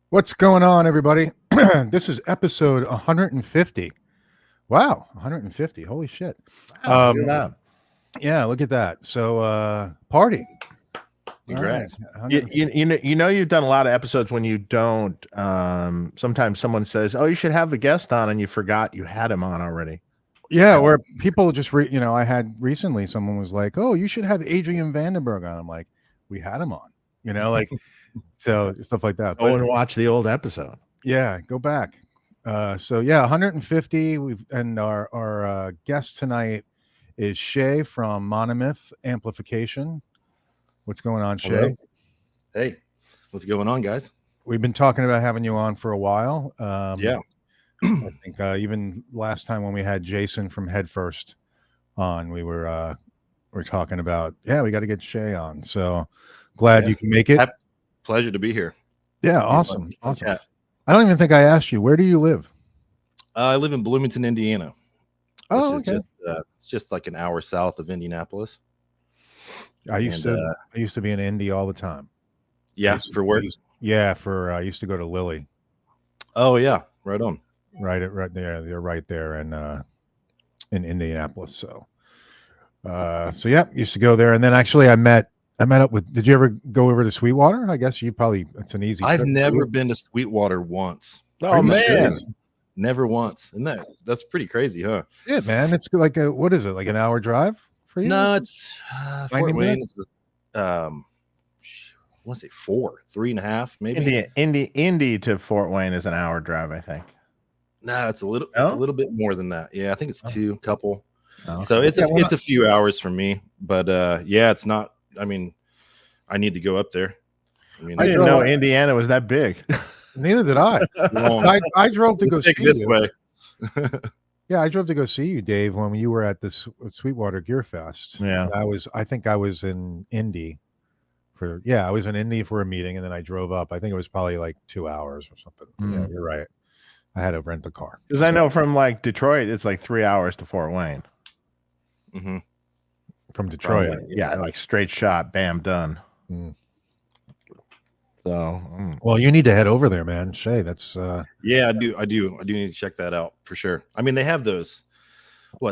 What's going on, everybody? This is episode 150. Wow, 150. Holy shit. Wow, look at that. Yeah, look at that. So, party. Congrats. All right, You know you've done a lot of episodes when you don't. Sometimes someone says, "Oh, you should have a guest on," and you forgot you had him on already. Yeah, or people just, I had recently someone was like, "Oh, you should have Adrian Vandenberg on." I'm like, we had him on, like, so stuff like that. Go and watch the old episode. Yeah, go back. So yeah, 150. And our guest tonight is Shay from Monomyth Amplification. What's going on, Shay? Hello. Hey, what's going on, guys? We've been talking about having you on for a while. Yeah. I think even last time when we had Jason from Headfirst on, we were talking about, we got to get Shay on. So glad you can make it. Pleasure to be here. Yeah, awesome. Awesome. I don't even think I asked you, where do you live? I live in Bloomington, Indiana. Oh, which is it's just like an hour south of Indianapolis. I used to be in Indy all the time. Yeah, for work. I used to go to Lilly. Oh yeah, right on. Right there. They're right there in Indianapolis. So yeah, used to go there. And then actually I met up with. Did you ever go over to Sweetwater? I guess it's an easy. I've never been to Sweetwater once. Oh man, never once. And that's pretty crazy, huh? Yeah, man. It's like what is it? Like an hour drive for you? No, it's Fort Wayne. It's I want to say 3.5, maybe. Indy to Fort Wayne is an hour drive, I think. No, it's a little bit more than that. Yeah, I think it's couple. Oh. So it's a few hours for me, but it's not. I mean, I need to go up there. I didn't know Indiana was that big. Neither did I. I drove to go see this you. Way. Yeah, I drove to go see you, Dave, when you were at this Sweetwater Gear Fest. Yeah, I think I was in Indy I was in Indy for a meeting, and then I drove up. I think it was probably like 2 hours or something. Mm-hmm. Yeah, you're right. I had to rent a car because I know from like Detroit, it's like 3 hours to Fort Wayne. Mm-hmm. From Detroit, yeah, like straight shot, bam, done. Mm. So, well, you need to head over there, man. Shay, that's yeah, I do need to check that out for sure. I mean, they have those.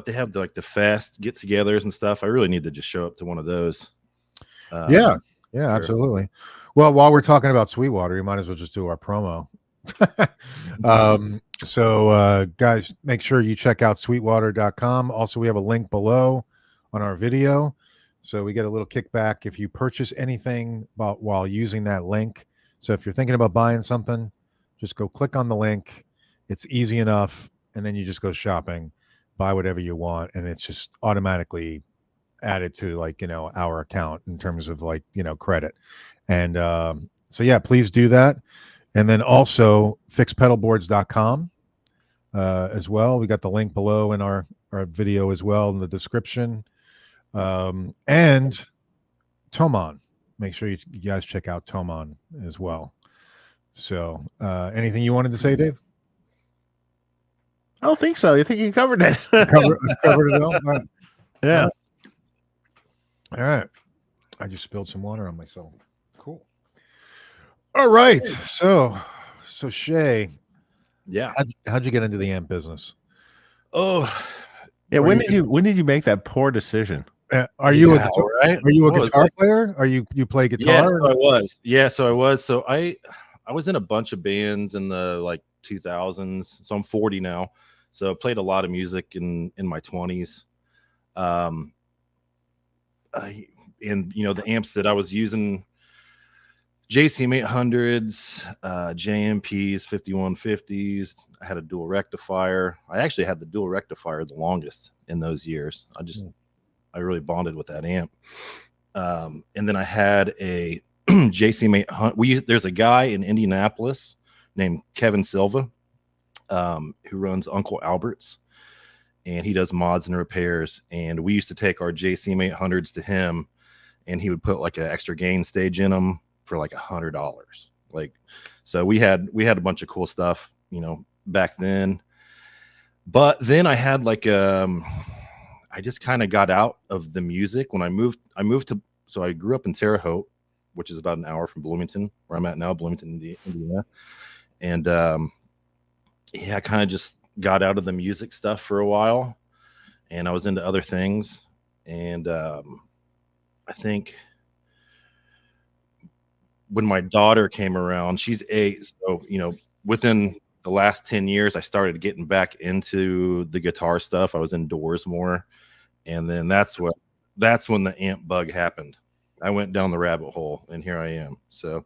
They have the fast get-togethers and stuff. I really need to just show up to one of those. Yeah, absolutely. Well, while we're talking about Sweetwater, you might as well just do our promo. So guys, make sure you check out sweetwater.com. Also, we have a link below on our video, so we get a little kickback if you purchase anything while using that link. So if you're thinking about buying something, just go click on the link. It's easy enough, and then you just go shopping, buy whatever you want, and it's just automatically added to our account in terms of credit. And so yeah, please do that. And then also fixpedalboards.com as well. We got the link below in our video as well in the description. And Thomann. Make sure you guys check out Thomann as well. So anything you wanted to say, Dave? I don't think so. You think you covered it? Covered it all? All right. Yeah. All right. I just spilled some water on myself. Cool. All right. So Shay. Yeah. How'd you get into the amp business? Oh, yeah. When did you make that poor decision? Are you a guitar player? Are you play guitar? Yeah, so I was. Yeah, so I was. So I was in a bunch of bands in the 2000s. So I'm 40 now. So I played a lot of music in my 20s. And the amps that I was using, JCM 800s, JMPs, 5150s. I had a dual rectifier. I actually had the dual rectifier the longest in those years. I really bonded with that amp. And then I had a JCM 800. There's a guy in Indianapolis named Kevin Silva who runs Uncle Albert's, and he does mods and repairs. And we used to take our JCM 800s to him, and he would put an extra gain stage in them for $100. So we had a bunch of cool stuff, back then. But then I had I just kind of got out of the music when I moved to. So I grew up in Terre Haute, which is about an hour from Bloomington, where I'm at now, Bloomington, Indiana. And yeah, I kind of just got out of the music stuff for a while, and I was into other things. And I think when my daughter came around, she's 8, so within the last 10 years, I started getting back into the guitar stuff. I was indoors more, and then that's when the amp bug happened. I went down the rabbit hole, and here I am. So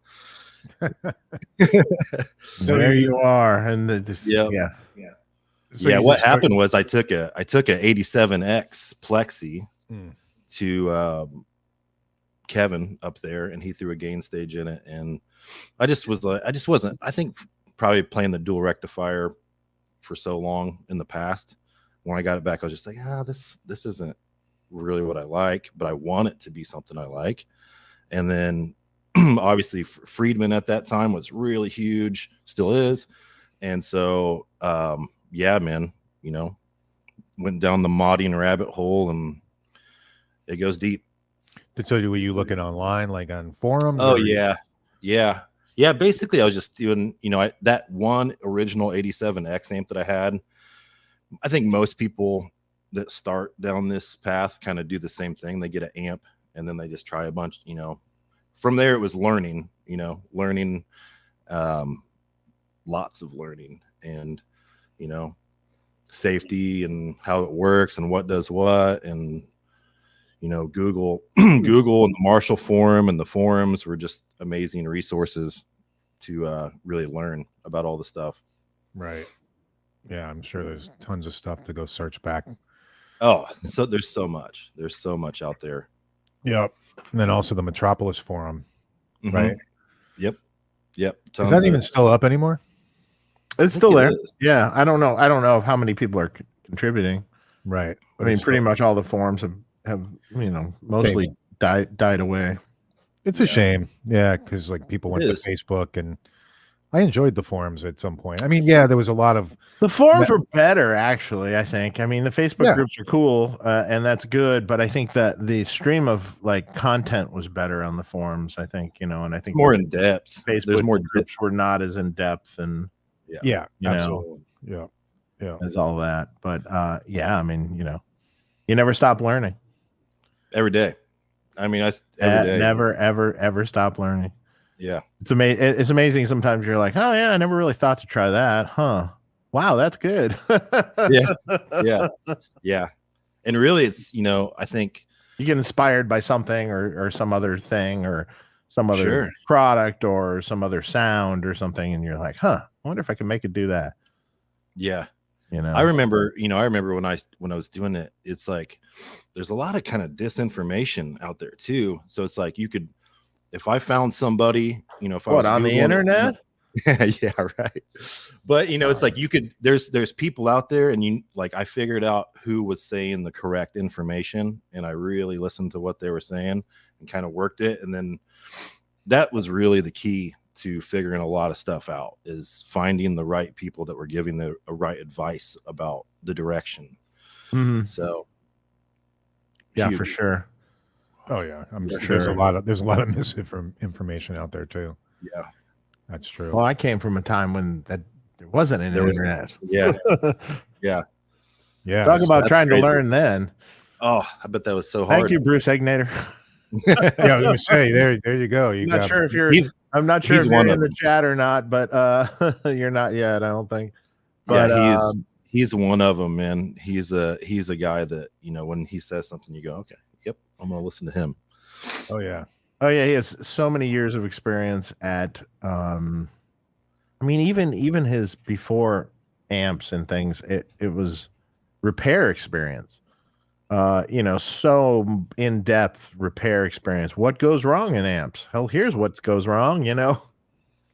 there you are, and yeah. So yeah, you what just started- happened was I took a 87X Plexi Mm. to Kevin up there, and he threw a gain stage in it, and I just wasn't. I think probably playing the dual rectifier for so long in the past. When I got it back, I was just like, this isn't really what I like, but I want it to be something I like. And then obviously Friedman at that time was really huge, still is. And so yeah, man, went down the modding rabbit hole, and it goes deep. So were you looking online, like on forums? Oh or- yeah. Basically, I was just doing, that one original 87X amp that I had. I think most people that start down this path kind of do the same thing. They get an amp, and then they just try a bunch. From there it was learning. Lots of learning, and safety and how it works and what does what, and Google and the Marshall Forum and the forums were just amazing resources to really learn about all the stuff. Right. Yeah, I'm sure there's tons of stuff to go search back. Oh, so there's so much out there. Yep. And then also the Metropolis Forum, Mhm. right? Yep. Is that even still up anymore? it's still there. Yeah, I don't know how many people are contributing. Right. I mean, pretty much all the forums have mostly died away. It's a shame. Yeah, because like people went to Facebook, and I enjoyed the forums at some point. I mean, yeah, there was a lot of The forums were better, actually. I think. I mean, the Facebook Yeah. groups are cool, and that's good. But I think that the stream of like content was better on the forums. I think, and I think more in depth. Facebook There's more groups were not as in depth, and yeah, you know. absolutely. Yeah. as all that. But yeah, I mean, you never stop learning. every day. I mean, every day. Never, ever stop learning. Yeah. It's amazing. It's amazing. Sometimes you're like, oh yeah, I never really thought to try that. Huh. Wow, that's good. Yeah. And really it's, I think you get inspired by something or some other thing or some other Sure. product or some other sound or something, and you're like, huh, I wonder if I can make it do that. yeah. I remember when I was doing it, it's like there's a lot of kind of disinformation out there too. So it's like if I found somebody, if I was on the Googling- internet? Yeah, right. But it's like there's people out there, and I figured out who was saying the correct information, and I really listened to what they were saying and kind of worked it. And then that was really the key to figuring a lot of stuff out, is finding the right people that were giving the right advice about the direction. Mm-hmm. So Yeah, huge. for sure. Oh yeah, I'm For sure there's sure. a lot of misinformation out there too. Yeah. That's true. Well, I came from a time when there wasn't an internet. Yeah. Yeah. Yeah. Talk about that's trying crazy. to learn then. Oh, I bet that was so hard. Thank you, Bruce Egnator. Yeah, I was gonna say there you go. I'm not sure if you're I'm not sure he's if you're one in of the them. chat or not, but you're not yet, I don't think. Yeah, But he's one of them, man. He's a guy that, when he says something, you go, okay, yep, I'm gonna listen to him. Oh yeah. oh yeah, he has so many years of experience at I mean, even his before amps and things, it was repair experience. So in-depth repair experience. What goes wrong in amps? Hell, here's what goes wrong,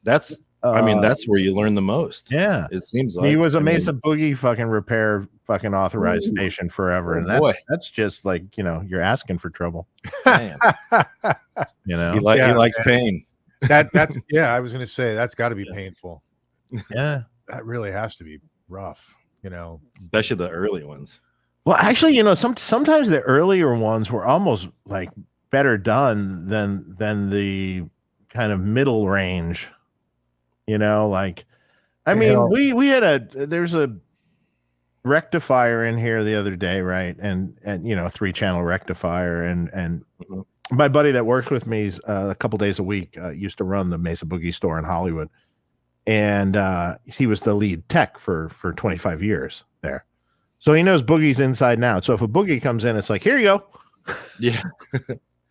That's that's where you learn the most. Yeah. It seems like He was a I mean, Mesa Boogie fucking repair fucking authorized Ooh. station forever. Oh, And boy. that's just like, you're asking for trouble. man, he Yeah, likes pain. That's yeah, I was gonna say that's gotta be painful. Yeah. That really has to be rough, Especially the early ones. Well, actually, sometimes the earlier ones were almost like better done than the kind of middle range. You know, like I mean, we had there's a rectifier in here the other day, right? And 3-channel rectifier, and my buddy that works with me a couple days a week used to run the Mesa Boogie store in Hollywood, and he was the lead tech for 25 years there, so he knows boogies inside and out. So if a boogie comes in, it's like, here you go, Yeah.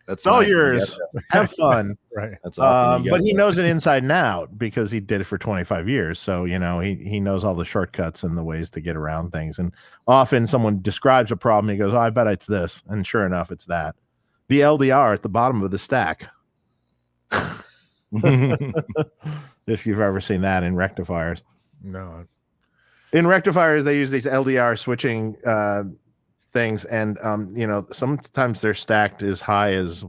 it's all yours. Have fun. Right. That's awesome. But he knows it inside and out because he did it for 25 years. So, he knows all the shortcuts and the ways to get around things. And often someone describes a problem. He goes, oh, I bet it's this. And sure enough, it's that. The LDR at the bottom of the stack. If you've ever seen that in rectifiers. No. In rectifiers, they use these LDR switching things, and sometimes they're stacked as high as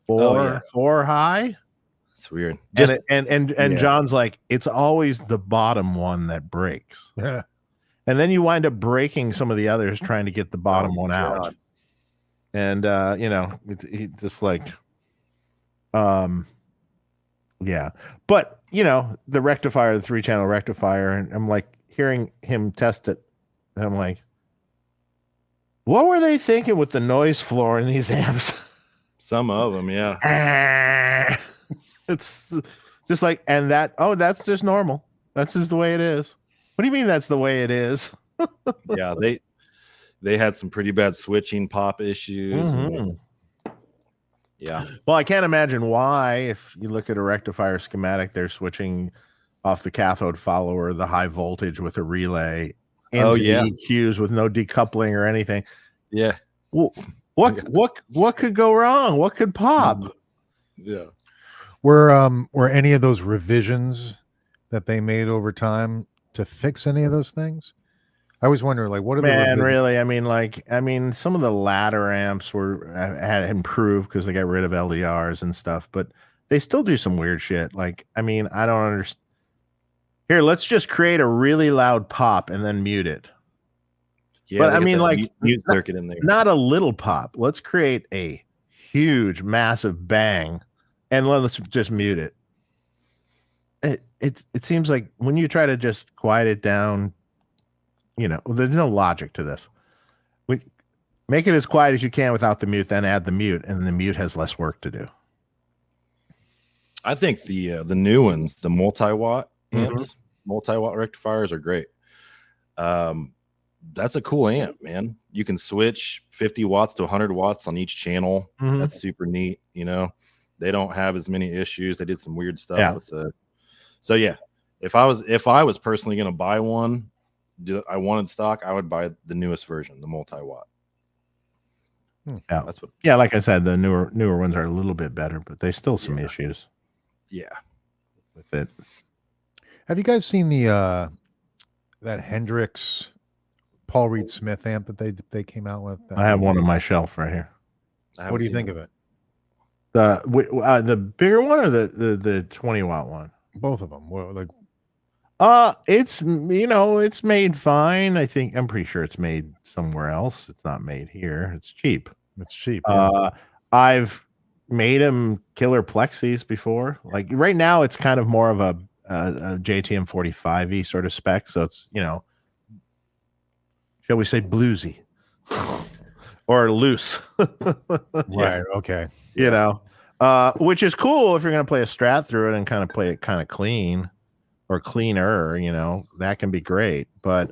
four high. It's weird. And John's like, it's always the bottom one that breaks. Yeah. And then you wind up breaking some of the others trying to get the bottom one out. And it's just like yeah. But the rectifier, the 3-channel rectifier, and I'm like hearing him test it, and I'm like, what were they thinking with the noise floor in these amps? Some of them, yeah. It's just like, and that's just normal. That's just the way it is. What do you mean that's the way it is? Yeah, they had some pretty bad switching pop issues. Mm-hmm. Yeah. Well, I can't imagine why, if you look at a rectifier schematic, they're switching off the cathode follower, the high voltage with a relay, into the EQs with no decoupling or anything. Yeah. Well, what could go wrong? What could pop? Yeah. Were any of those revisions that they made over time to fix any of those things? I always wonder, like, what are the really? I mean, some of the ladder amps had improved because they got rid of LDRs and stuff, but they still do some weird shit. Like, I mean, I don't understand. Here, let's just create a really loud pop and then mute it. Yeah, but I mean, like, mute circuit in there. Not a little pop. Let's create a huge, massive bang, and let's just mute it. It seems like when you try to just quiet it down, there's no logic to this. We make it as quiet as you can without the mute, then add the mute, and the mute has less work to do. I think the new ones, the multi-watt amps, multi-watt rectifiers are great. That's a cool amp, man. You can switch 50 watts to 100 watts on each channel. That's super neat. They don't have as many issues. They did some weird stuff with the. So yeah, if I was personally going to buy one, I wanted stock, I would buy the newest version, the multi-watt. Yeah, that's what. Yeah, like I said, the newer ones are a little bit better, but they still some issues. Yeah, with it. Have you guys seen the that Hendrix Paul Reed Smith amp that they came out with? I have one on my shelf right here. What do you think of it? The bigger one or the 20-watt one? Both of them. Well, like, it's it's made fine. I'm pretty sure it's made somewhere else. It's not made here. It's cheap. It's cheap. Yeah. I've made them killer plexis before. Like right now, it's kind of more of a JTM 45E sort of spec. So it's shall we say bluesy or loose? Right. Okay. Which is cool if you're going to play a Strat through it and kind of play it kind of clean or cleaner, that can be great. But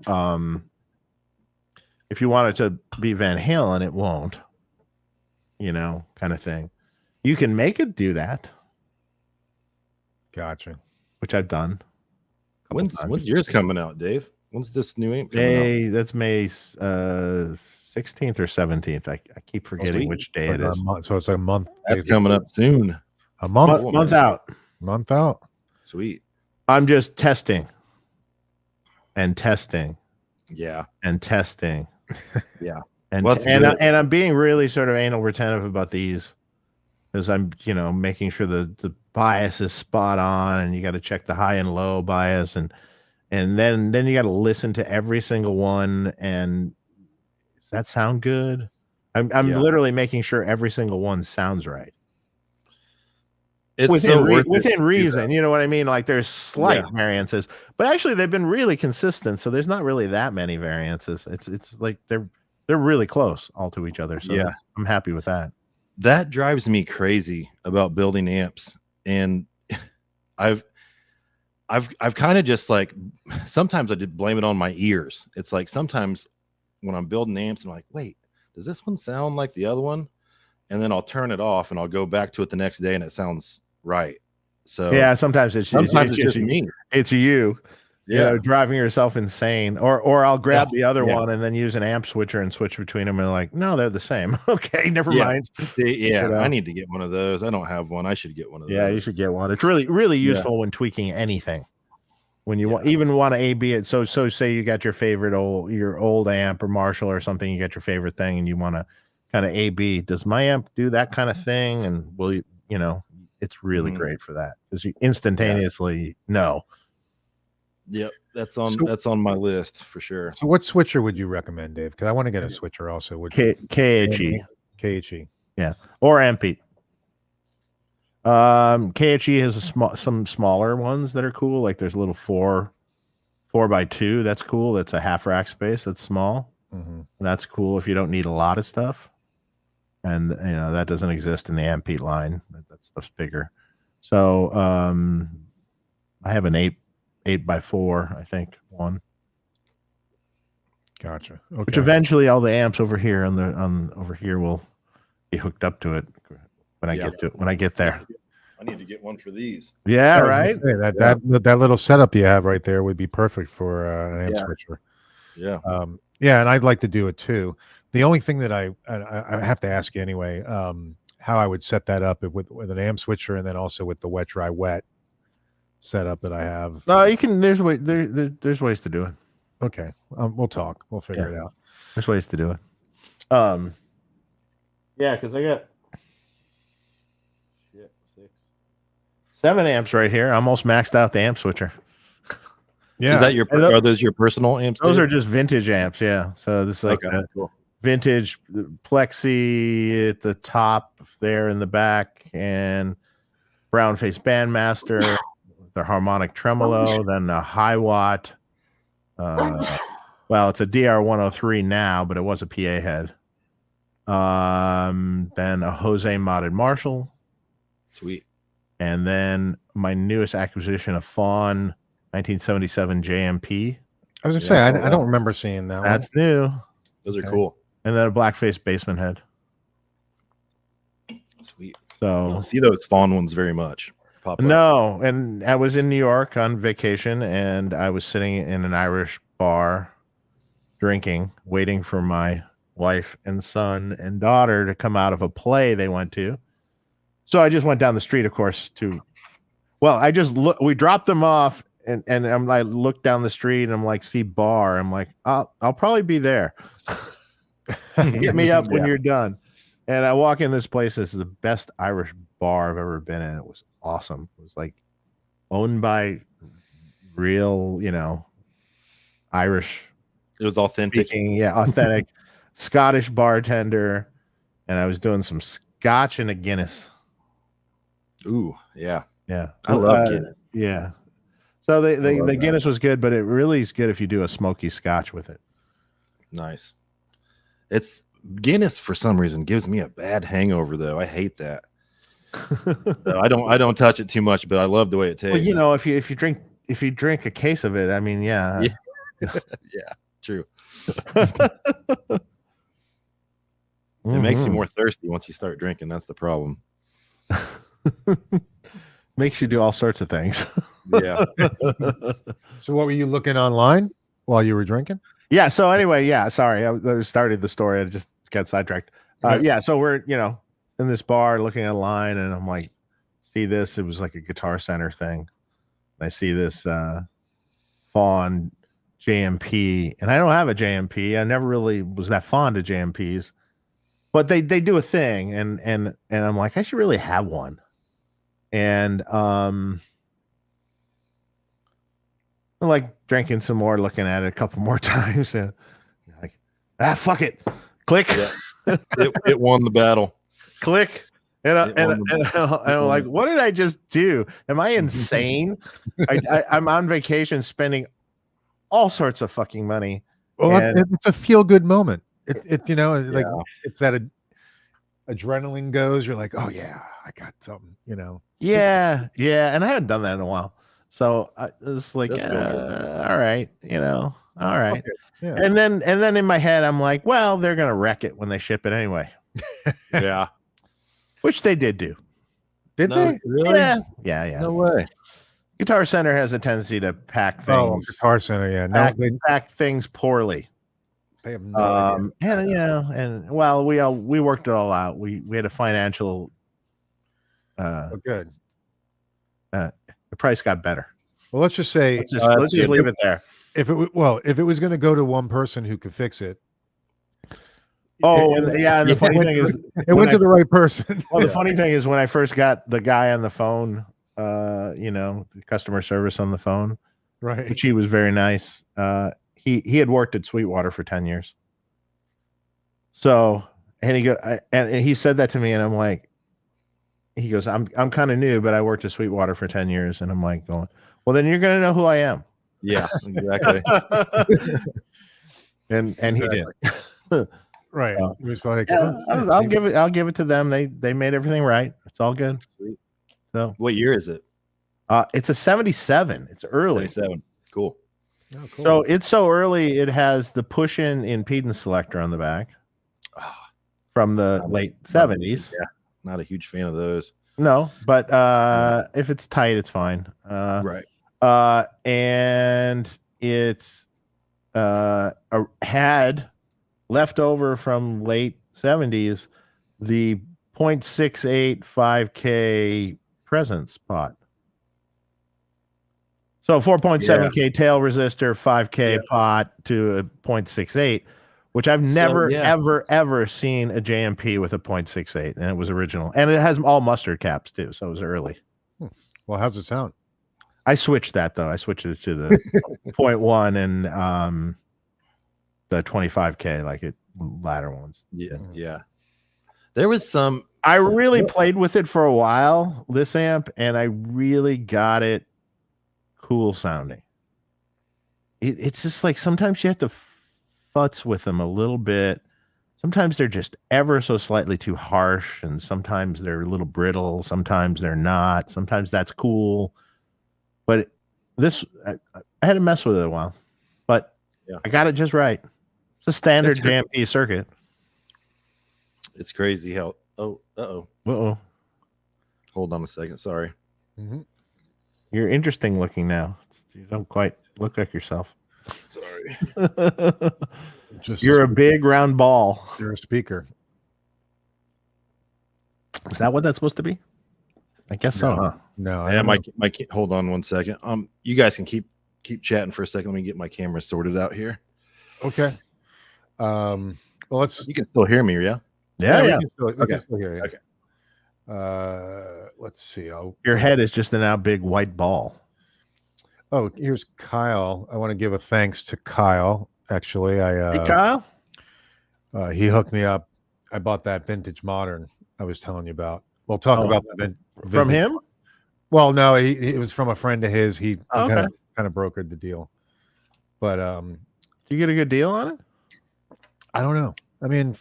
if you want it to be Van Halen, it won't, kind of thing. You can make it do that. Gotcha. Which I've done. When's yours coming out, Dave? When's this new amp coming out? That's May 16th or 17th. I keep forgetting which day it is. So it's like a month. That's coming up soon. A month? Month out. Month out. Sweet. I'm just testing. And testing. Yeah. And testing. Yeah. And I'm being really sort of anal retentive about these. Because I'm, making sure the bias is spot on, and you got to check the high and low bias, and then you got to listen to every single one. And does that sound good? I'm literally making sure every single one sounds right. It's within reason, you know what I mean? Like there's slight variances, but actually they've been really consistent. So there's not really that many variances. It's like they're really close all to each other. So I'm happy with that. That drives me crazy about building amps. And I've kind of just like, sometimes I did blame it on my ears. It's like sometimes when I'm building amps, I'm like, wait, does this one sound like the other one? And then I'll turn it off and I'll go back to it the next day and it sounds right. So yeah, sometimes it's just me. It's you know, driving yourself insane. Or I'll grab the other one and then use an amp switcher and switch between them and like, no, they're the same. Okay, never mind. You know? I need to get one of those. I don't have one. I should get one of those. Yeah, you should get one. It's really useful when tweaking anything. When you even want to A/B it. So say you got your favorite old amp or Marshall or something, you got your favorite thing and you want to kind of A/B. Does my amp do that kind of thing? And will you know, it's really great for that because you instantaneously know. Yep, that's on my list for sure. So what switcher would you recommend, Dave? Because I want to get a switcher also. KHE. KHE. Yeah. Or Ampete. KHE has some smaller ones that are cool. Like there's a little 4x2. That's cool. That's a half rack space. That's small. That's cool if you don't need a lot of stuff. And you know that doesn't exist in the Ampete line. That stuff's bigger. So I have an 8x4, I think one. Gotcha. Okay. Which eventually all the amps over here over here will be hooked up to it when I get there. I need to get one for these. Yeah, right. That little setup you have right there would be perfect for an amp switcher. Yeah. And I'd like to do it too. The only thing that I have to ask you anyway, how I would set that up with an amp switcher and then also with the wet dry wet setup that I have. No, you can. There's ways to do it. Okay, we'll talk. We'll figure it out. There's ways to do it. Yeah, because I got 7 amps right here. I almost maxed out the amp switcher. Yeah, is that are those your personal amps? Those are just vintage amps. Yeah, so this is like cool. Vintage plexi at the top there in the back, and brown face bandmaster, the harmonic tremolo, then a high watt. Well, it's a DR103 now, but it was a PA head. Then a Jose modded Marshall. Sweet. And then my newest acquisition, a Fawn 1977 JMP. I was gonna say I don't remember seeing that. That's new. Those are cool. And then a blackface basement head. Sweet. So I don't see those Fawn ones very much. No, and I was in New York on vacation, and I was sitting in an Irish bar, drinking, waiting for my wife and son and daughter to come out of a play they went to. So I just went down the street, of course, we dropped them off, and I looked down the street, and I'm like, see bar. I'm like, I'll probably be there. Get me up when you're done. And I walk in this place. This is the best Irish bar I've ever been in. It was awesome. It was like owned by real, Irish. It was authentic. Authentic Scottish bartender. And I was doing some scotch and a Guinness. Ooh, yeah. Yeah. I love Guinness. Yeah. So the Guinness was good, but it really is good if you do a smoky scotch with it. Nice. It's Guinness for some reason gives me a bad hangover though. I hate that. So I don't touch it too much, but I love the way it tastes. Well, if you drink a case of it, I mean, yeah. Yeah, true. It makes you more thirsty once you start drinking. That's the problem. Makes you do all sorts of things. Yeah. So what were you looking online while you were drinking? Yeah. So anyway, sorry. I started the story. I just got sidetracked. So we're, in this bar looking at a line, and I'm like, see this? It was like a Guitar Center thing. And I see this Fawn JMP, and I don't have a JMP. I never really was that fond of JMPs, but they do a thing, and I'm like, I should really have one. And I'm like drinking some more, looking at it a couple more times, and like, fuck it, click. It won the battle. Click. And I'm like, what did I just do? Am I insane? I'm on vacation spending all sorts of fucking money. Well, and it's a feel good moment. It like Yeah. it's that adrenaline goes. You're like, oh yeah, I got something. yeah, and I haven't done that in a while. So it's like, That's all right, all right. Okay, yeah. And then in my head, I'm like, well, they're gonna wreck it when they ship it anyway, Yeah. which they did do. Did they? Really? Yeah. No way. Guitar Center has a tendency to pack Oh, things, Guitar Center. Yeah, no, pack things poorly. they have no idea. And well, we worked it all out. We had a financial. Good. The price got better. Well, let's just say Let's just leave it there. if it was going to go to one person who could fix it. And the funny thing is, it went to the right person. Well, the funny thing is, when I first got the guy on the phone, the customer service on the phone, Right. which he was very nice. He had worked at Sweetwater for 10 years. So, and he said that to me, and I'm like, he goes, I'm kind of new, but I worked at Sweetwater for 10 years, and I'm like going, well, then you're gonna know who I am. Yeah, exactly. and he did. Right. He was like, I'll give it to them. They made everything right. It's all good. Sweet. So What year is it? it's a 77. It's early. 77. Cool. Oh, cool. So it's so early. It has the push-in impedance selector on the back from the late 70s. Yeah, not a huge fan of those. No, but if it's tight, it's fine. Right. And it's had left over from late 70s the 0.68 5K presence pot. So 4.7K tail resistor, 5K pot to a 0.68, which I've never, ever seen a JMP with a 0.68, and it was original. And it has all mustard caps, too, so it was early. Well, how's it sound? I switched that, though. I switched it to the 0.1 and the 25K, like it latter ones. Yeah. There was some. I really played with it for a while, this amp, and I really got it cool sounding. It's just like sometimes you have to futz with them a little bit. Sometimes they're just ever so slightly too harsh, and sometimes they're a little brittle. Sometimes they're not. Sometimes that's cool. But this, I had to mess with it a while, but I got it just right. It's a standard JMP circuit. It's crazy how. Uh-oh. Hold on a second. Sorry. Mm-hmm. You're interesting looking now. You don't quite look like yourself. Sorry. You're a big round ball. You're a speaker. Is that what that's supposed to be? I guess so, huh? No. Yeah, my hold on one second. You guys can keep chatting for a second. Let me get my camera sorted out here. Okay. Well, you can still hear me, yeah? Yeah. We can still hear you. Okay. Let's see. Your head is just a now big white ball. Oh, here's Kyle. I want to give a thanks to Kyle. Actually, hey, Kyle. He hooked me up. I bought that vintage modern I was telling you about. We'll talk about the from him. Well, no, it was from a friend of his. He kind of brokered the deal. But did you get a good deal on it? I don't know. I mean,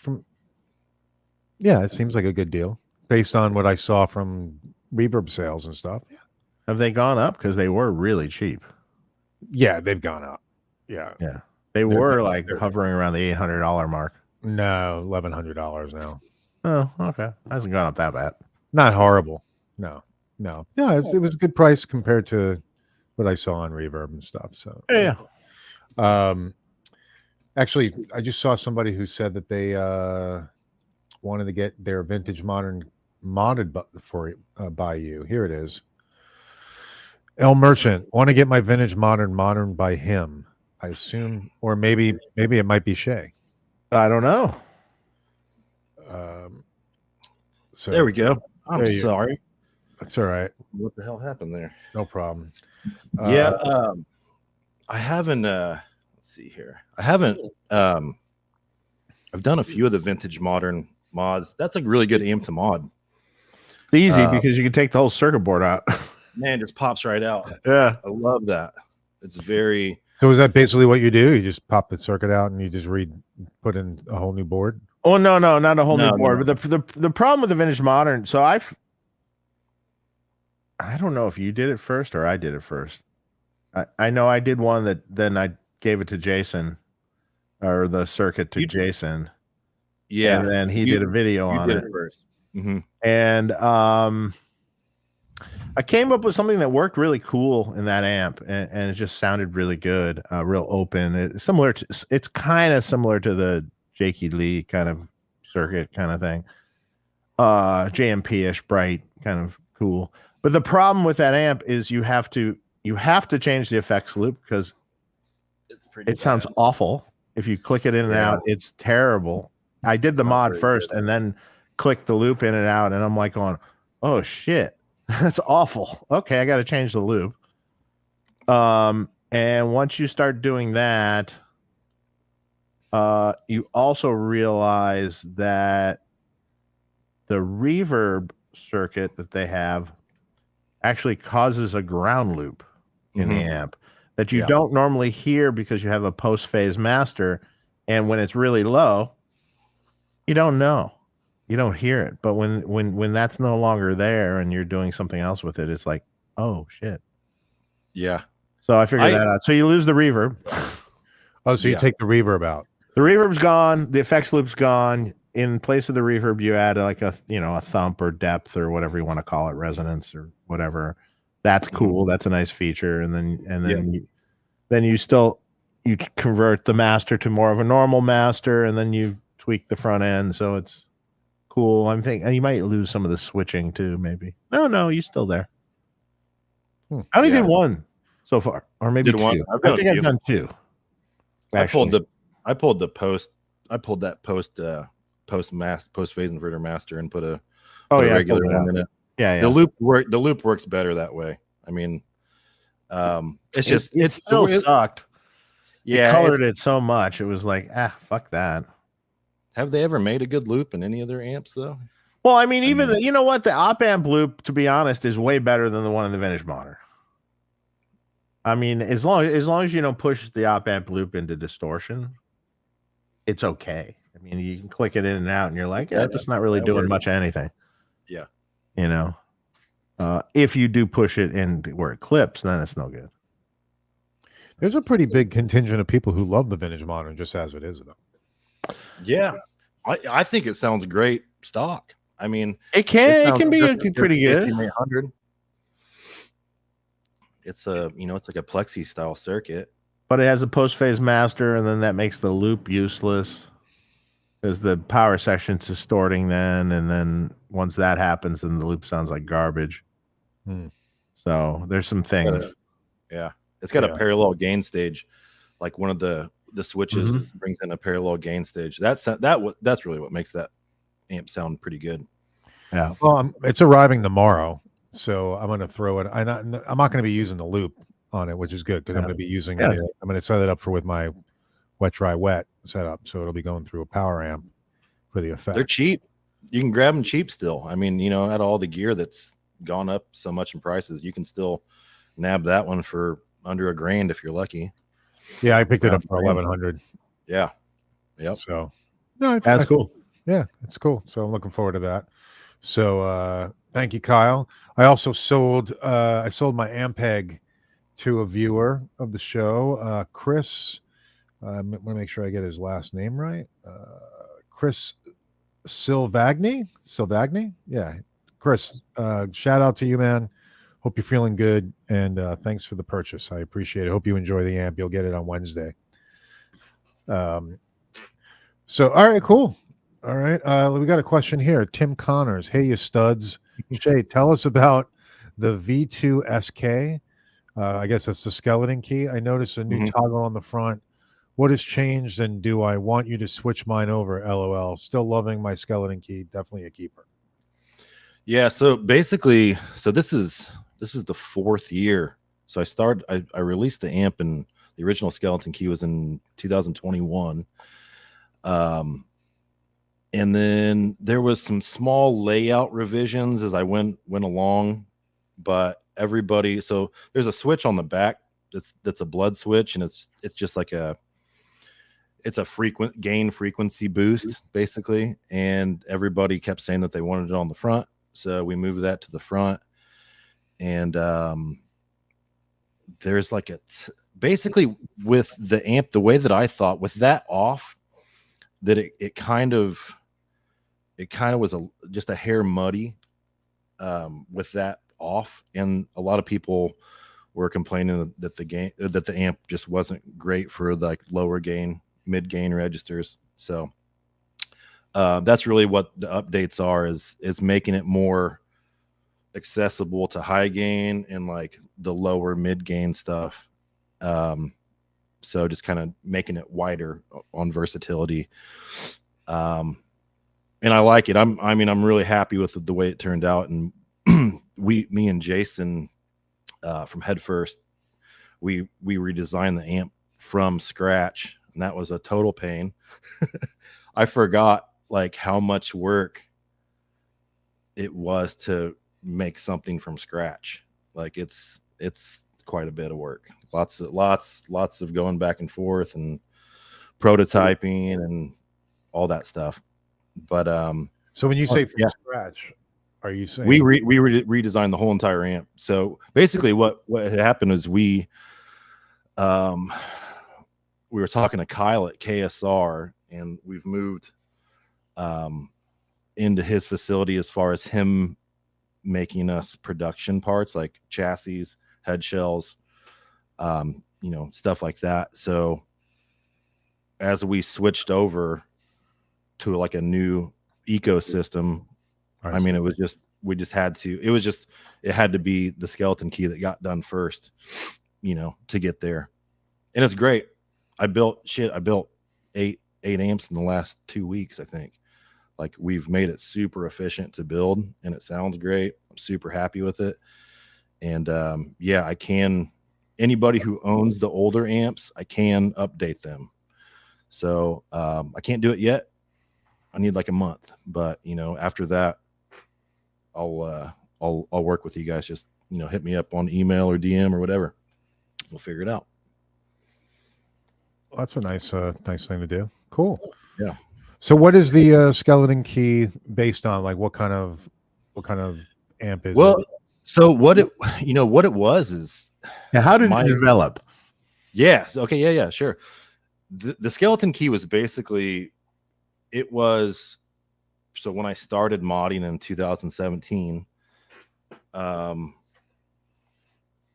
it seems like a good deal based on what I saw from reverb sales and stuff. Yeah. Have they gone up? Because they were really cheap. Yeah, they've gone up. Yeah. They were like hovering around the $800 mark. No, $1,100 now. Oh, okay. Hasn't gone up that bad. Not horrible. No. Yeah, it was a good price compared to what I saw on reverb and stuff. So yeah. Actually, I just saw somebody who said that they wanted to get their vintage modern modded by you. Here it is. L Merchant, want to get my vintage modern by him. I assume, or maybe it might be Shay. I don't know. So there we go. I'm sorry. That's all right. What the hell happened there? No problem. I haven't. Let's see here. I haven't. I've done a few of the vintage modern mods. That's a really good amp to mod. It's easy because you can take the whole circuit board out. Man, it just pops right out. Yeah. I love that. It's very. So is that basically what you do? You just pop the circuit out and you just put in a whole new board? Oh no, not a whole new board. No. But the problem with the vintage modern, so I don't know if you did it first or I did it first. I know I did one that then I gave it to Jason, or the circuit to Jason. Yeah, and then he did a video on it first. Mm-hmm. And I came up with something that worked really cool in that amp, and it just sounded really good, real open. It's kind of similar to the Jakey Lee kind of circuit kind of thing, JMP-ish, bright, kind of cool. But the problem with that amp is you have to change the effects loop because it sounds awful. If you click it in and out, it's terrible. I did the mod first and then clicked the loop in and out, and I'm like going, oh shit, that's awful. Okay, I got to change the loop. And once you start doing that, you also realize that the reverb circuit that they have actually causes a ground loop in the amp that you don't normally hear because you have a post-phase master, and when it's really low, you don't know. You don't hear it. But when that's no longer there and you're doing something else with it, it's like, oh shit. Yeah. So I figured that out. So you lose the reverb. Oh, so you take the reverb out. The reverb's gone. The effects loop's gone. In place of the reverb, you add like a thump or depth or whatever you want to call it, resonance or whatever. That's cool. That's a nice feature. And then you convert the master to more of a normal master, and then you tweak the front end, so it's cool. I'm thinking you might lose some of the switching too, maybe. No, you're still there. I only did one so far, or maybe two. I think I've done two. Actually. I pulled that post phase inverter master and put a regular one in it. Yeah. The loop works better that way. I mean, it still sucked. Yeah, it colored it so much. It was like, fuck that. Have they ever made a good loop in any of their amps though? Well, I mean, you know what? The op amp loop, to be honest, is way better than the one in the vintage modern. I mean, as long as you don't push the op amp loop into distortion, it's okay. I mean, you can click it in and out, and you're like, it's not really doing much of anything. Yeah. If you do push it in where it clips, then it's no good. There's a pretty big contingent of people who love the vintage modern just as it is, though. Yeah. I think it sounds great stock. I mean, it can be pretty good. 800. It's it's like a plexi style circuit, but it has a post phase master, and then that makes the loop useless because the power section's distorting then, and then once that happens, then the loop sounds like garbage. So there's some things. It's got a parallel gain stage, like one of the switches brings in a parallel gain stage. That's really what makes that amp sound pretty good. Yeah. Well, it's arriving tomorrow, so I'm going to throw it. I'm not going to be using the loop on it, which is good because I'm going to be using. I'm going to set it up with my wet dry wet setup, so it'll be going through a power amp for the effect. They're cheap. You can grab them cheap still. I mean, out of all the gear that's gone up so much in prices, you can still nab that one for under $1,000 if you're lucky. Yeah, I picked it up for 1,100. Yeah. Yep. So that's cool. Yeah, it's cool. So I'm looking forward to that. So thank you, Kyle. I also sold my Ampeg to a viewer of the show, Chris. I want to make sure I get his last name right. Chris Silvagni. Yeah, Chris. Shout out to you, man. Hope you're feeling good, and thanks for the purchase. I appreciate it. Hope you enjoy the amp. You'll get it on Wednesday. So, all right, cool. All right, we got a question here. Tim Connors. Hey, you studs. Shay, tell us about the V2 SK. I guess that's the skeleton key. I noticed a new toggle on the front. What has changed, and do I want you to switch mine over? LOL. Still loving my skeleton key. Definitely a keeper. Yeah. So basically, this is the 4th year. So I released the amp, and the original skeleton key was in 2021. And then there was some small layout revisions as I went along, but everybody, so there's a switch on the back that's a blood switch, and it's just like it's a gain frequency boost basically, and everybody kept saying that they wanted it on the front, so we moved that to the front. And there's like basically with the amp, the way that I thought with that off, that it kind of was just a hair muddy with that off, and a lot of people were complaining that the amp just wasn't great for like lower gain, mid gain registers. So that's really what the updates are, is making it more accessible to high gain and like the lower mid gain stuff. So just kind of making it wider on versatility. And I like it. I'm really happy with the way it turned out. And me and Jason from Head First, we redesigned the amp from scratch, and that was a total pain. I forgot like how much work it was to make something from scratch. Like it's quite a bit of work. Lots of going back and forth and prototyping and all that stuff. But so when you say from scratch, are you saying we redesigned the whole entire amp? So basically what had happened is we were talking to Kyle at KSR, and we've moved into his facility as far as him making us production parts like chassis, head shells, stuff like that. So as we switched over to like a new ecosystem, I mean, it had to be the skeleton key that got done first, to get there. And it's great. I built 8 amps in the last 2 weeks, I think. Like, we've made it super efficient to build, and it sounds great. I'm super happy with it. And anybody who owns the older amps, I can update them. So I can't do it yet. I need like a month, but after that, I'll work with you guys. Just hit me up on email or DM or whatever. We'll figure it out. Well, that's a nice thing to do. Cool. Yeah. So what is the skeleton key based on? Like what kind of amp is it? So what it was is, how did it develop? Yeah. Okay. Yeah. Sure. The skeleton key was basically, so when I started modding in 2017,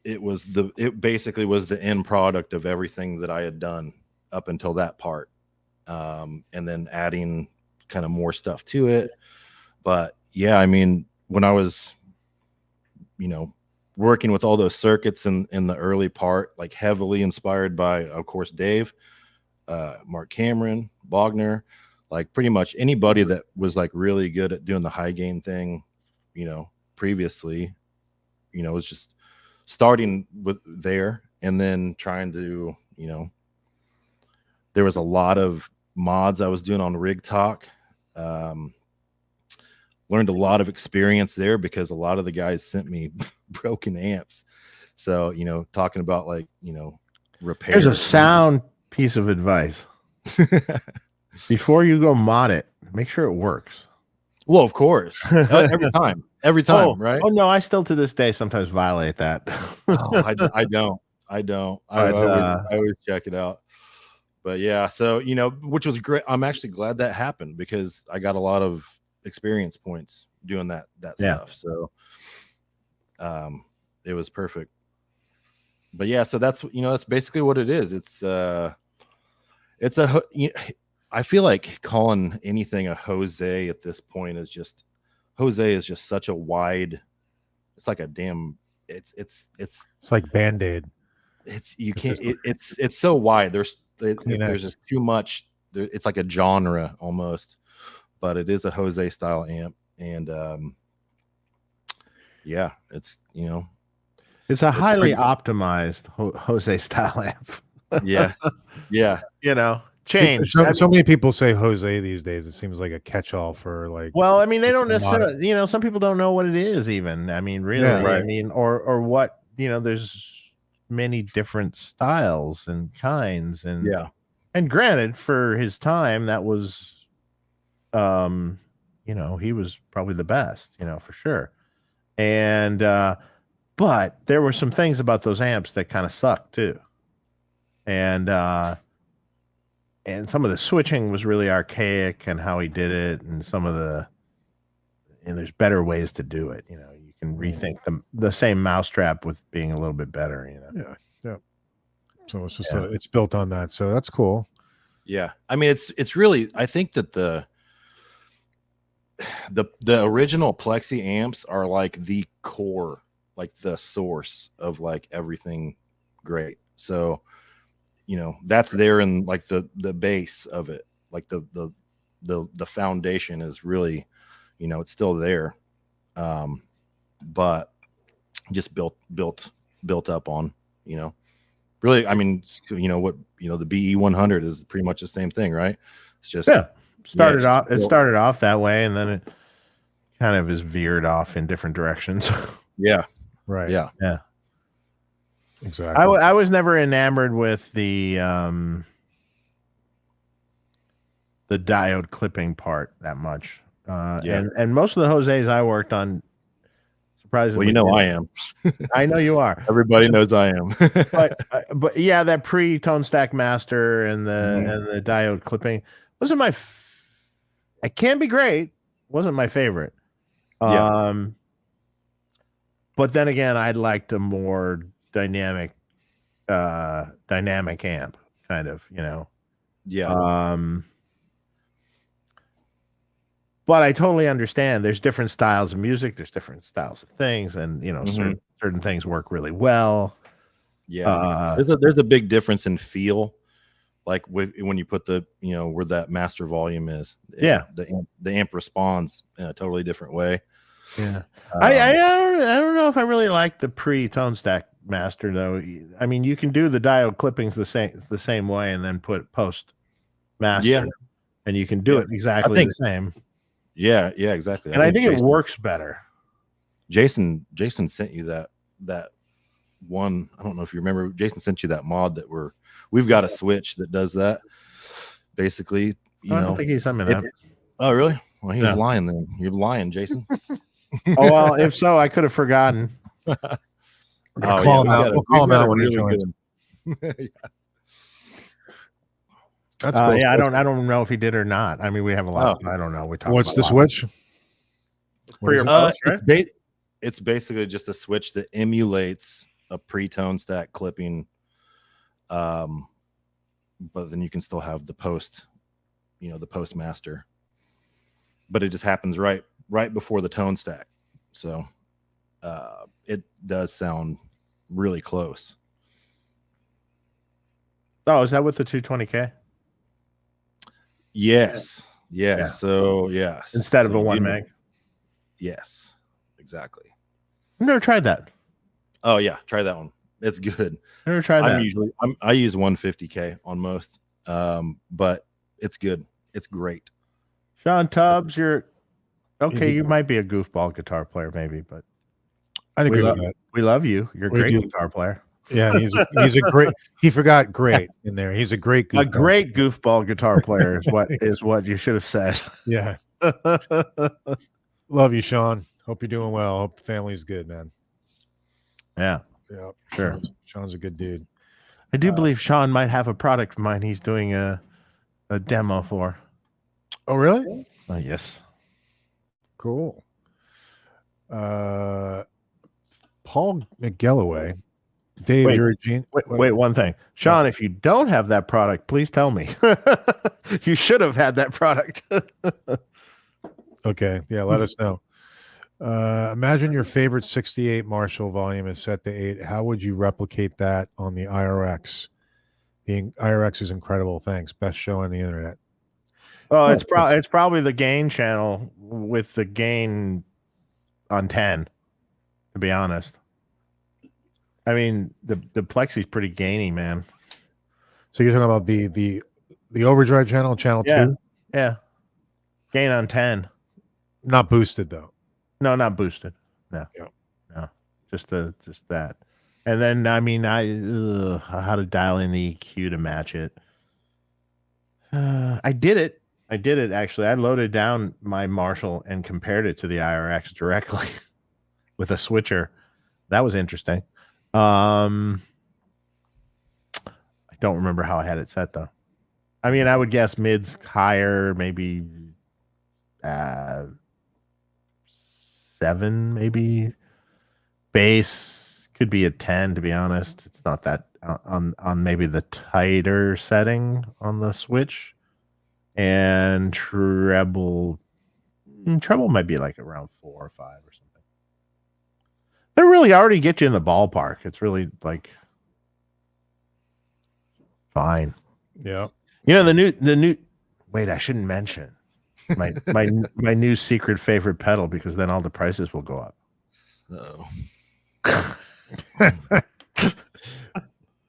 it basically was the end product of everything that I had done up until that part. And then adding kind of more stuff to it. But yeah, I mean, when I was, working with all those circuits in the early part, like heavily inspired by, of course, Dave, Mark Cameron, Bogner, like pretty much anybody that was like really good at doing the high gain thing, previously, was just starting with there, and then trying to, there was a lot of mods I was doing on Rig Talk. Learned a lot of experience there because a lot of the guys sent me broken amps. So, talking about like, repairs. Here's a sound piece of advice. Before you go mod it, make sure it works. Well, of course. Every time, right? Oh no, I still to this day sometimes violate that. I don't. I always check it out. But yeah, so which was great. I'm actually glad that happened because I got a lot of experience points doing that stuff. So it was perfect. But yeah, so that's basically what it is. I feel like calling anything a Jose at this point is just such a wide, it's like a damn, it's like Band-Aid. It's so wide. There's just too much. It's like a genre almost, but it is a Jose style amp. And yeah, it's it's a highly optimized Jose style amp. Yeah. changed. So many people say Jose these days. It seems like a catch-all for like. Well, I mean, they don't necessarily, some people don't know what it is even. I mean, really, Yeah, right. I mean, or what, there's many different styles and kinds. And, and granted, for his time, that was, he was probably the best, for sure. And, but there were some things about those amps that kind of sucked too. And some of the switching was really archaic and how he did it, and there's better ways to do it. You can rethink the same mousetrap with being a little bit better. Yeah. So it's just it's built on that. So that's cool. Yeah, I mean, it's really. I think that the original Plexi amps are like the core, like the source of like everything great. So, that's there in like the base of it, like the foundation is really, it's still there, but just built up on, really. I mean, what, the BE 100 is pretty much the same thing, right? It's just it started off that way, and then it kind of is veered off in different directions. Yeah. Right. Yeah. Exactly. I was never enamored with the diode clipping part that much. And most of the Jose's I worked on, surprisingly. Well, I am. I know you are. Everybody knows I am. but yeah, that pre-tone stack master and the diode clipping wasn't it can be great. Wasn't my favorite. But then again, I'd liked a more dynamic amp, kind of, but I totally understand there's different styles of music, there's different styles of things, and certain things work really well. There's a big difference in feel, like when you put the where that master volume is. The amp responds in a totally different way. I don't know if I really like the pre-tone stack master though. I mean, you can do the diode clippings the same way and then put post master, and you can do it exactly the same. Yeah, exactly. And I think Jason, it works better. Jason sent you that one. I don't know if you remember. Jason sent you that mod that we've got a switch that does that. Basically, I don't think he sent me that. Oh, really? Well, he was lying then. You're lying, Jason. Oh, well, if so, I could have forgotten. We'll call him out. We'll call him out when he joins. That's cool. I don't know if he did or not. I mean, we have a lot. I don't know. We talk. What's the switch? For your post, right? It's basically just a switch that emulates a pre-tone stack clipping, but then you can still have the post, the post master. But it just happens right before the tone stack, so it does sound really close. Oh, is that with the 220K? Yes. Yeah. So instead of a 1 meg. Yes, exactly. I've never tried that. Oh yeah, try that one. It's good. Never tried that. I use 150K on most, but it's good. It's great. Sean Tubbs, you're okay. You might be a goofball guitar player, maybe, but I agree with that. We love you. You're a great guitar player. Yeah, he's a great. He forgot great in there. He's a great goofball. A great goofball guitar player is what you should have said. Yeah. Love you, Sean. Hope you're doing well. Hope the family's good, man. Yeah. Sure. Sean's a good dude. I do believe Sean might have a product of mine he's doing a demo for. Oh, really? Yes. Cool. Paul McGalloway. Dave, you're a genius. Wait, one thing. Sean, if you don't have that product, please tell me. You should have had that product. Okay. Yeah, let us know. Imagine your favorite 68 Marshall volume is set to 8. How would you replicate that on the IRX? The IRX is incredible. Thanks. Best show on the internet. Oh, it's probably the gain channel with the gain on 10, to be honest. I mean, the Plexi's pretty gainy, man. So you're talking about the The overdrive channel, channel Yeah. 2. Yeah. Gain on 10. Not boosted though. No, not boosted. No. Yeah. No. Just that. And then how to dial in the EQ to match it. I did it actually. I loaded down my Marshall and compared it to the IRX directly with a switcher. That was interesting. I don't remember how I had it set though. I mean, I would guess mids higher, maybe 7, maybe. Bass could be a 10, to be honest. It's not that on maybe the tighter setting on the switch. And treble might be like around 4 or 5 or something. They really already get you in the ballpark. It's really like fine. Yeah. You know, the new wait, I shouldn't mention my new secret favorite pedal, because then all the prices will go up. Oh.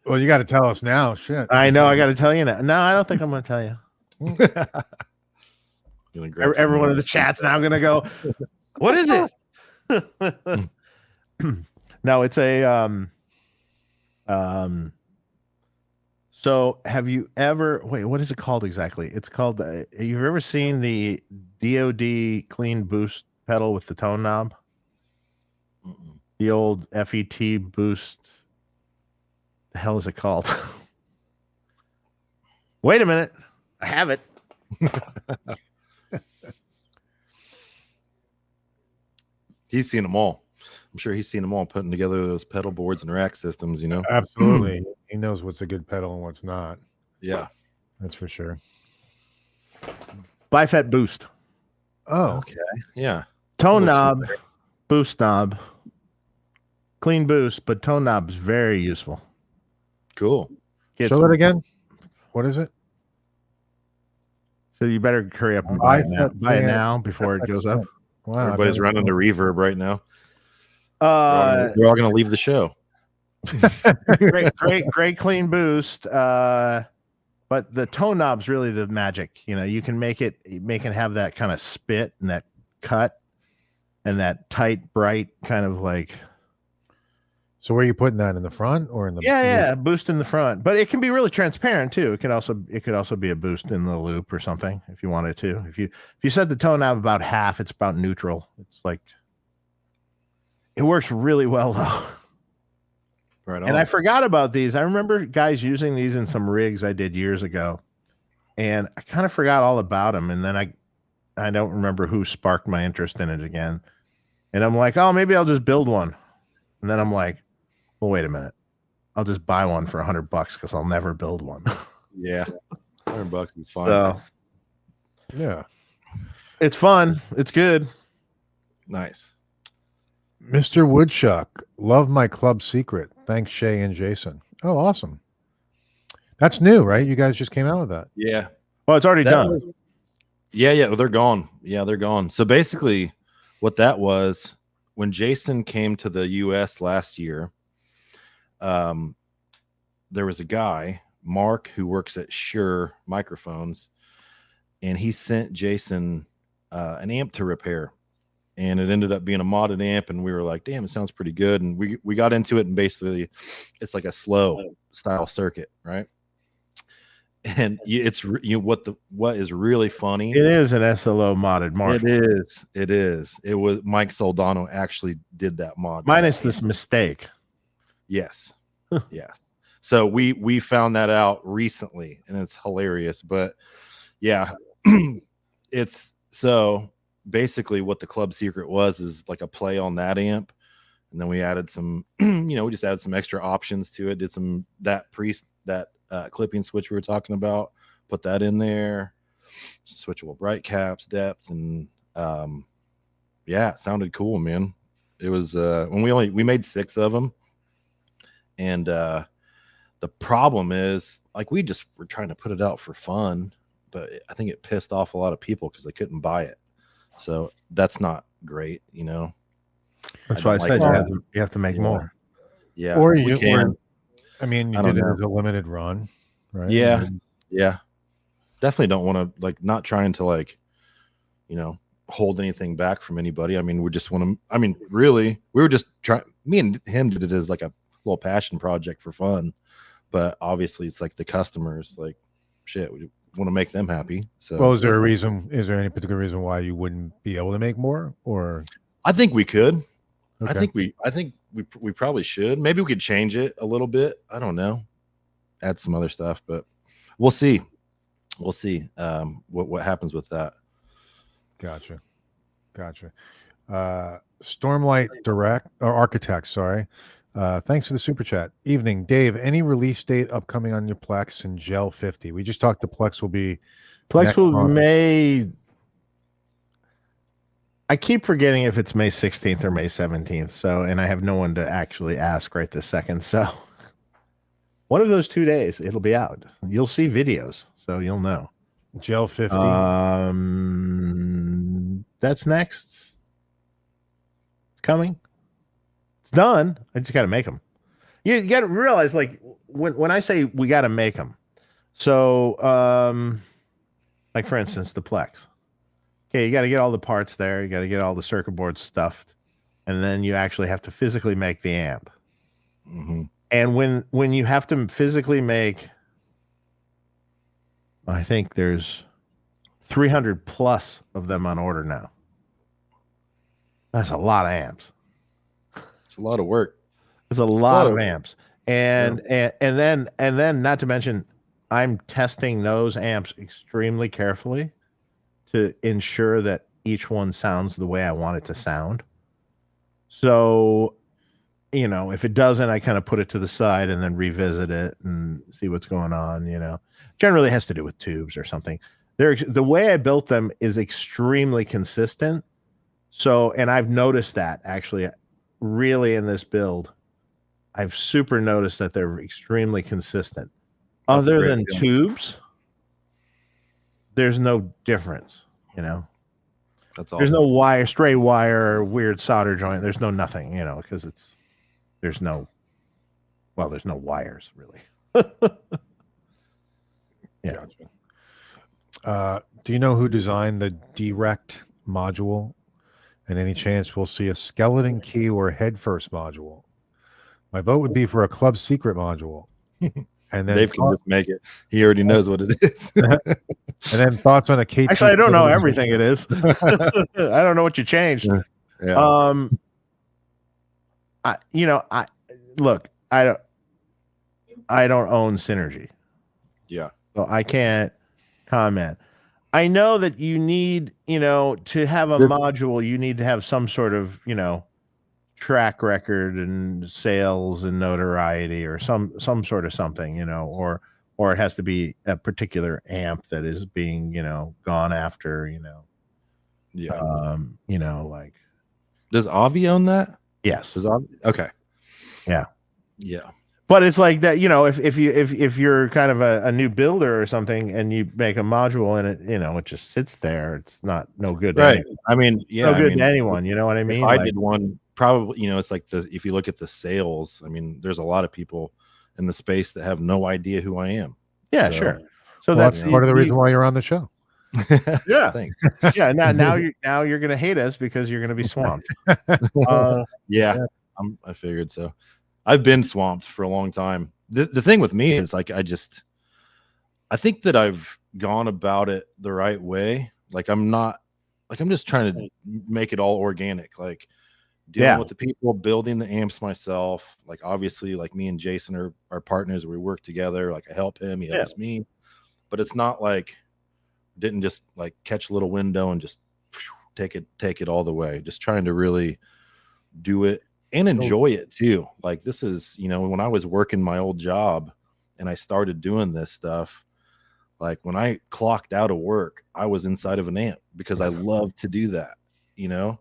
Well, you got to tell us now. Shit. I know. I got to tell you now. No, I don't think I'm going to tell you. Everyone in the chat's now going to go, what is it? No, it's a so have you ever what is it called exactly? It's called you've ever seen the DOD clean boost pedal with the tone knob? Mm-mm. The old FET boost. The hell is it called? Wait a minute. I have it. He's seen them all. I'm sure he's seen them all, putting together those pedal boards and rack systems, you know? Absolutely. He knows what's a good pedal and what's not. Yeah. That's for sure. Bifet boost. Oh. Okay. Yeah. Tone knob, boost knob. Clean boost, but tone knob is very useful. Cool. Show that again. What is it? So you better hurry up and buy it now. Buy it now before it goes up. Wow. Everybody's running to reverb right now. They're all going to leave the show. great clean boost. But the tone knob's really the magic. You know, you can make it have that kind of spit and that cut and that tight, bright kind of like. So where are you putting that, in the front or in the? Yeah, boost in the front, but it can be really transparent too. It could also be a boost in the loop or something if you wanted to. If you set the tone knob about half, it's about neutral. It's like it works really well though. Right on. And I forgot about these. I remember guys using these in some rigs I did years ago, and I kind of forgot all about them. And then I don't remember who sparked my interest in it again. And I'm like, oh, maybe I'll just build one. And then I'm like, well, wait a minute. I'll just buy one for $100 because I'll never build one. Yeah, $100 is fine. So, yeah, it's fun. It's good. Nice. Mr. Woodchuck, love my club secret. Thanks, Shay and Jason. Oh, awesome. That's new, right? You guys just came out with that. Yeah. Well, it's already done. Yeah. Well, they're gone. Yeah, they're gone. So basically, what that was, when Jason came to the U.S. last year, there was a guy, Mark, who works at Shea microphones, and he sent Jason an amp to repair, and it ended up being a modded amp, and we were like, damn, it sounds pretty good. And we got into it, and basically it's like a slow style circuit, right? And it's what is really funny. It is an SLO modded Mark. It is. It was Mike Soldano actually did that mod. Minus this mistake. Yes. Yes. So we found that out recently, and it's hilarious. But yeah, it's so basically what the club secret was is like a play on that amp, and then we added some, we just added some extra options to it. Did some that clipping switch we were talking about, put that in there, switchable bright caps, depth, and yeah, it sounded cool, man. It was when we made 6 of them, and the problem is, like, we just were trying to put it out for fun, but I think it pissed off a lot of people because they couldn't buy it. So that's not great, That's why I said you have to make more. Yeah, or you can. I mean, you did it as a limited run, right? Yeah. Yeah. definitely don't want to, like, not trying to, like, you know, hold anything back from anybody. I mean, we just want to, I mean, really, we were just trying, me and him did it as like a little passion project for fun, but obviously it's like the customers, like, shit, we want to make them happy. So, well, is there any particular reason why you wouldn't be able to make more? Or I think we could. okay. I think we probably should. Maybe we could change it a little bit. I don't know. Add some other stuff, but we'll see. We'll see what happens with that. Gotcha. Stormlight Direct or Architect, sorry. Thanks for the super chat. Evening, Dave. Any release date upcoming on your Plex and Gel 50? We just talked. The Plex will be Plex will May. I keep forgetting if it's May 16th or May 17th. So, and I have no one to actually ask right this second. So, one of those 2 days, it'll be out. You'll see videos, so you'll know. Gel 50. That's next. It's coming. It's done. I just got to make them. You got to realize, like, when I say we got to make them. So, like, for instance, the Plex. Okay, you got to get all the parts there. You got to get all the circuit boards stuffed, and then you actually have to physically make the amp. Mm-hmm. And when you have to physically make, I think there's 300 plus of them on order now. That's a lot of amps. It's a lot of work. It's a lot of amps, and then not to mention, I'm testing those amps extremely carefully to ensure that each one sounds the way I want it to sound. So, you know, if it doesn't, I kind of put it to the side and then revisit it and see what's going on. You know, generally it has to do with tubes or something. The way I built them is extremely consistent. So, and I've noticed that actually really in this build, I've super noticed that they're extremely consistent. Other than tubes, there's no difference, you know. That's all. There's no wire, stray wire, or weird solder joint. There's no nothing, you know, because there's no wires really. Yeah. Gotcha. Do you know who designed the direct module? And any chance we'll see a skeleton key or head first module? My vote would be for a club secret module. And then Dave can just make it. He already knows what it is. And then thoughts on a KT. Actually, I don't know everything it is. I don't know what you changed. Yeah. I don't own Synergy. Yeah. So I can't comment. I know that you need, to have a module, you need to have some sort of, track record and sales and notoriety or some sort of something, or it has to be a particular amp that is being, gone after, Yeah. Like. Does Avi own that? Yes. Okay. Yeah. Yeah. But it's like that, if you're kind of a new builder or something and you make a module and it, it just sits there, it's no good. Right. I mean, yeah. No good to anyone. You know what I mean? I did one, probably, it's like if you look at the sales, I mean, there's a lot of people in the space that have no idea who I am. Yeah, sure. So that's part of the reason why you're on the show. Yeah. Thanks. Yeah. Now you're going to hate us because you're going to be swamped. Yeah. I figured so. I've been swamped for a long time. The thing with me is like, I think that I've gone about it the right way. Like I'm just trying to make it all organic, like dealing with the people, building the amps myself. Like obviously like me and Jason are partners. We work together. Like I help him, he helps me, but it's not like didn't just like catch a little window and just take it all the way. Just trying to really do it and enjoy it too. Like this is, when I was working my old job and I started doing this stuff, like when I clocked out of work, I was inside of an amp because I love to do that, Yeah,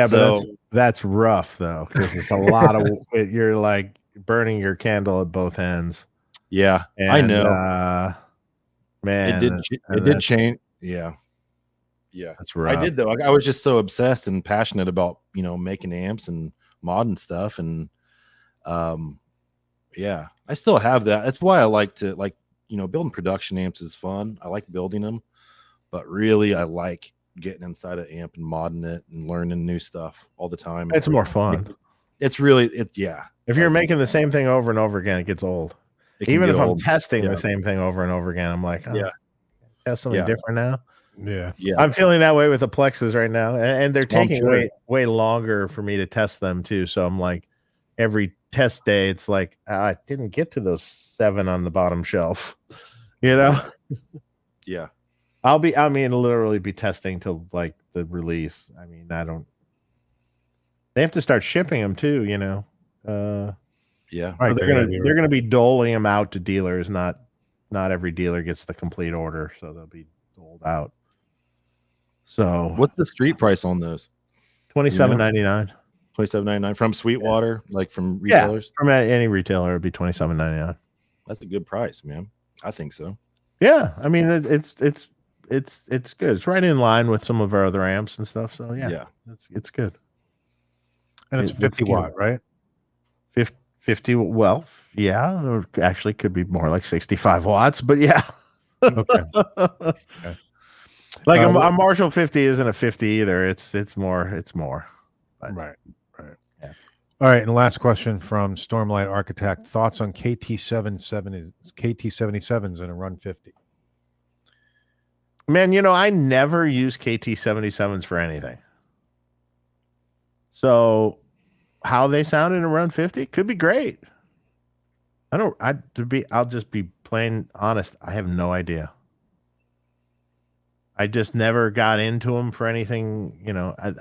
but that's rough though, because it's a lot of you're like burning your candle at both ends. Yeah, and, I know. Man, it did change. Yeah. That's rough. I did though. I was just so obsessed and passionate about making amps and modern stuff, and I still have that. That's why I like to building production amps is fun. I like building them, but really I like getting inside an amp and modding it and learning new stuff all the time. It's more fun. It's really yeah. If you're making the same thing over and over again, it gets old. Even if I'm testing the same thing over and over again, I'm like, test something different now. Yeah. I'm feeling that way with the Plexes right now, and they're taking way longer for me to test them too. So I'm like, every test day, it's like I didn't get to those 7 on the bottom shelf, Yeah. I'll literally be testing till like the release. I mean, they have to start shipping them too, Yeah. Right. They're gonna be doling them out to dealers. Not every dealer gets the complete order, so they'll be doled out. So what's the street price on those? $27.99. $27.99 from Sweetwater, like from retailers? From any retailer, it'd be $27.99. That's a good price, man. I think so. Yeah, I mean it's good. It's right in line with some of our other amps and stuff. So yeah, it's good. And it's 50 watt, right? 50. Well, yeah, or actually could be more like 65 watts, but yeah. Okay. Like a Marshall 50 isn't a 50 either. It's more. Right. Yeah. All right, and the last question from Stormlight Architect: thoughts on KT77s in a Run 50? Man, I never use KT77s for anything. So, how they sound in a Run 50 could be great. I'll just be plain honest. I have no idea. I just never got into them for anything. I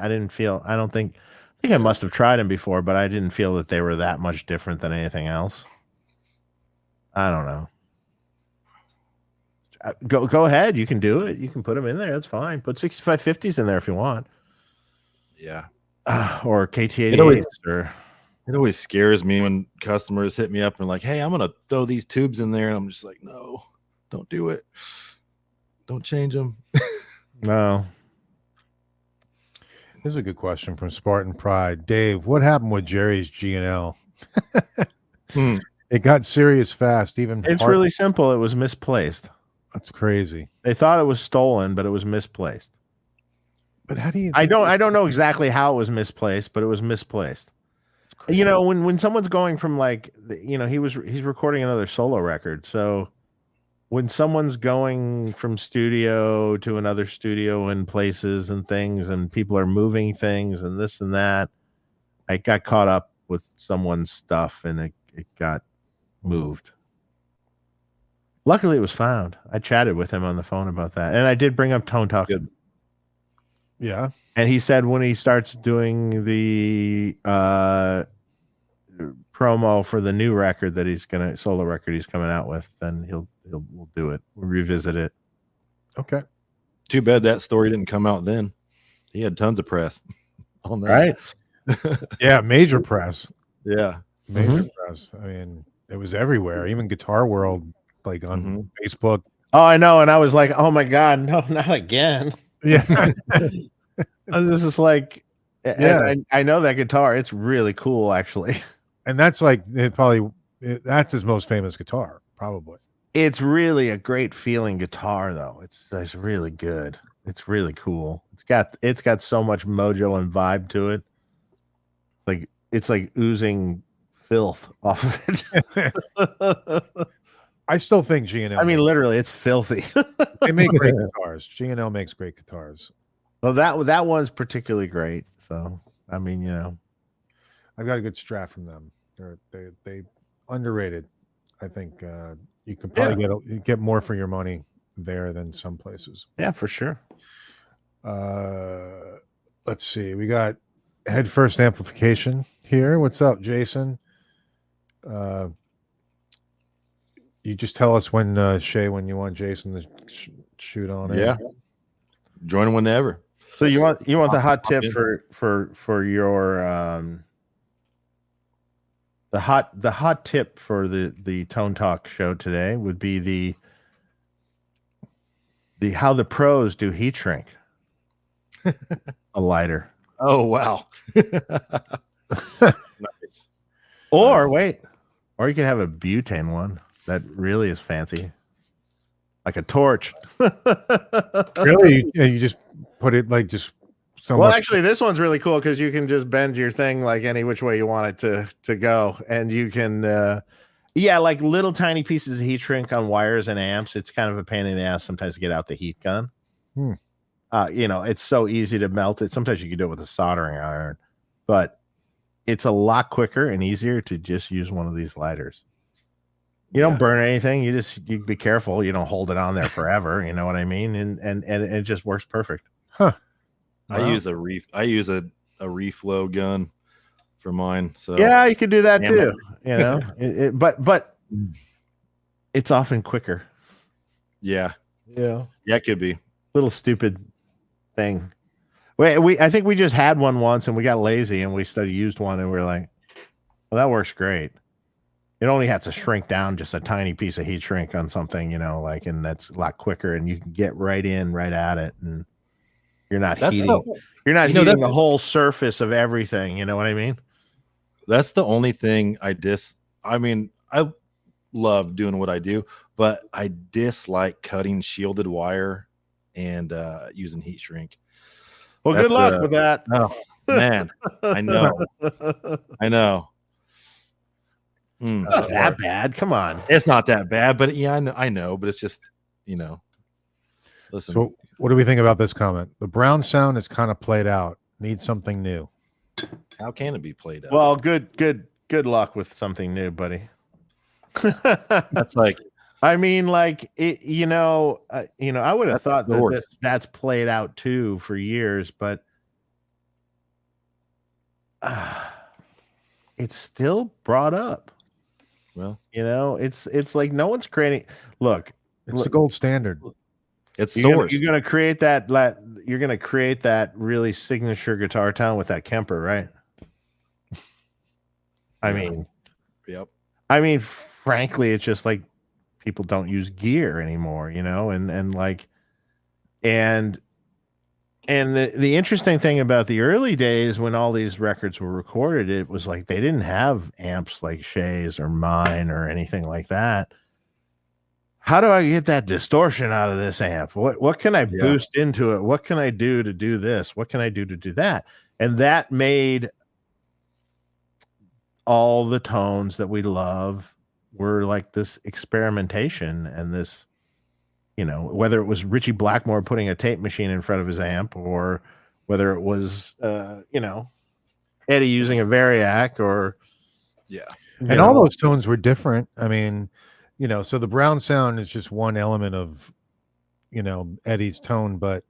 think I must have tried them before, but I didn't feel that they were that much different than anything else. I don't know. Go ahead. You can do it. You can put them in there. That's fine. Put 6550s in there if you want. Yeah. Or KT88s. It always scares me when customers hit me up and like, hey, I'm going to throw these tubes in there. And I'm just like, no, don't do it. Don't change them. No. This is a good question from Spartan Pride. Dave, what happened with Jerry's G&L? It got serious fast. It's really simple. It was misplaced. That's crazy. They thought it was stolen, but it was misplaced. But how do you? I don't know exactly how it was misplaced, but it was misplaced. When someone's going from he's recording another solo record, so when someone's going from studio to another studio and places and things, and people are moving things and this and that, I got caught up with someone's stuff and it got moved. Luckily, it was found. I chatted with him on the phone about that, and I did bring up Tone Talk. Good. Yeah, and he said when he starts doing the promo for the new record that solo record he's coming out with, then we'll do it. We'll revisit it. Okay. Too bad that story didn't come out then. He had tons of press on that. Right. Yeah, major press. Yeah. Major press. I mean, it was everywhere, even Guitar World, like on Facebook. Oh, I know. And I was like, oh my God, no, not again. Yeah. This is like, I know that guitar. It's really cool, actually. And that's that's his most famous guitar, probably. It's really a great feeling guitar, though. It's really good. It's really cool. It's got so much mojo and vibe to it. It's like oozing filth off of it. I still think G&L. I mean, literally, it's filthy. They make great guitars. G&L makes great guitars. Well, that one's particularly great. So, I mean, I've got a good Strat from them. They underrated. I think you can probably get more for your money there than some places. Yeah, for sure. Let's see. We got Head First Amplification here. What's up, Jason? You just tell us when, Shay, when you want Jason to shoot on it. Yeah. Join whenever. So you want the hot tip for your the hot tip for the Tone Talk show today would be the how the pros do heat shrink. A lighter. Oh wow. Nice. Or you could have a butane one that really is fancy. like a torch. Really? You just put it like just somewhere. Well, actually, this one's really cool because you can just bend your thing like any which way you want it to go, and you can, yeah, like little tiny pieces of heat shrink on wires and amps. It's kind of a pain in the ass sometimes to get out the heat gun. You know, it's so easy to melt it. Sometimes you can do it with a soldering iron, but it's a lot quicker and easier to just use one of these lighters. You don't burn anything. You be careful. You don't hold it on there forever. You know what I mean? And it just works perfect. Huh. Wow. I use a reflow gun for mine. So yeah, you could do that too. You know, but it's often quicker. Yeah. Yeah, it could be. Little stupid thing. I think we just had one once and we got lazy and we used one and we were like, well, that works great. It only has to shrink down just a tiny piece of heat shrink on something, you know, like, and that's a lot quicker and you can get right at it and you're not heating the whole surface of everything. You know what I mean? That's the only thing I mean, I love doing what I do, but I dislike cutting shielded wire and using heat shrink. Well, good luck with that. Oh, man, I know. I know. Not that bad. Come on. It's not that bad, but yeah, I know, but it's just, you know. Listen. So what do we think about this comment? The brown sound is kind of played out. Needs something new. How can it be played out? Well, good luck with something new, buddy. That's like, I mean, like it, I would have thought that's played out too for years, but it's still brought up. Well, it's like no one's creating. Look, it's the gold standard. It's sourced. You're gonna create that. You're gonna create that really signature guitar tone with that Kemper, right? I mean, yep. I mean, frankly, it's just like people don't use gear anymore, and the interesting thing about the early days when all these records were recorded, it was like they didn't have amps like Shay's or mine or anything like that. How do I get that distortion out of this amp? What can I boost into it? What can I do to do this? What can I do to do that? And that made all the tones that we love were like this experimentation and this, whether it was Richie Blackmore putting a tape machine in front of his amp or whether it was, Eddie using a Variac or. Yeah. And all those tones were different. I mean, so the brown sound is just one element of, Eddie's tone, but.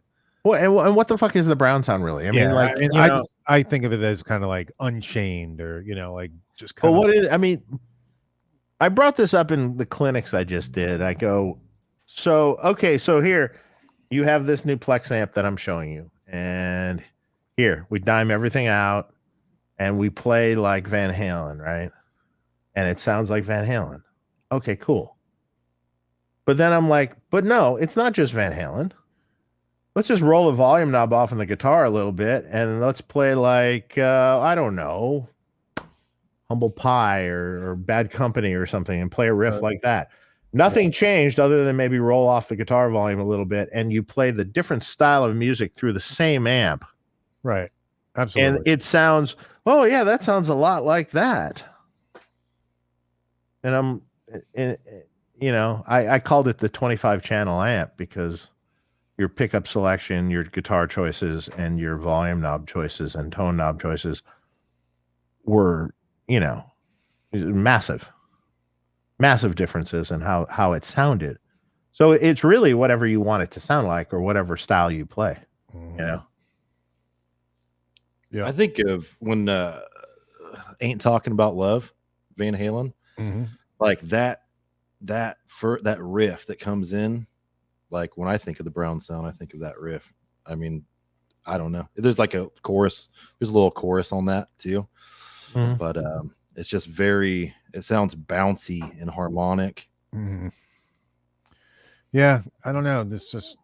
Well, and what the fuck is the brown sound really? I think of it as kind of like Unchained or, like just kind of. I brought this up in the clinics I just did. I go, so here you have this new Plex amp that I'm showing you. And here we dime everything out and we play like Van Halen, right? And it sounds like Van Halen. Okay, cool. But then I'm like, but no, it's not just Van Halen. Let's just roll the volume knob off on the guitar a little bit and let's play like, I don't know, Humble Pie or Bad Company or something and play a riff like that. Nothing changed other than maybe roll off the guitar volume a little bit and you play the different style of music through the same amp. Right. Absolutely. And it sounds, oh yeah, that sounds a lot like that. And I called it the 25 channel amp because your pickup selection, your guitar choices, and your volume knob choices and tone knob choices were, massive differences in how it sounded. So it's really whatever you want it to sound like or whatever style you play, Yeah. I think of when Ain't Talking About Love, Van Halen, like that riff that comes in. Like when I think of the brown sound, I think of that riff. I mean, I don't know. There's like a chorus. There's a little chorus on that too. But it's just it sounds bouncy and harmonic. Yeah, I don't know. This just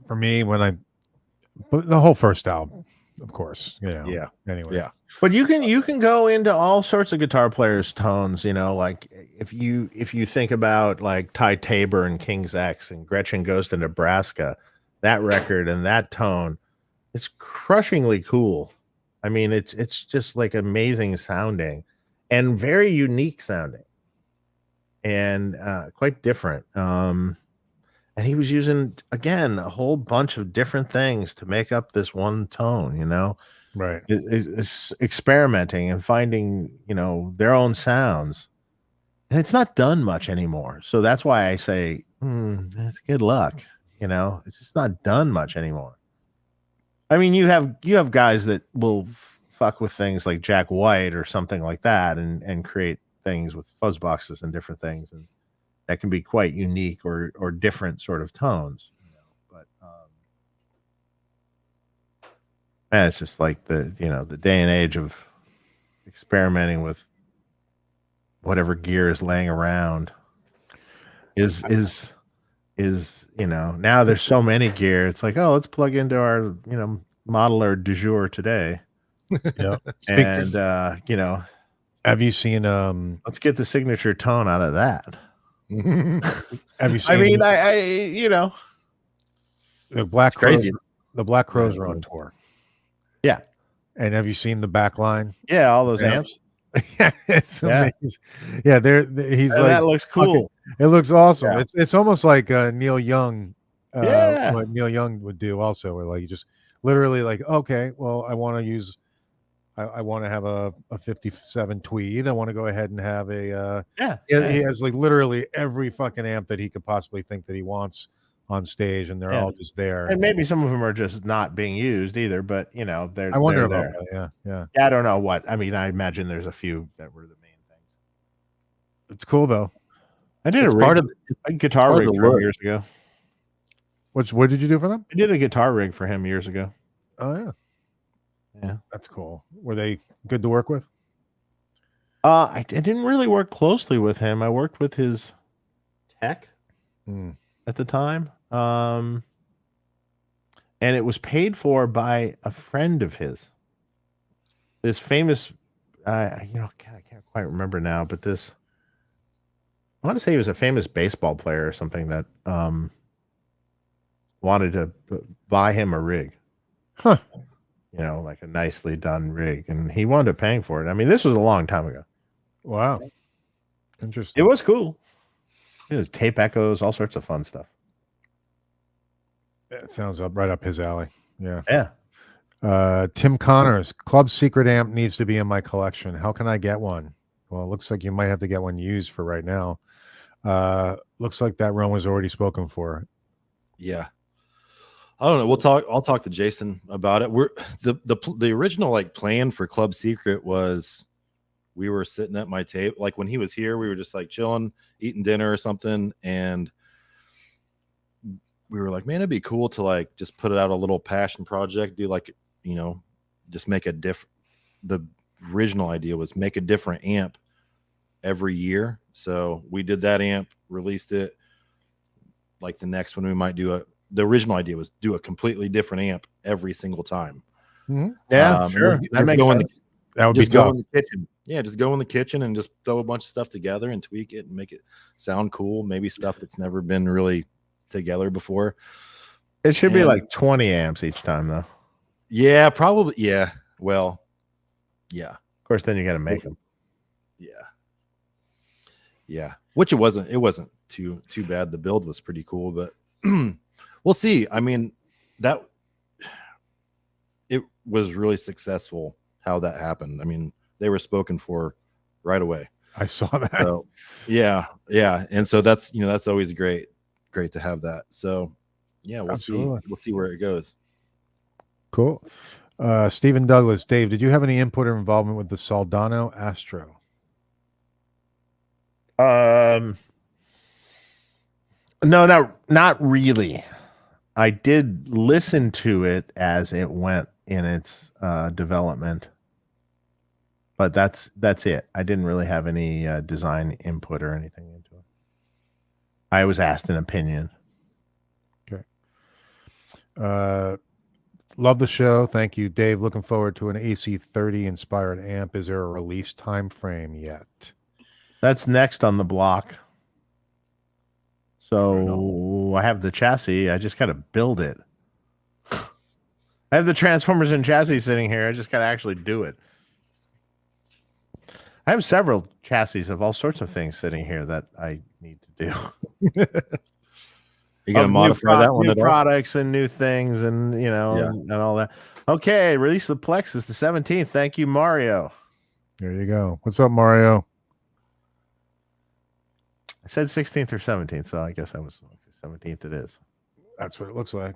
for me but the whole first album, of course. Anyway. Yeah. But you can go into all sorts of guitar players' tones, like if you think about like Ty Tabor and King's X and Gretchen Goes to Nebraska, that record and that tone, it's crushingly cool. I mean, it's just like amazing sounding and very unique sounding and quite different. And he was using, again, a whole bunch of different things to make up this one tone, you know? Right. It's experimenting and finding, you know, their own sounds. And it's not done much anymore. So that's why I say, that's good luck. You know, it's just not done much anymore. I mean, you have guys that will fuck with things like Jack White or something like that and create things with fuzz boxes and different things, and that can be quite unique or different sort of tones, you know. But man, it's just like the day and age of experimenting with whatever gear is laying around is now there's so many gear. It's like, oh, let's plug into our modeler du jour today. Yeah. And have you seen let's get the signature tone out of that. Have you seen? I mean, the Black Crows, crazy. The Black Crows are on tour. Yeah. And have you seen the back line? Yeah, all those amps. Yeah, it's amazing. Yeah, he's like, that looks cool. It looks awesome. Yeah. It's almost like Neil Young. Yeah. What Neil Young would do also, where like you just literally like, okay, well, I want to have a 57 Tweed. I want to go ahead and have a he has like literally every fucking amp that he could possibly think that he wants on stage, and they're all just there. And maybe some of them are just not being used either, but they're I wonder they're about there. that. Yeah. I don't know what. I mean, I imagine there's a few that were the main things. It's cool though. I did a guitar rig for him years ago. What did you do for them? I did a guitar rig for him years ago. Oh yeah. Yeah. That's cool. Were they good to work with? I didn't really work closely with him. I worked with his tech at the time. And it was paid for by a friend of his. This famous, I can't quite remember now, but I want to say he was a famous baseball player or something that wanted to buy him a rig. Huh. Like a nicely done rig, and he wound up paying for it. I mean, this was a long time ago. Wow. Interesting. It was cool. It was tape echoes, all sorts of fun stuff. It sounds right up his alley. Yeah. Yeah. Tim Connors, Club Secret amp needs to be in my collection. How can I get one? Well, it looks like you might have to get one used for right now. Looks like that run was already spoken for. Yeah. I don't know. I'll talk to Jason about it. The original like plan for Club Secret was we were sitting at my table. Like when he was here, we were just like chilling, eating dinner or something. And we were like, man, it'd be cool to like just put it out a little passion project, do like, just make a the original idea was make a different amp every year. So we did that amp, released it. Like the next one we might do the original idea was do a completely different amp every single time. Mm-hmm. Yeah, sure. That makes sense. That would be go tough. in the kitchen. Yeah, just go in the kitchen and just throw a bunch of stuff together and tweak it and make it sound cool. Maybe stuff that's never been really together before. It should be like 20 amps each time, though. Yeah, probably. Yeah. Well, yeah. Of course, then you got to make them. Yeah. Yeah. Which it wasn't. It wasn't too bad. The build was pretty cool, but we'll see. I mean, it was really successful how that happened. I mean, they were spoken for right away. I saw that. So, yeah. And so that's always great to have that. So yeah, we'll Absolutely. see. We'll see where it goes. Cool. Stephen Douglas, Dave, did you have any input or involvement with the Soldano Astro? No, not really. I did listen to it as it went in its development, but that's it. I didn't really have any design input or anything into it. I was asked an opinion. Okay. Love the show. Thank you, Dave. Looking forward to an AC30 inspired amp. Is there a release time frame yet? That's next on the block. So I have the chassis. I just got to build it. I have the transformers and chassis sitting here. I just got to actually do it. I have several chassis of all sorts of things sitting here that I need to do. You gonna modify that one new at all? products and new things, and and all that. Okay, release the Plexus the 17th. Thank you, Mario. There you go. What's up, Mario? I said 16th or 17th, so I guess I was 17th. It is. That's what it looks like.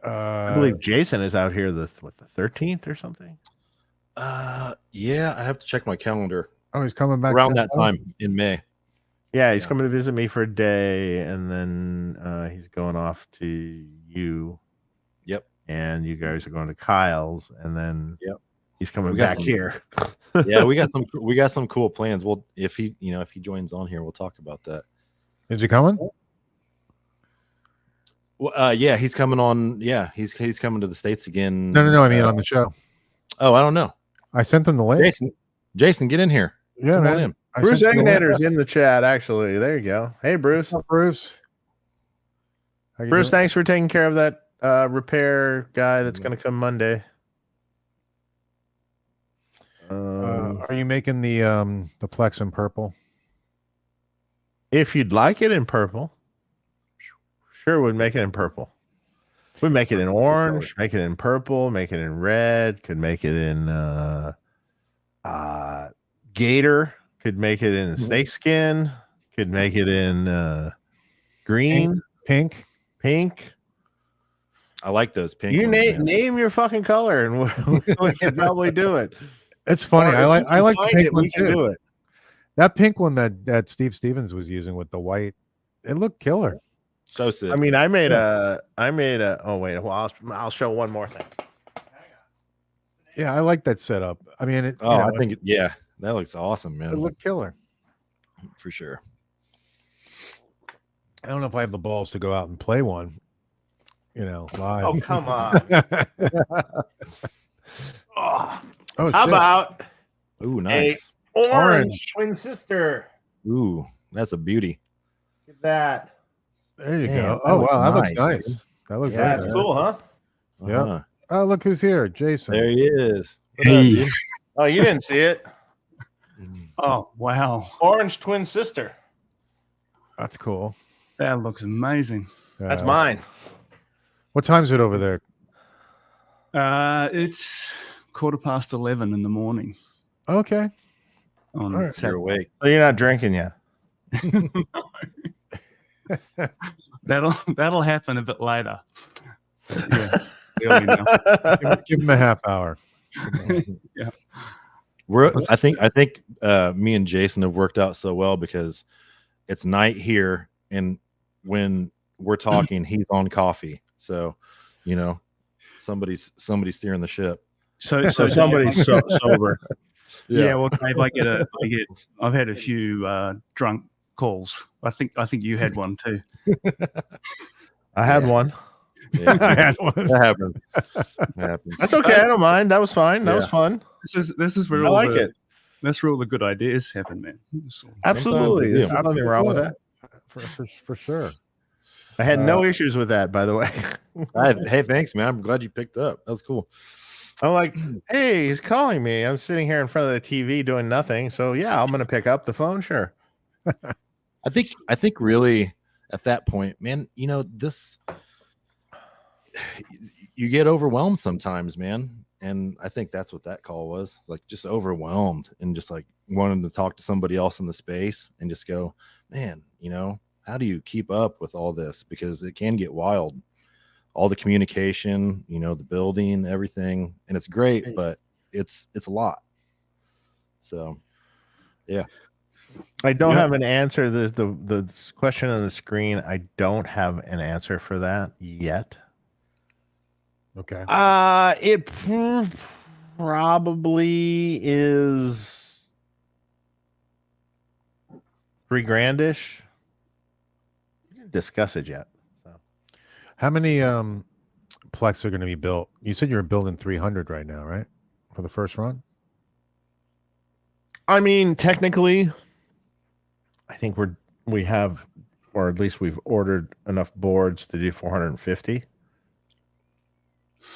I believe Jason is out here the 13th or something. Yeah, I have to check my calendar. Oh, he's coming back around that time in May. Yeah, he's coming to visit me for a day, and then he's going off to you. Yep. And you guys are going to Kyle's, and then he's coming We got back here. Yeah, we got some cool plans. Well, if he joins on here, we'll talk about that. Is he coming? Well, yeah, he's coming on. Yeah, he's coming to the States again. No. I mean, on the show. Oh, I don't know. I sent him the link. Jason, get in here. Yeah, Come man. on in. Bruce Egnator's in the chat, actually. There you go. Hey, Bruce. What's up, Bruce? How you Bruce, doing? thanks for taking care of that repair guy that's going to come Monday. Are you making the Plex in purple? If you'd like it in purple, sure, we'd make it in purple. We'd make it in orange, make it in purple, make it in red, could make it in gator, could make it in snake skin, could make it in green, pink. I like those pink. You ones, name your fucking color, and we can probably do it. It's funny. I like the pink one we can too. do it. That pink one that Steve Stevens was using with the white, it looked killer. So sick. I mean, I made a. Oh wait, well, I'll show one more thing. Yeah, I like that setup. I mean, I think that looks awesome, man. it looked killer. For sure. I don't know if I have the balls to go out and play one, live. Oh come on! Oh, How shit. about Ooh, nice. orange twin sister? Ooh, that's a beauty. Look at that. There you Damn, go. that Oh looks wow, that looks nice, nice. dude. That looks Yeah, very That's nice. cool, huh? Yeah. Uh-huh. Oh, look who's here, Jason. There he is. What up, Hey. dude? Oh, you didn't see it. Oh, wow. Orange twin sister. That's cool. That looks amazing. That's mine. What time is it over there? It's 11:15 in the morning Okay. on All right. You're Saturday. awake. So you're not drinking yet. That'll happen a bit later. Yeah, early now. Give him a half hour. Yeah. I think me and Jason have worked out so well because it's night here, and when we're talking, he's on coffee. So, somebody's steering the ship. So Somebody's sober. yeah. Well, Dave, I've had a few drunk calls. I think you had one too. I had one. Yeah, I had one. that happens. That happens. That's okay. I don't mind. That was fine. That was Yeah. fun. This is where I all like the, it. That's where all the good ideas happen, man. So, Absolutely. Sometimes There's nothing wrong with that. For sure. I had no issues with that, by the way. Hey, thanks, man. I'm glad you picked up. That was cool. I'm like, hey, he's calling me. I'm sitting here in front of the TV doing nothing. So yeah, I'm gonna pick up the phone. Sure. I think really at that point, man, this you get overwhelmed sometimes, man. And I think that's what that call was, like just overwhelmed and just like wanting to talk to somebody else in the space and just go, man, how do you keep up with all this? Because it can get wild. All the communication, the building, everything, and it's great, but it's a lot. So, yeah. I don't have an answer. The question on the screen, I don't have an answer for that yet. Okay. It probably is $3,000-ish. We didn't discuss it yet. So. How many Plex are going to be built? You said you're building 300 right now, right? For the first run? I mean, technically, I think we have, or at least we've ordered enough boards to do 450.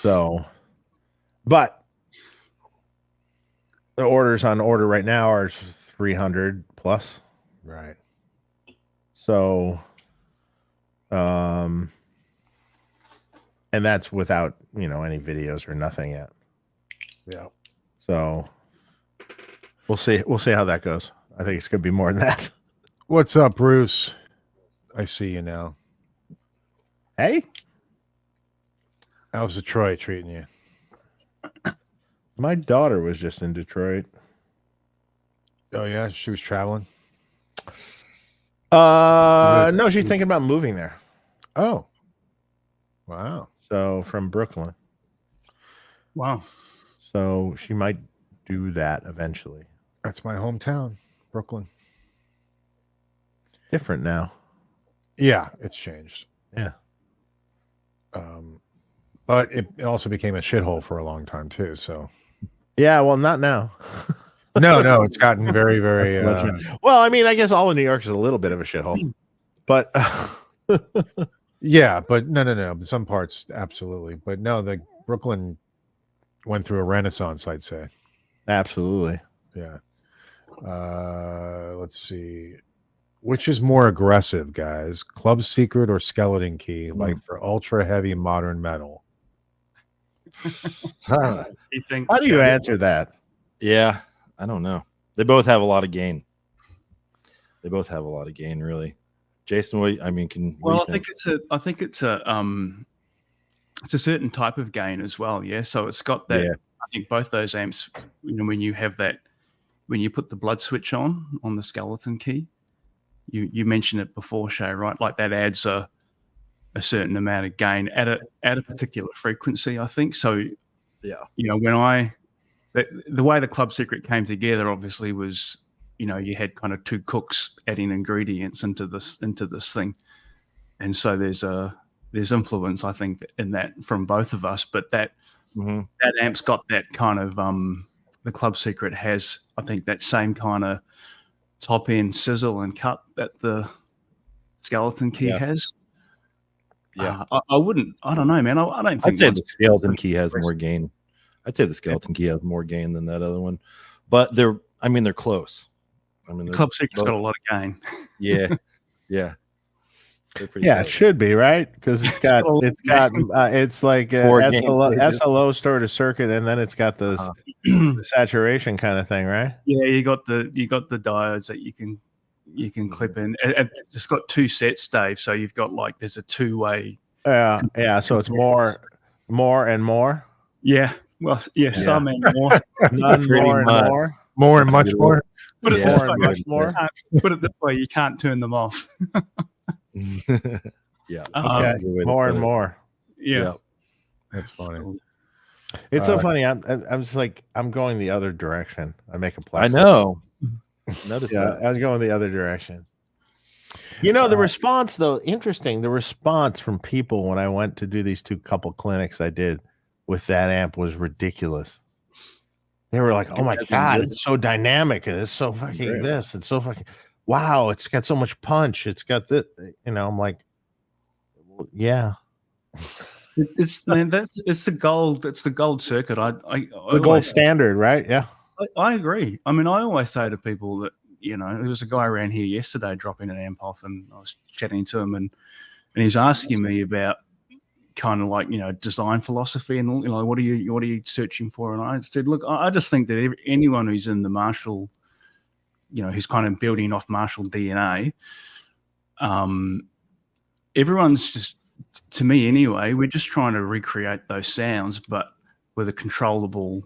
So, but the orders on order right now are 300 plus. Right. So, and that's without, any videos or nothing yet. Yeah. So we'll see how that goes. I think it's going to be more than that. What's up, Bruce? I see you now. Hey, how's Detroit treating you? my daughter was just in Detroit. Oh yeah, she was traveling. No, she's thinking about moving there. Oh, wow. So from Brooklyn. Wow. So she might do that eventually. That's my hometown, Brooklyn. Different now. Yeah, it's changed. Yeah. But it also became a shithole for a long time too. So Yeah, well, not now. no, it's gotten very, very. Well, I mean, I guess all of New York is a little bit of a shithole, but yeah, but no. Some parts absolutely, but no, the Brooklyn went through a renaissance, I'd say. absolutely. Yeah. Let's see. Which is more aggressive, guys? Club Secret or Skeleton Key? Like for ultra heavy modern metal. You think? How do you answer that? Yeah, I don't know. They both have a lot of gain. Really. Jason, I think it's a certain type of gain as well. Yeah, so it's got that. Yeah. I think both those amps, when you have that, when you put the blood switch on the Skeleton Key, you mentioned it before, Shay, right? Like that adds a certain amount of gain at a particular frequency, I think. So yeah, when the way the Club Secret came together, obviously was, you had kind of two cooks adding ingredients into this thing, and so there's influence, I think, in that from both of us. But that amp's got that kind of the Club Secret has, I think, that same kind of top end sizzle and cut that the Skeleton Key has. Yeah, I don't know, man. I don't think. I'd say the Skeleton Key has more gain. I'd say the Skeleton Key has more gain than that other one, but they're close. The Club Secret's got a lot of gain. Yeah, yeah. Yeah, it should be, right? Because it's like SLO stored a circuit, and then it's got the saturation kind of thing, right? Yeah, you got the diodes that you can clip in. It's got two sets, Dave. So you've got there's a two-way. Yeah. So it's more and more. Yeah. Well, yeah. Some and more. None, more and more. More and much more. But More and much more. Put it this way, you can't turn them off. Yeah. Okay. More and more. Yeah. That's funny. It's so funny. I'm just like, I'm going the other direction. I make a plastic. I know. Notice that. I'm going the other direction. The response, though, interesting. The response from people when I went to do these couple clinics I did with that amp was ridiculous. They were like, "Oh my God, it's so dynamic, and it's so fucking this, and so fucking wow, it's got so much punch. It's got this." I'm like, well, yeah. It's the gold. It's the gold circuit. The gold standard, right? Yeah. I agree. I mean, I always say to people that there was a guy around here yesterday dropping an amp off, and I was chatting to him, and he's asking me about kind of like design philosophy and what are you searching for? And I said, look, I just think that anyone who's in the Marshall, who's kind of building off Marshall DNA, everyone's just, to me anyway, we're just trying to recreate those sounds, but with a controllable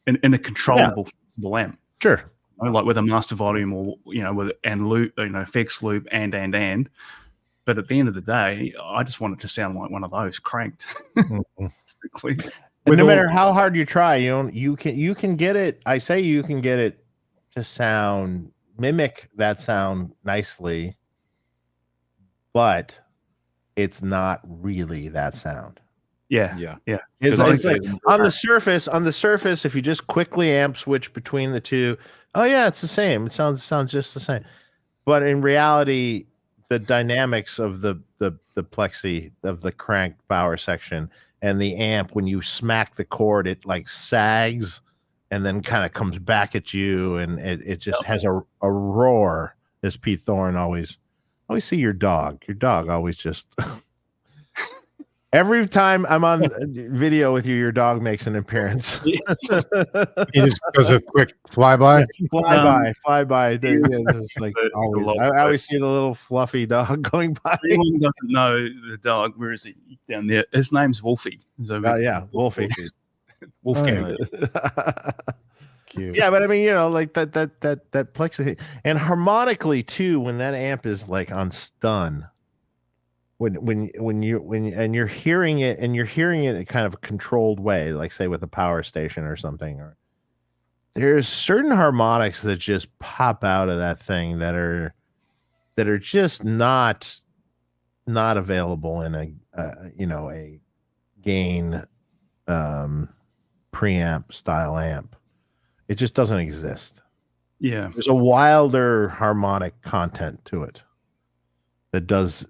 in a controllable flexible amp. Sure. Like with a master volume or with and loop, effects loop and. But at the end of the day, I just want it to sound like one of those cranked. No matter how hard you try, you can get it. I say you can get it to mimic that sound nicely, but it's not really that sound. Yeah. It's like on the surface, if you just quickly amp switch between the two, oh yeah, it's the same. It sounds just the same. but in reality, the dynamics of the plexi of the cranked power section and the amp, when you smack the cord, it like sags and then kind of comes back at you, and it just has a roar. As Pete Thorne always see your dog. Your dog always just every time I'm on video with you, your dog makes an appearance. He just does a quick flyby. Flyby. It's like always. I always see the little fluffy dog going by. Anyone doesn't know the dog, where is he down there? His name's Wolfie. So yeah, Wolfie. Wolfgang. Cute. Yeah, but I mean, you know, like that plexi, and harmonically too, when that amp is like on stun, when you're hearing it, and you're hearing it in kind of a controlled way, like say with a power station or something, or there's certain harmonics that just pop out of that thing that are just not available in a a gain preamp style amp. It just doesn't exist. Yeah, there's a wilder harmonic content to it that does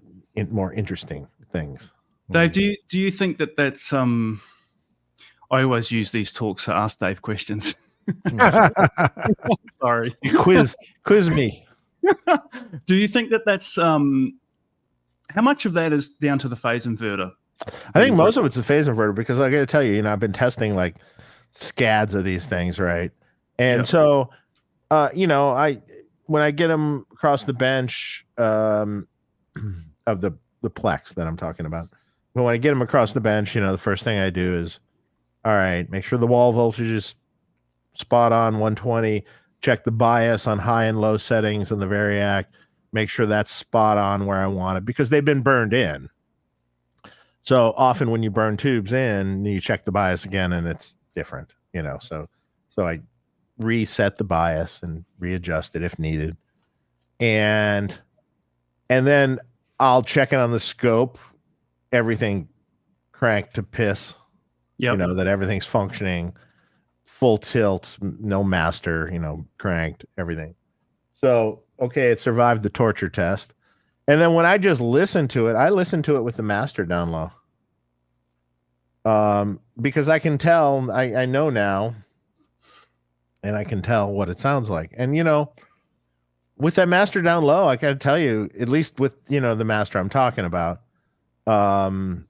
more interesting things. Dave, do you think that that's I always use these talks to ask Dave questions. Sorry, quiz me. Do you think that that's how much of that is down to the phase inverter? I think most of it's a phase inverter, because I got to tell you, I've been testing like scads of these things, right? And so, when I get them across the bench of the Plex that I'm talking about, but when I get them across the bench, the first thing I do is, all right, make sure the wall voltage is spot on 120, check the bias on high and low settings in the Variac, make sure that's spot on where I want it, because they've been burned in. So often when you burn tubes in, you check the bias again and it's different, so I reset the bias and readjust it if needed. And then I'll check it on the scope, everything cranked to piss, that everything's functioning, full tilt, no master, cranked, everything. So, okay, it survived the torture test. And then when I just listen to it, I listen to it with the master down low. Because I can tell, I know now, and I can tell what it sounds like. And, with that master down low, I got to tell you, at least with, the master I'm talking about, that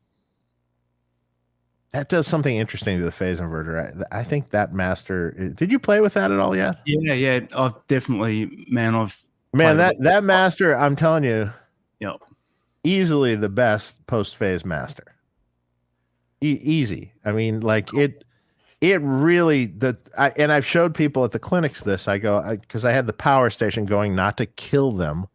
does something interesting to the phase inverter. I think that master, did you play with that at all yet? Yeah. I've definitely, that master, I'm telling you, yep, easily the best post-phase master. Easy. I mean, like it really, and I've showed people at the clinics this. Because I had the power station going, not to kill them,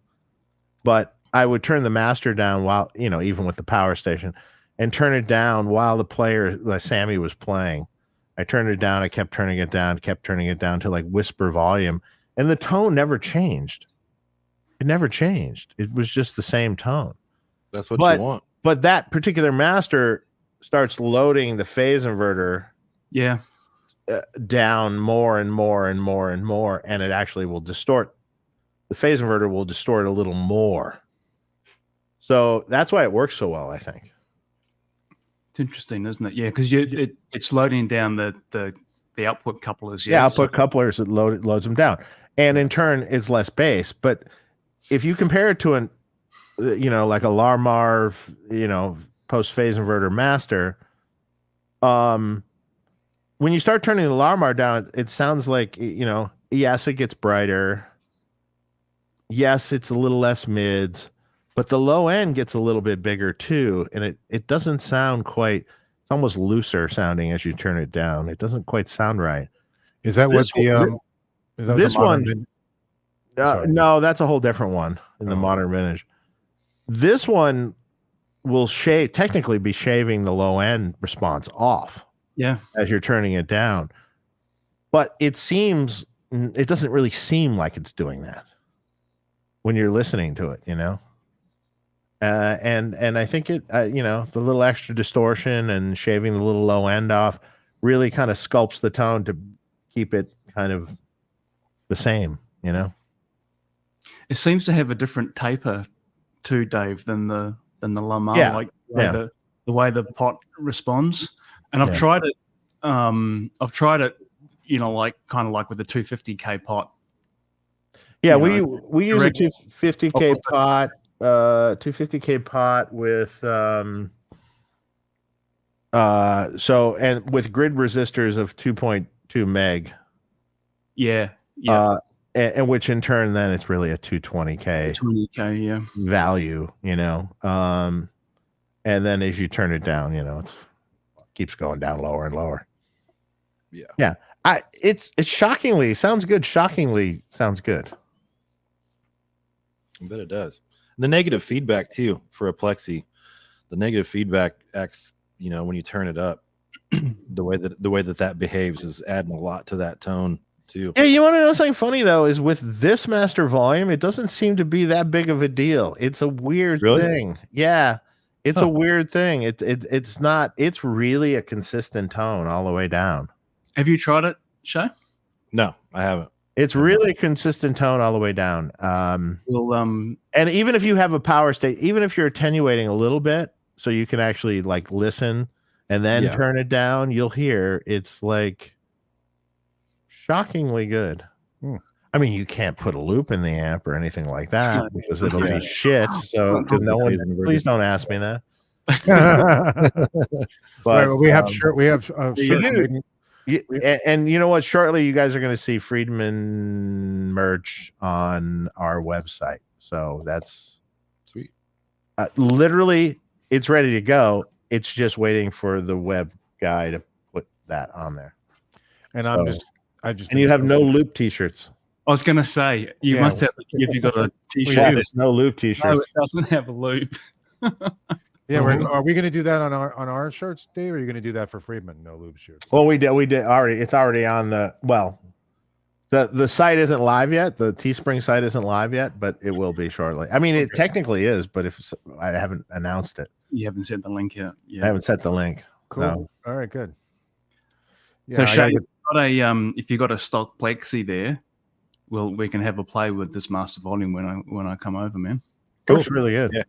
but I would turn the master down while, even with the power station, and turn it down while the player, like Sammy, was playing. I turned it down. I kept turning it down to like whisper volume, and the tone never changed. It never changed. It was just the same tone. That's what you want. But that particular master starts loading the phase inverter down more and more and more and more, and it actually will distort. The phase inverter will distort a little more. So that's why it works so well, I think. It's interesting, isn't it? Yeah, because it's loading down the output couplers. Yeah, output couplers, it loads them down, and in turn it's less bass. But if you compare it to like a Larmar, post phase inverter master, when you start turning the Larmar down, it sounds like, yes, it gets brighter. Yes, it's a little less mids, but the low end gets a little bit bigger too. And it doesn't sound quite, it's almost looser sounding as you turn it down. It doesn't quite sound right. Is that what this one? No, that's a whole different one in the modern vintage. This one will technically be shaving the low end response off. Yeah. As you're turning it down. But it doesn't really seem like it's doing that when you're listening to it, and I think the little extra distortion and shaving the little low end off really kind of sculpts the tone to keep it kind of the same, It seems to have a different taper too, Dave, than the Lamar. Yeah. Like the way the pot responds. And I've tried it. You know, like kind of like with the 250K pot. Yeah, You we use a 250K pot, 250K pot with so and with grid resistors of 2.2 meg. Yeah. And which in turn then it's really a 220K 20K, yeah. value, you know. And then as you turn it down, you know, it keeps going down lower and lower. Yeah. Yeah. It's shockingly sounds good. Shockingly sounds good. I bet it does. The negative feedback too for a plexi. The negative feedback acts, you know, when you turn it up, the way that behaves is adding a lot to that tone too. Yeah, you want to know something funny though? Is with this master volume, it doesn't seem to be that big of a deal. It's a weird thing. Yeah, it's a weird thing. It's not. It's really a consistent tone all the way down. Have you tried it, Shay? No, I haven't. It's really a consistent tone all the way down. And even if you have a power state, even if you're attenuating a little bit, so you can actually like listen and then turn it down, you'll hear it's like shockingly good. I mean, you can't put a loop in the amp or anything like that because it'll be shit. So please don't ask me that. But we have and you know what? Shortly, you guys are going to see Friedman merch on our website. So that's sweet. Literally, it's ready to go. It's just waiting for the web guy to put that on there. And and you have no loop T-shirts. I was going to say you must have if you got a T-shirt. There's no loop T-shirts. No, it doesn't have a loop. Yeah, are we going to do that on our shirts, Dave? Or are you going to do that for Friedman? No loop shirts. Well, we did already. It's already on the the site isn't live yet. The Teespring site isn't live yet, but it will be shortly. I mean, it technically is, but if I haven't announced it, you haven't sent the link yet. Yeah, I haven't set the link. Cool. No. All right, good. Yeah, so Shay, if you got a stock plexi there, we can have a play with this master volume when I come over, man. Cool. It's really good. Yeah.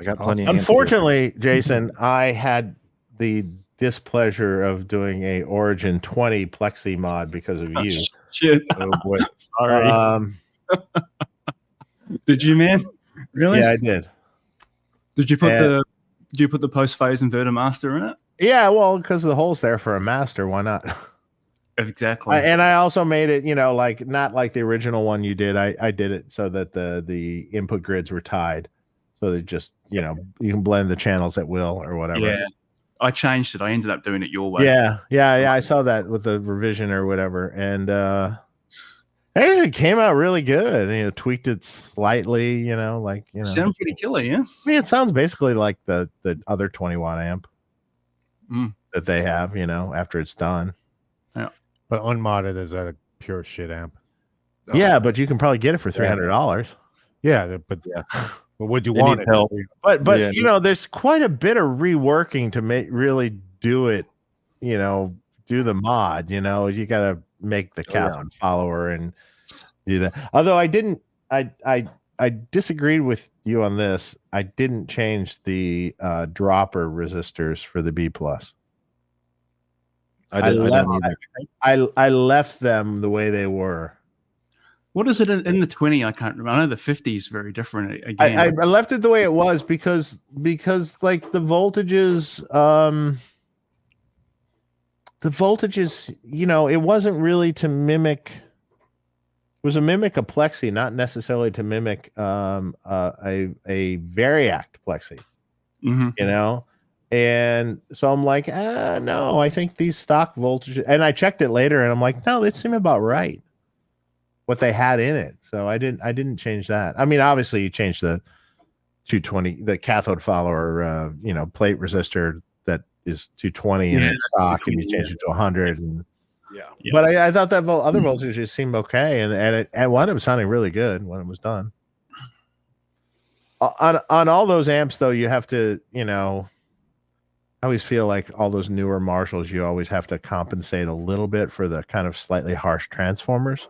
I got plenty. Unfortunately, Jason, I had the displeasure of doing a Origin 20 plexi mod because of you. Shit. Oh boy. Sorry. Did you, man? Really? Yeah, I did. Did you put the post phase inverter master in it? Yeah, well, because the hole's there for a master, why not? Exactly. And I also made it, you know, like not like the original one you did. I did it so that the input grids were tied, so that just, you know, you can blend the channels at will or whatever. Yeah, I changed it. I ended up doing it your way. Yeah. I saw that with the revision or whatever, and it came out really good. You know, tweaked it slightly. You know, like sounds pretty killer. Yeah. I mean, it sounds basically like the other 20-watt amp that they have. You know, after it's done. Yeah. But unmodded, is that a pure shit amp? Yeah, but you can probably get it for $300. Yeah, but would you want it? Help. But you know, there's quite a bit of reworking to really do it. You know, do the mod. You know, you got to make the cathode follower and do that. Although I didn't, I disagreed with you on this. I didn't change the dropper resistors for the B plus. I didn't either. I left them the way they were. What is it in the 20? I can't remember. I know the 50 is very different. Again, I left it the way it was because like the voltages, you know, it wasn't really to mimic. It was a mimic a plexi, not necessarily to mimic a variac plexi. Mm-hmm. You know. And so I'm like, no, I think these stock voltages, and I checked it later and I'm like, no, they seem about right. What they had in it. So I didn't change that. I mean, obviously you change the 220, the cathode follower, you know, plate resistor that is 220 in its stock, and you change it to 100. And but I thought that other voltages seemed okay. And it wound up sounding really good when it was done. On all those amps though, you have to, you know, I always feel like all those newer Marshalls, you always have to compensate a little bit for the kind of slightly harsh transformers.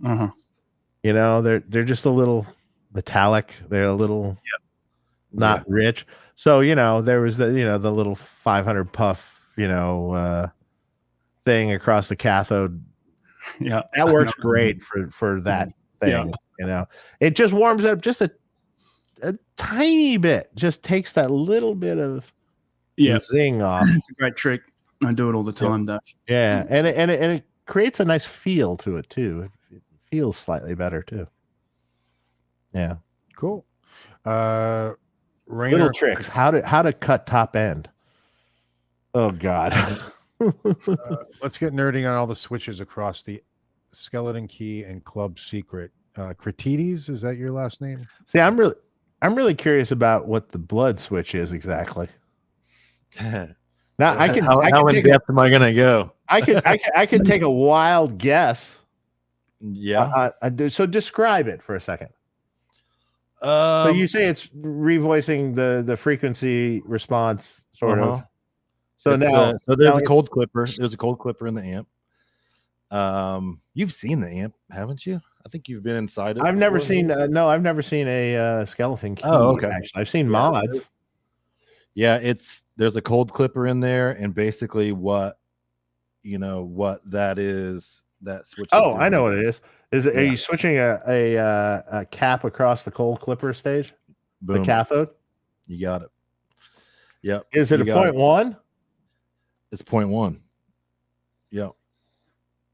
Uh-huh. You know, they're just a little metallic. They're a little not rich. So, you know, there was the little 500 puff, thing across the cathode. Yeah, That works great for that thing. You know, it just warms up just a tiny bit. Just takes that little bit of zing off. It's a great trick. I do it all the time, Dave. Yeah, and it creates a nice feel to it too. It feels slightly better too. Yeah, Cool. little Rainer, tricks. How to cut top end. Oh God. let's get nerding on all the switches across the skeleton key and club secret. Cratides, is that your last name? See, I'm really curious about what the blood switch is exactly. Now I can how in depth am I gonna go? I could take a wild guess. Yeah. I do. So describe it for a second. So you say it's revoicing the frequency response sort of. So now, so there's a cold clipper. There's a cold clipper in the amp. You've seen the amp, haven't you? I think you've been inside it. I've never seen. No, I've never seen a skeleton key. Oh, okay. Actually, I've seen mods. Yeah, there's a cold clipper in there, and basically what that is. That switch. Oh, I know what it is. Are you switching a cap across the cold clipper stage? Boom. The cathode? You got it. Yep. Is it a 0.1? It's 0.1. Yep.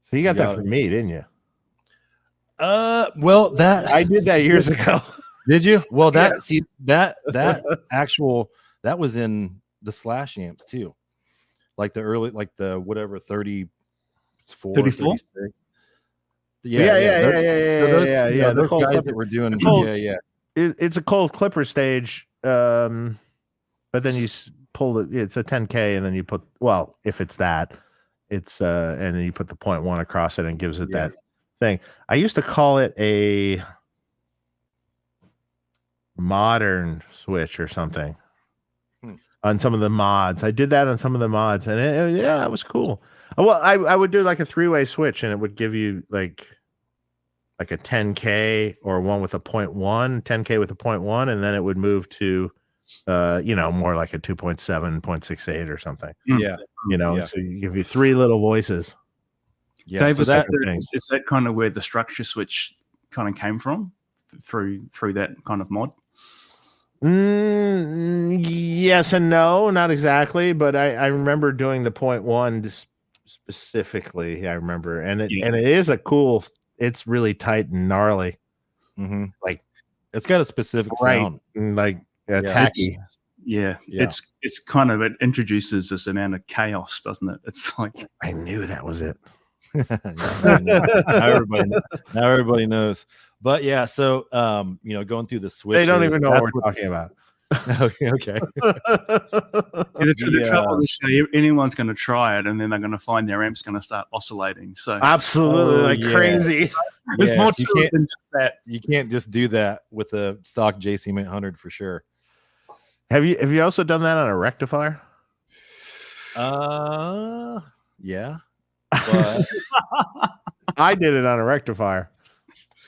So you got that from me, didn't you? Well, that I did that years ago. Did you? Well, that was in the slash amps too. Like the early, like the whatever 34, 34? 36. Yeah. Those guys that were doing, It's a cold clipper stage, but then you pull it. It's a 10K, and then you put if it's that, it's and then you put the 0.1 across it and gives it that thing. I used to call it a modern switch or something on some of the mods. I did that on some of the mods, and it was cool. Well, I would do like a 3-way switch, and it would give you like a 10K or one with a 0.1, 10K with a 0.1, and then it would move to more like a 2.7, 0.68 or something. So you give you 3 little voices. Yeah, Dave, so is that kind of where the structure switch kind of came from through that kind of mod? Yes and no, not exactly, but I remember doing the 0.1 specifically. I remember, and it is a cool. It's really tight and gnarly. Mm-hmm. Like it's got a specific sound, like tacky. It's kind of, it introduces this amount of chaos, doesn't it? It's like I knew that was it. now everybody knows. But yeah, so going through the switches, they don't even know what we're talking about. Okay. The trouble is, anyone's going to try it, and then they're going to find their amp's going to start oscillating. So absolutely, crazy. There's more to it than just that. You can't just do that with a stock JCM 800 for sure. Have you also done that on a rectifier? Yeah. But I did it on a rectifier.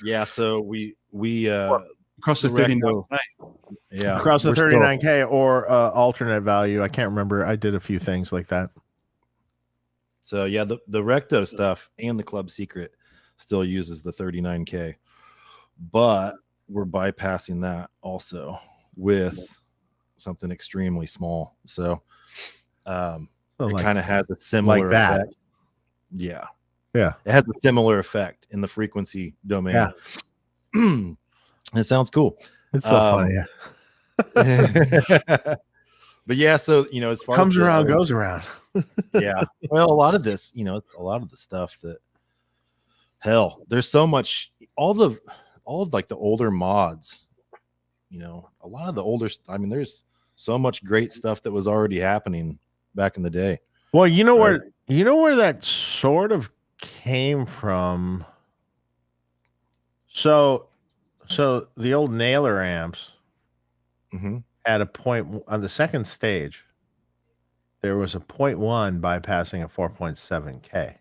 Yeah, so we across the 39K. Yeah, across the 39K or alternate value. I can't remember. I did a few things like that. So yeah, the Recto stuff and the Club Secret still uses the 39K, but we're bypassing that also with something extremely small. So it kind of has a similar effect. Yeah. Yeah. It has a similar effect in the frequency domain. Yeah. It sounds cool. It's so funny. But yeah, so as far comes as around, goes around. Yeah. Well, a lot of the stuff that there's so much all of like the older mods, a lot of the older there's so much great stuff that was already happening back in the day. Well, where that sort of came from. So the old Nailer amps had a point on the second stage. There was a 0.1 bypassing a 4.7K.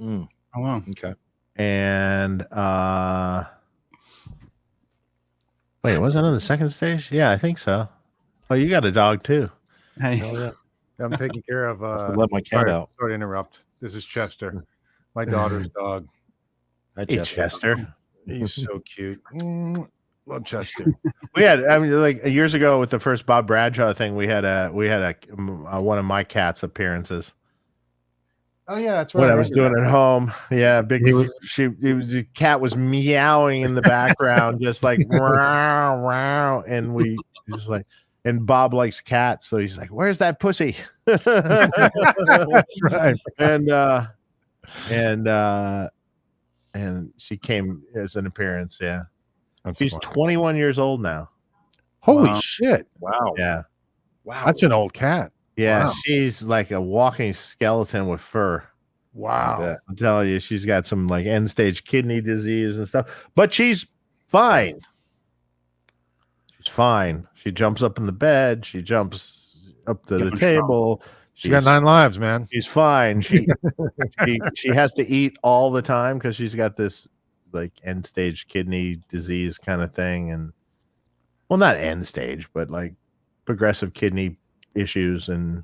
Oh wow. Okay. And Wait, was it on the second stage? Yeah, I think so. Oh, you got a dog too. Hey, Oh, yeah. I'm taking care of. I let my cat out. Sorry to interrupt. This is Chester, my daughter's dog. Hi, Hey, Chester. Chester. He's so cute. Love Chester. We had, I mean, like years ago with the first Bob Bradshaw thing, we had a one of my cat's appearances Oh yeah, that's right. when I was doing it home. Yeah, big. The cat was meowing in the background, just like wow, wow, and we just like, and Bob likes cats, so he's like, "Where's that pussy?" That's right. And she came as an appearance. Yeah, That's she's fun. 21 years old now. Holy Wow. shit! Wow. Yeah. Wow. That's an old cat. Yeah, Wow. she's like a walking skeleton with fur. Wow. bet. I'm telling you, she's got some like end stage kidney disease and stuff, but she's fine. She's fine. She jumps up in the bed. She jumps up to the Going strong. table. She got 9 lives, man. She's fine. She has to eat all the time because she's got this like end stage kidney disease kind of thing, and well, not end stage, but like progressive kidney issues, and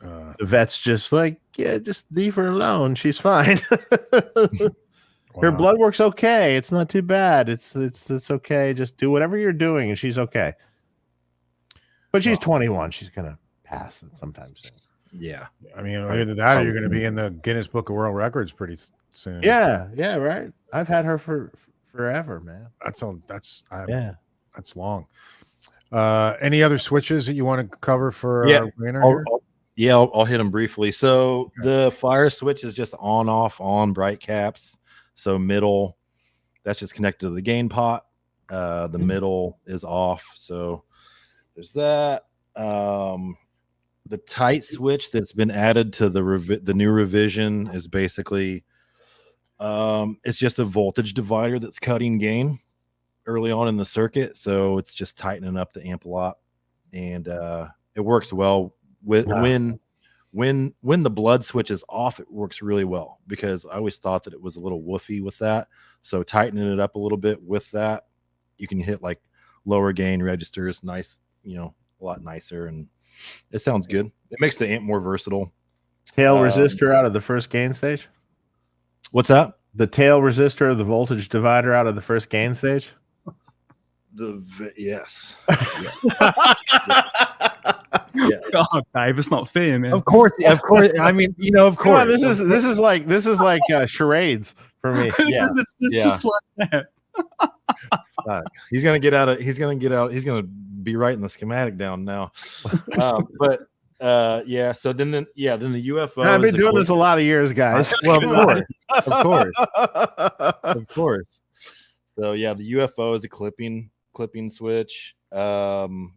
the vet's just like, yeah, just leave her alone. She's fine. Her Wow. blood work's okay. It's not too bad. It's okay. Just do whatever you're doing, and she's okay. But she's 21. She's gonna pass it sometime soon. Yeah. I mean, either that or you're going to be in the Guinness Book of World Records pretty soon. Yeah, right. I've had her for forever, man. That's Yeah. that's long. Any other switches that you want to cover for Yeah. Rainer here? I'll hit them briefly. So the fire switch is just on, off, on, bright caps. So middle, that's just connected to the gain pot. The middle is off. So there's that. The tight switch that's been added to the new revision is basically it's just a voltage divider that's cutting gain early on in the circuit. So it's just tightening up the amp a lot, and it works well with when the blood switch is off. It works really well because I always thought that it was a little woofy with that. So tightening it up a little bit with that, you can hit like lower gain registers, nice, a lot nicer, and it sounds good. It makes the amp more versatile. Tail resistor out of the first gain stage. What's that? The tail resistor of the voltage divider out of the first gain stage. Yes. Oh, Dave, it's not fair, man. Of course. I mean, of Come on, course. this is like charades for me. Yeah. It's just like that. He's gonna get out. He's gonna be writing the schematic down now. But so then the UFO. I've been doing this a lot of years, guys. Well, of course. So yeah, the UFO is a clipping switch. And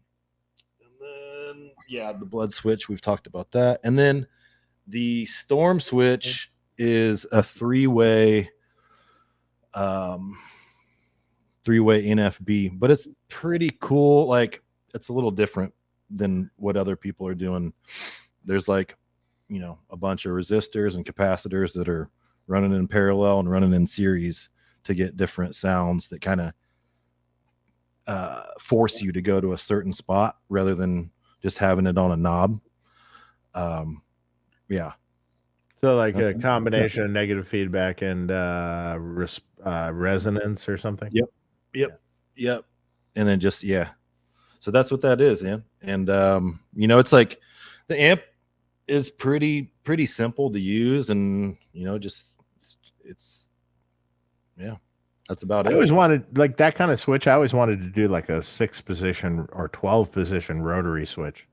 then the blood switch, we've talked about that. And then the storm switch is a three-way NFB, but it's pretty cool. Like, it's a little different than what other people are doing. There's like, a bunch of resistors and capacitors that are running in parallel and running in series to get different sounds that kind of force you to go to a certain spot rather than just having it on a knob. So like a combination of negative feedback and resonance or something. Yep. And then so that's what that is, man. And it's like the amp is pretty simple to use, and that's about it. I always wanted like that kind of switch. I always wanted to do like a 6-position or 12-position rotary switch.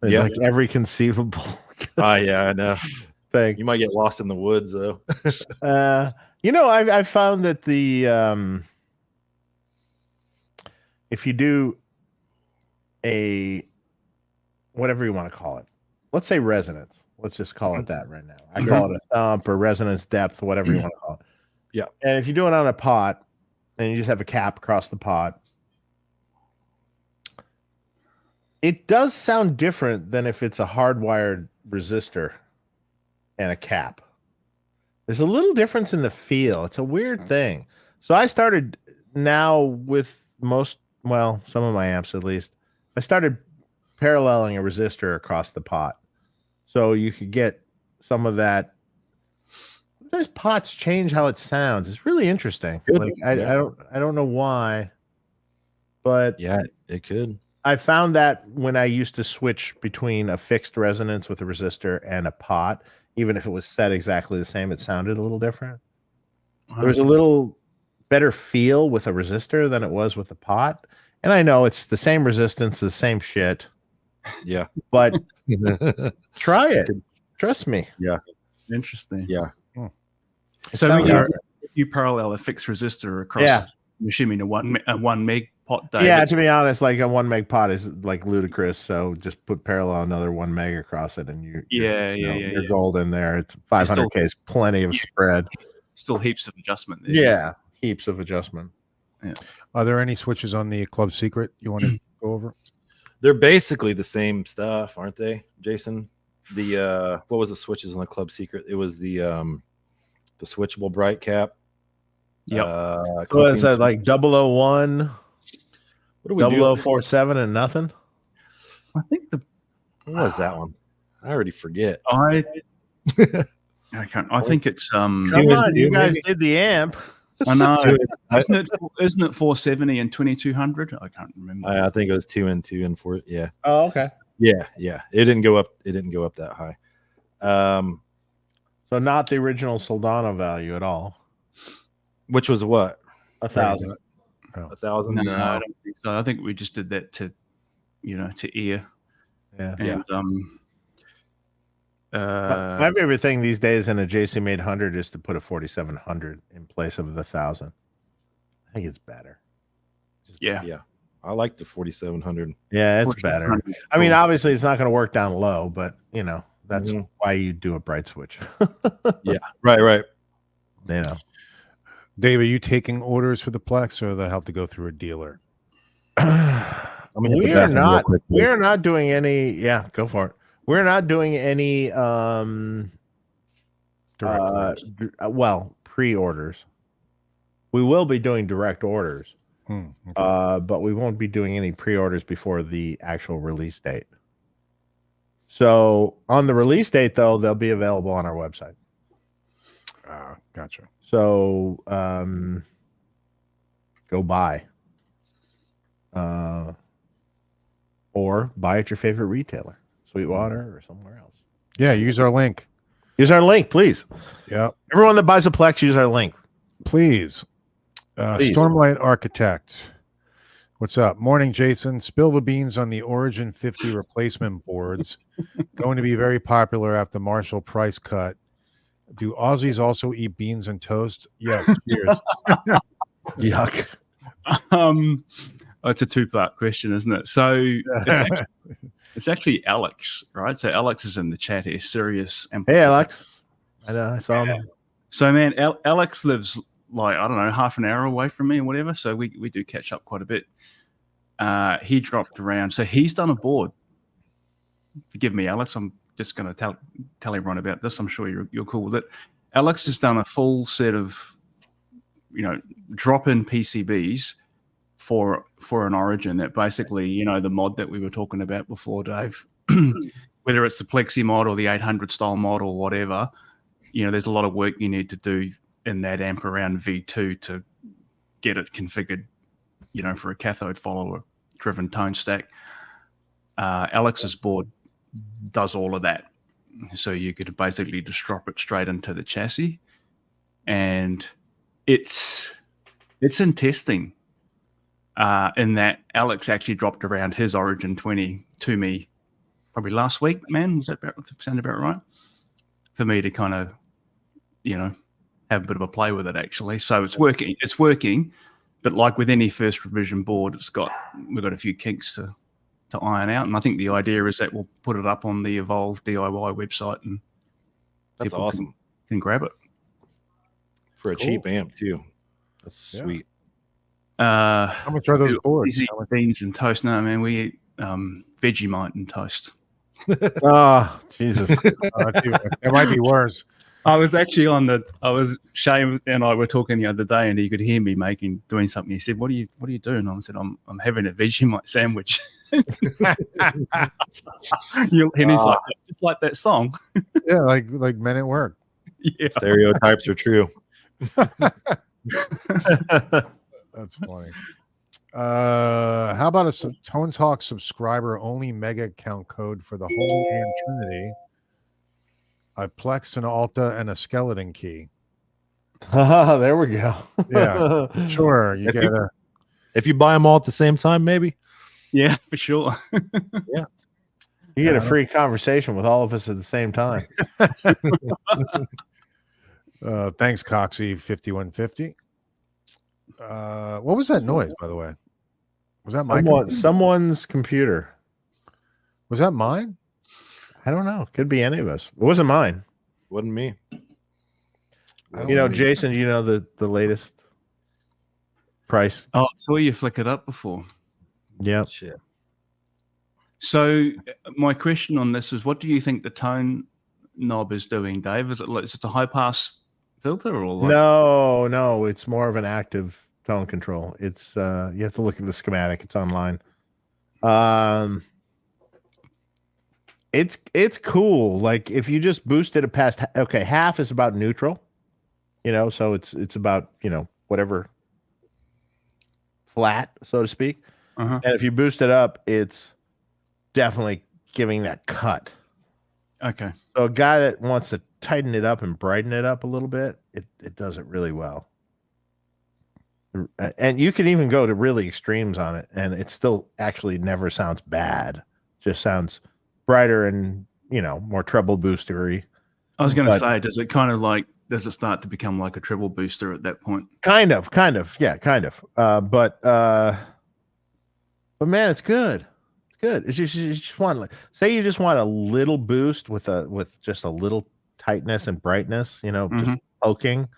Yeah. Like every conceivable I know. thing. You might get lost in the woods though. I've found that the if you do a whatever you want to call it, let's say resonance. Let's just call it that right now. I call it a thump or resonance depth, whatever you want to call it. Yeah. And if you do it on a pot and you just have a cap across the pot, it does sound different than if it's a hardwired resistor and a cap. There's a little difference in the feel. It's a weird thing. So I started now with most well, some of my amps at least, I started paralleling a resistor across the pot, so you could get some of that. Those pots change how it sounds. It's really interesting. Good. Like I don't know why, but Yeah, it could. I found that when I used to switch between a fixed resonance with a resistor and a pot, even if it was set exactly the same, it sounded a little different. There was a little better feel with a resistor than it was with a pot. And I know it's the same resistance, the same shit, Yeah. but try it. Trust me. Interesting. Yeah. So sounds when like- you parallel a fixed resistor across, Yeah. I'm assuming a one meg pot. Yeah, David. to be honest, like a 1 meg pot is like ludicrous. So just put parallel another 1 meg across it, and you're Yeah. golden there. It's 500K is plenty of spread. Still heaps of adjustment there. Yeah, heaps of adjustment. Are there any switches on the Club Secret you want to go over? They're basically the same stuff, aren't they, Jason? The what was the switches on the Club Secret? It was the switchable bright cap. Yep. So is that like 001, What do we do? 0047, and nothing? I think What was that one? I already forget. I can't. I think it's Come on, you guys did the amp. I know. Isn't it 470 and 2200? I can't remember. I think it was 2 and 2 and 4. Yeah. Oh, okay. Yeah. It didn't go up. It didn't go up that high. So not the original Soldano value at all. Which was what? 1,000. 1,000. No, I don't think so. I think we just did that to ear. Yeah. And My favorite thing these days in a JCM 800 is to put a 4700 in place of the 1,000. I think it's better. yeah. I like the 4700. Yeah, it's better. I mean, obviously, it's not going to work down low, but that's why you do a bright switch. Yeah. Right. Dave, are you taking orders for the Plex, or do they have to go through a dealer? I'm gonna hit the bathroom real quick, please. We're not doing any. Yeah, go for it. We're not doing any. Pre-orders. We will be doing direct orders, Okay. but we won't be doing any pre-orders before the actual release date. So on the release date, though, they'll be available on our website. Gotcha. So go buy. Or buy at your favorite retailer, Sweetwater or somewhere else. Yeah, use our link. Use our link, please. Yeah, Everyone that buys a Plex, use our link. please. Stormlight Architect. What's up? Morning, Jason. Spill the beans on the Origin 50 replacement boards. Going to be very popular after Marshall price cut. Do Aussies also eat beans and toast? Yes. Cheers. Yuck. It's a two-part question, isn't it? So it's actually Alex, right? So Alex is in the chat here. Serious. Hey, Alex. I know. I saw him. So, man, Alex lives like, I don't know, half an hour away from me or whatever. So we do catch up quite a bit. He dropped around. So he's done a board. Forgive me, Alex. I'm just going to tell everyone about this. I'm sure you're cool with it. Alex has done a full set of, drop-in PCBs for an Origin that basically, the mod that we were talking about before, Dave, whether it's the Plexi mod or the 800 style mod or whatever, there's a lot of work you need to do in that amp around V2 to get it configured, for a cathode follower driven tone stack. Alex's board does all of that. So you could basically just drop it straight into the chassis, and it's in testing. In that Alex actually dropped around his Origin 20 to me probably last week, man. Was that sound about right? For me to kind of, have a bit of a play with it actually. So it's working. It's working, but like with any first revision board, we've got a few kinks to iron out. And I think the idea is that we'll put it up on the Evolve DIY website, and That's awesome. Can grab it For a cheap amp too. That's sweet. How much are those boards? Easy beans and toast. No, man, we eat Vegemite and toast. Oh, Jesus. It might be worse. I was actually Shay and I were talking the other day, and he could hear me doing something. He said, "What are you doing?" I said, "I'm having a Vegemite sandwich." And he's like, "Just like that song." Yeah, like Men at Work. Yeah. Stereotypes are true. That's funny. How about a Tone Talk subscriber only mega account code for the whole AM Trinity? A Plex, an Alta, and a skeleton key. There we go. Yeah, sure. If you buy them all at the same time, maybe. Yeah, for sure. Yeah. You get a free conversation with all of us at the same time. Thanks, Coxie 5150. What was that noise, by the way? Was that someone's computer? Was that mine? I don't know. Could be any of us. It wasn't mine. Wasn't me. Jason, you know the latest price? Oh, I saw you flick it up before. Yeah. Shit. So my question on this is, what do you think the tone knob is doing, Dave? Is it a high pass filter or like... No, it's more of an active tone control. It's you have to look at the schematic. It's online. It's cool. Like if you just boosted it past half is about neutral, so it's about whatever flat, so to speak. And if you boost it up, it's definitely giving that cut. Okay. So a guy that wants to tighten it up and brighten it up a little bit, it does it really well. And you can even go to really extremes on it, and it still actually never sounds bad. Just sounds brighter and more treble boostery. I was going to say, does it start to become like a treble booster at that point? Kind of, yeah, kind of. But man, it's good. It's good. It's just, you just want say you just want a little boost with just a little tightness and brightness, just poking.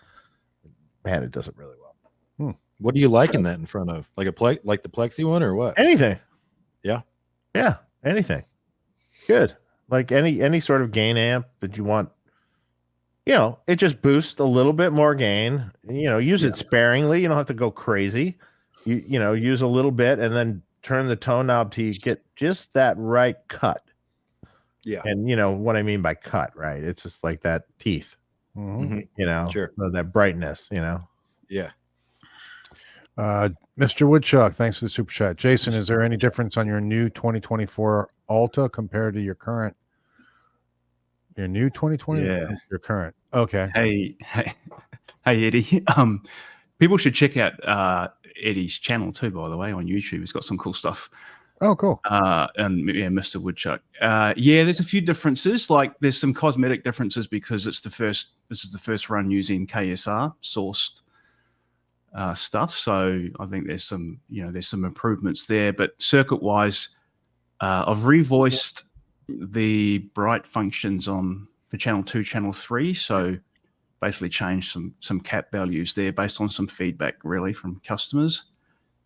Man, it does it really well. What are you liking that in front of? Like the Plexi one or what? Anything. Yeah, anything. Good. Like any sort of gain amp that you want. It just boosts a little bit more gain. Use it sparingly. You don't have to go crazy. You use a little bit and then turn the tone knob to get just that right cut. Yeah. And what I mean by cut, right? It's just like that teeth. Sure. That brightness, Yeah. Mr. Woodchuck, thanks for the super chat. Jason, is there any difference on your new 2024 Alta compared to your current? Your new 2020? Yeah. Your current. Okay. Hey, Eddie. People should check out Eddie's channel too, by the way, on YouTube. He's got some cool stuff. Oh, cool. And yeah, Mr. Woodchuck. There's a few differences. Like there's some cosmetic differences because this is the first run using KSR sourced stuff. So I think there's some improvements there. But circuit wise, I've revoiced the bright functions for channel 2, channel 3. So basically changed some cap values there based on some feedback really from customers.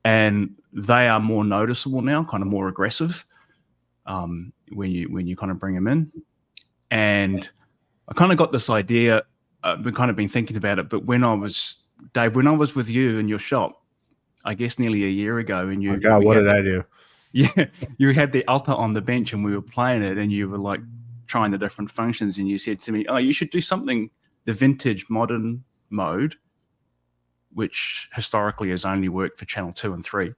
And they are more noticeable now, kind of more aggressive when you kind of bring them in. And I kind of got this idea, I've been thinking about it, but when I was with you in your shop, I guess nearly a year ago, and what did I do? Yeah, you had the Alta on the bench and we were playing it and you were like trying the different functions and you said to me, oh, you should do something, the vintage modern mode, which historically has only worked for channel 2 and 3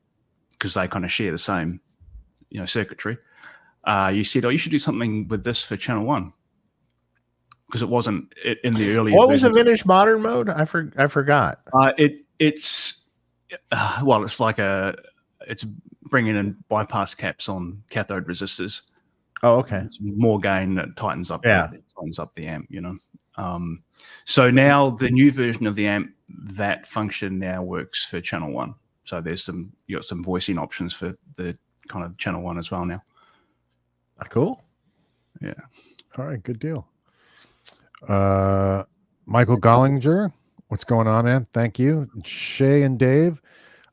because they kind of share the same, circuitry. You said, oh, you should do something with this for channel 1 because it wasn't in the early. What was the vintage modern mode? I forgot. It's bringing in bypass caps on cathode resistors. Oh, okay. It's more gain that tightens up. Yeah. Tightens up the amp. So now the new version of the amp, that function now works for channel 1. So you got some voicing options for the kind of channel 1 as well now. Cool. Yeah. All right. Good deal. Michael Gollinger, what's going on, man? Thank you. Shay and Dave,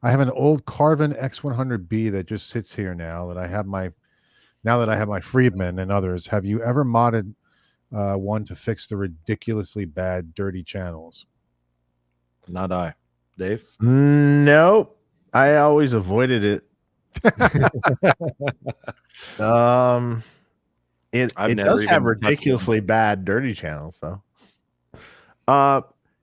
I have an old Carvin X100B that just sits here now that I have my Friedman and others. Have you ever modded one to fix the ridiculously bad dirty channels? Not I. Dave? Nope. I always avoided it. It I've never does have even touched ridiculously bad dirty channels, though.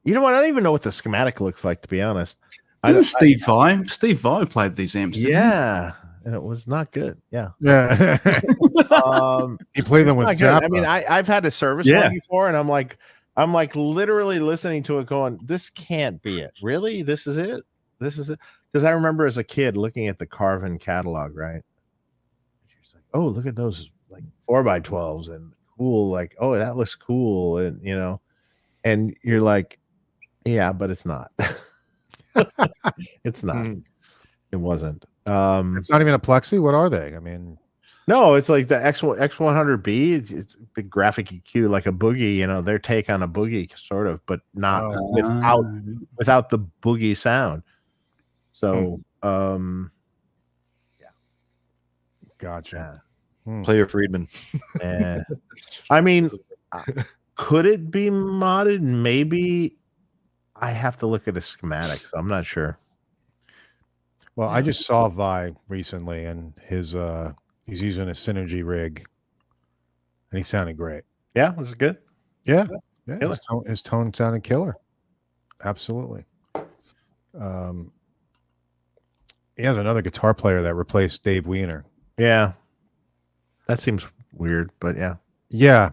You know what? I don't even know what the schematic looks like, to be honest. Didn't Steve Vai played these amps? Didn't Yeah, and it was not good. Yeah. Yeah. He played them with not good. Zappa. I mean, I've had a service Yeah. one before, and I'm like literally listening to it, going, "This can't be it. Really? This is it? This is it?" Because I remember as a kid looking at the Carvin catalog, right? She's like, "Oh, look at those like 4x12s and cool. Like, oh, that looks cool," and you know, and you're like, "Yeah, but it's not. It's not. It wasn't." It's not even a plexi. What are they? I mean, no, it's like the X100B. It's big graphic EQ, like a boogie. You know, their take on a boogie, sort of, but not without the boogie sound. So, yeah, gotcha. Player Friedman. Yeah. I mean, could it be modded? Maybe. I have to look at a schematic, so I'm not sure. Well, I just saw Vi recently, and his he's using a Synergy rig, and he sounded great. Yeah, was it good? Yeah, Killer. his tone sounded killer. Absolutely. He has another guitar player that replaced Dave Wiener. Yeah, that seems weird, but yeah. Yeah,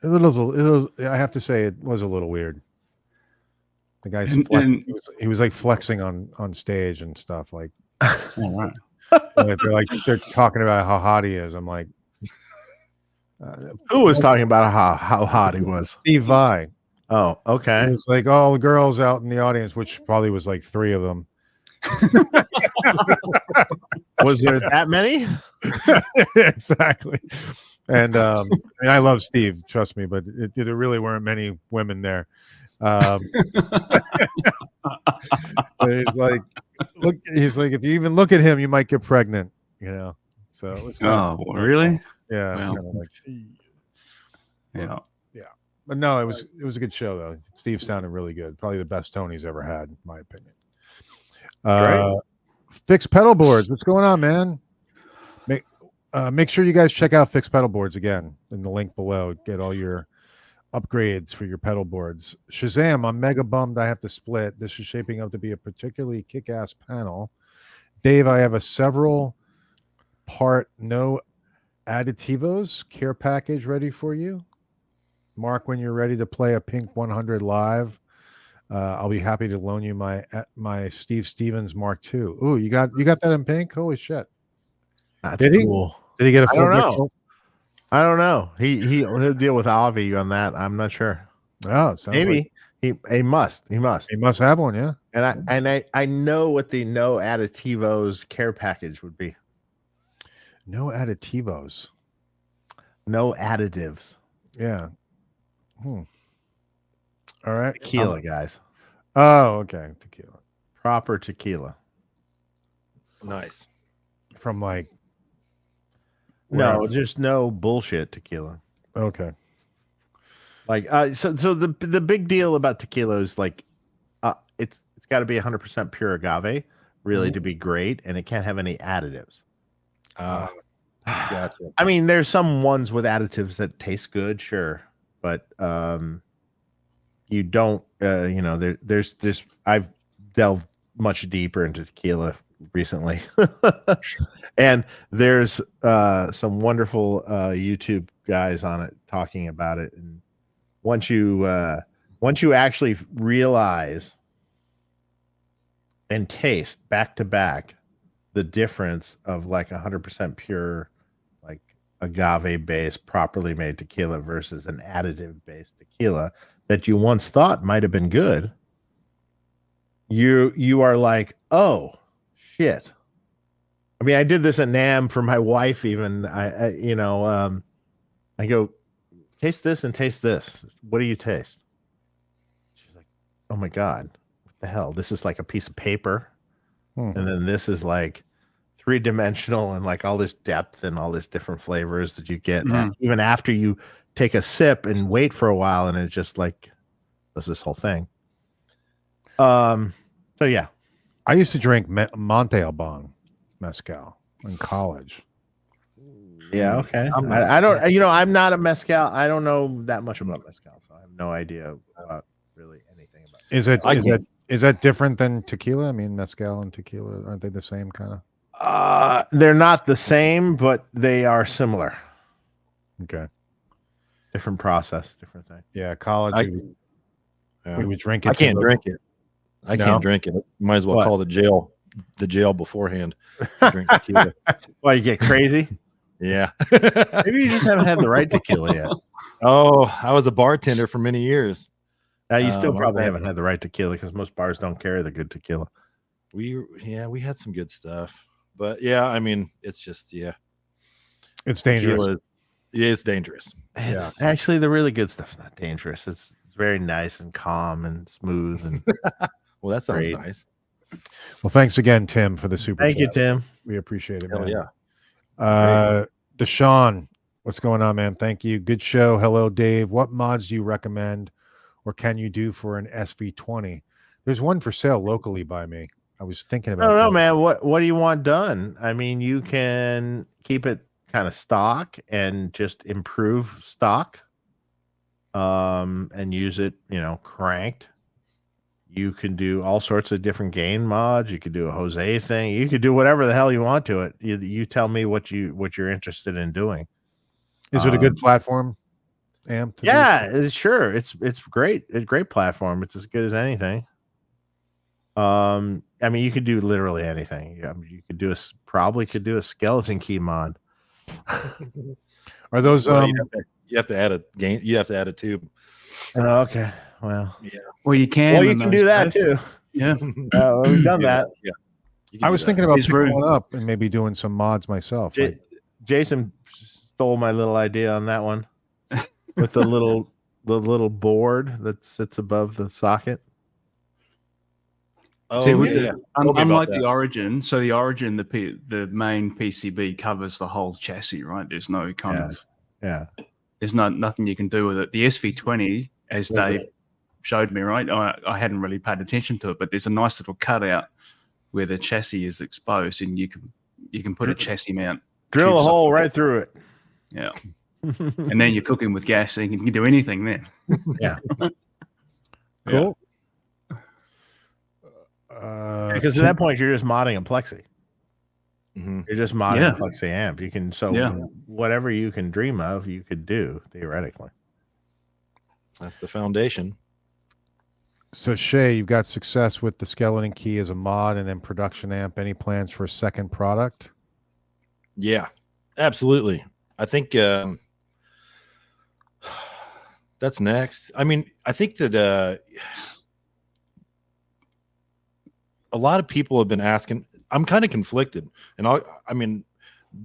it was. I have to say, it was a little weird. The guy's he was like flexing on stage and stuff. Like, all right. they're talking about how hot he is. I'm like, who was talking about how hot he was? Steve Vai. Oh, okay. It was like all the girls out in the audience, which probably was like 3 of them. Was there that many? Exactly. And I mean, I love Steve, trust me, but there really weren't many women there. He's like, if you even look at him, you might get pregnant, you know. So it was really? Yeah. Well, Kind of like, yeah. but no, it was a good show though. Steve sounded really good. Probably the best Tony's ever had, in my opinion. Fixed pedal boards. What's going on, man? Make sure you guys check out Fixed Pedal Boards again in the link below. Get all your upgrades for your pedal boards. Shazam, I'm mega bummed I have to split. This is shaping up to be a particularly kick-ass panel. Dave, I have a several part no additivos care package ready for you. Mark, when you're ready to play a Pink 100 live, I'll be happy to loan you my Steve Stevens Mark II. Ooh, you got that in pink? Holy shit! That's cool. Did he get a full? I don't know. He'll deal with Avi on that. I'm not sure. Oh, it sounds maybe like he must have one. Yeah. And I know what the no additivos care package would be. No additivos. No additives. Yeah. All right. Tequila, guys. Oh, okay. Tequila. Proper tequila. Nice. From like. No, wherever. just no bullshit tequila. Okay. Like so the big deal about tequila is like it's got to be 100% pure agave really to be great, and it can't have any additives. Gotcha. I mean, there's some ones with additives that taste good, sure, but you don't you know, there's I've delved much deeper into tequila recently. And there's some wonderful YouTube guys on it talking about it, and once you actually realize and taste back to back the difference of like 100% pure like agave based properly made tequila versus an additive based tequila that you once thought might have been good, you are like, oh shit. I mean, I did this at NAMM for my wife. Even I go, taste this and taste this. What do you taste? She's like, oh my god, what the hell? This is like a piece of paper, and then this is like 3-dimensional and like all this depth and all this different flavors that you get even after you take a sip and wait for a while, and it just like does this whole thing. So yeah, I used to drink Monte Alban mezcal in college. yeah, okay. I don't, I'm not a mezcal. I don't know that much about mezcal, so I have no idea about really anything about it. Is that different than tequila? I mean, mezcal and tequila, aren't they the same kind of? They're not the same, but they are similar. Okay. Different process, different thing. Yeah, college. We would drink it. I can't drink it. I can't drink it. Might as well call the jail beforehand. Drink tequila. Why, you get crazy? Yeah. Maybe you just haven't had the right tequila yet. Oh, I was a bartender for many years. You still probably haven't had the right tequila because most bars don't carry the good tequila. We had some good stuff, but yeah, I mean, it's just it's dangerous. Tequila, it's dangerous. It's actually the really good stuff's not dangerous. It's very nice and calm and smooth and well, that sounds great. nice. Well, thanks again, Tim, for the super. Thank you, chat. Tim. We appreciate it, Hell man. yeah. Deshaun, what's going on, man? Thank you. Good show. Hello, Dave. What mods do you recommend or can you do for an SV20? There's one for sale locally by me. I was thinking about I don't know, man. What do you want done? I mean, you can keep it kind of stock and just improve stock and use it, cranked. You can do all sorts of different gain mods. You could do a Jose thing. You could do whatever the hell you want to it. You tell me what you're interested in doing. Is it a good platform amp? Sure. It's great. It's a great platform. It's as good as anything. I mean, you could do literally anything. I mean, you could do a skeleton key mod. Are those you have to add a gain. You have to add a tube. Okay. Well, yeah. Well, you can. Well, you can do that too. Yeah. We've done that. Yeah. I was thinking about picking one up and maybe doing some mods myself. Jason stole my little idea on that one with the little board that sits above the socket. Oh, see, unlike the Origin, so the Origin, the main PCB covers the whole chassis, right? There's no there's nothing you can do with it. The SV20, as Dave showed me, right? I hadn't really paid attention to it, but there's a nice little cutout where the chassis is exposed, and you can put a chassis mount, drill a hole right through it. Yeah, and then you're cooking with gas, so you can do anything then. Yeah, cool. Because at that point you're just modding a plexi. Mm-hmm. You're just modding a plexi amp. You can whatever you can dream of, you could do theoretically. That's the foundation. So Shay, you've got success with the skeleton key as a mod and then production amp. Any plans for a second product? Yeah, absolutely. I think that's next. I mean, I think that a lot of people have been asking. I'm kind of conflicted, and I mean,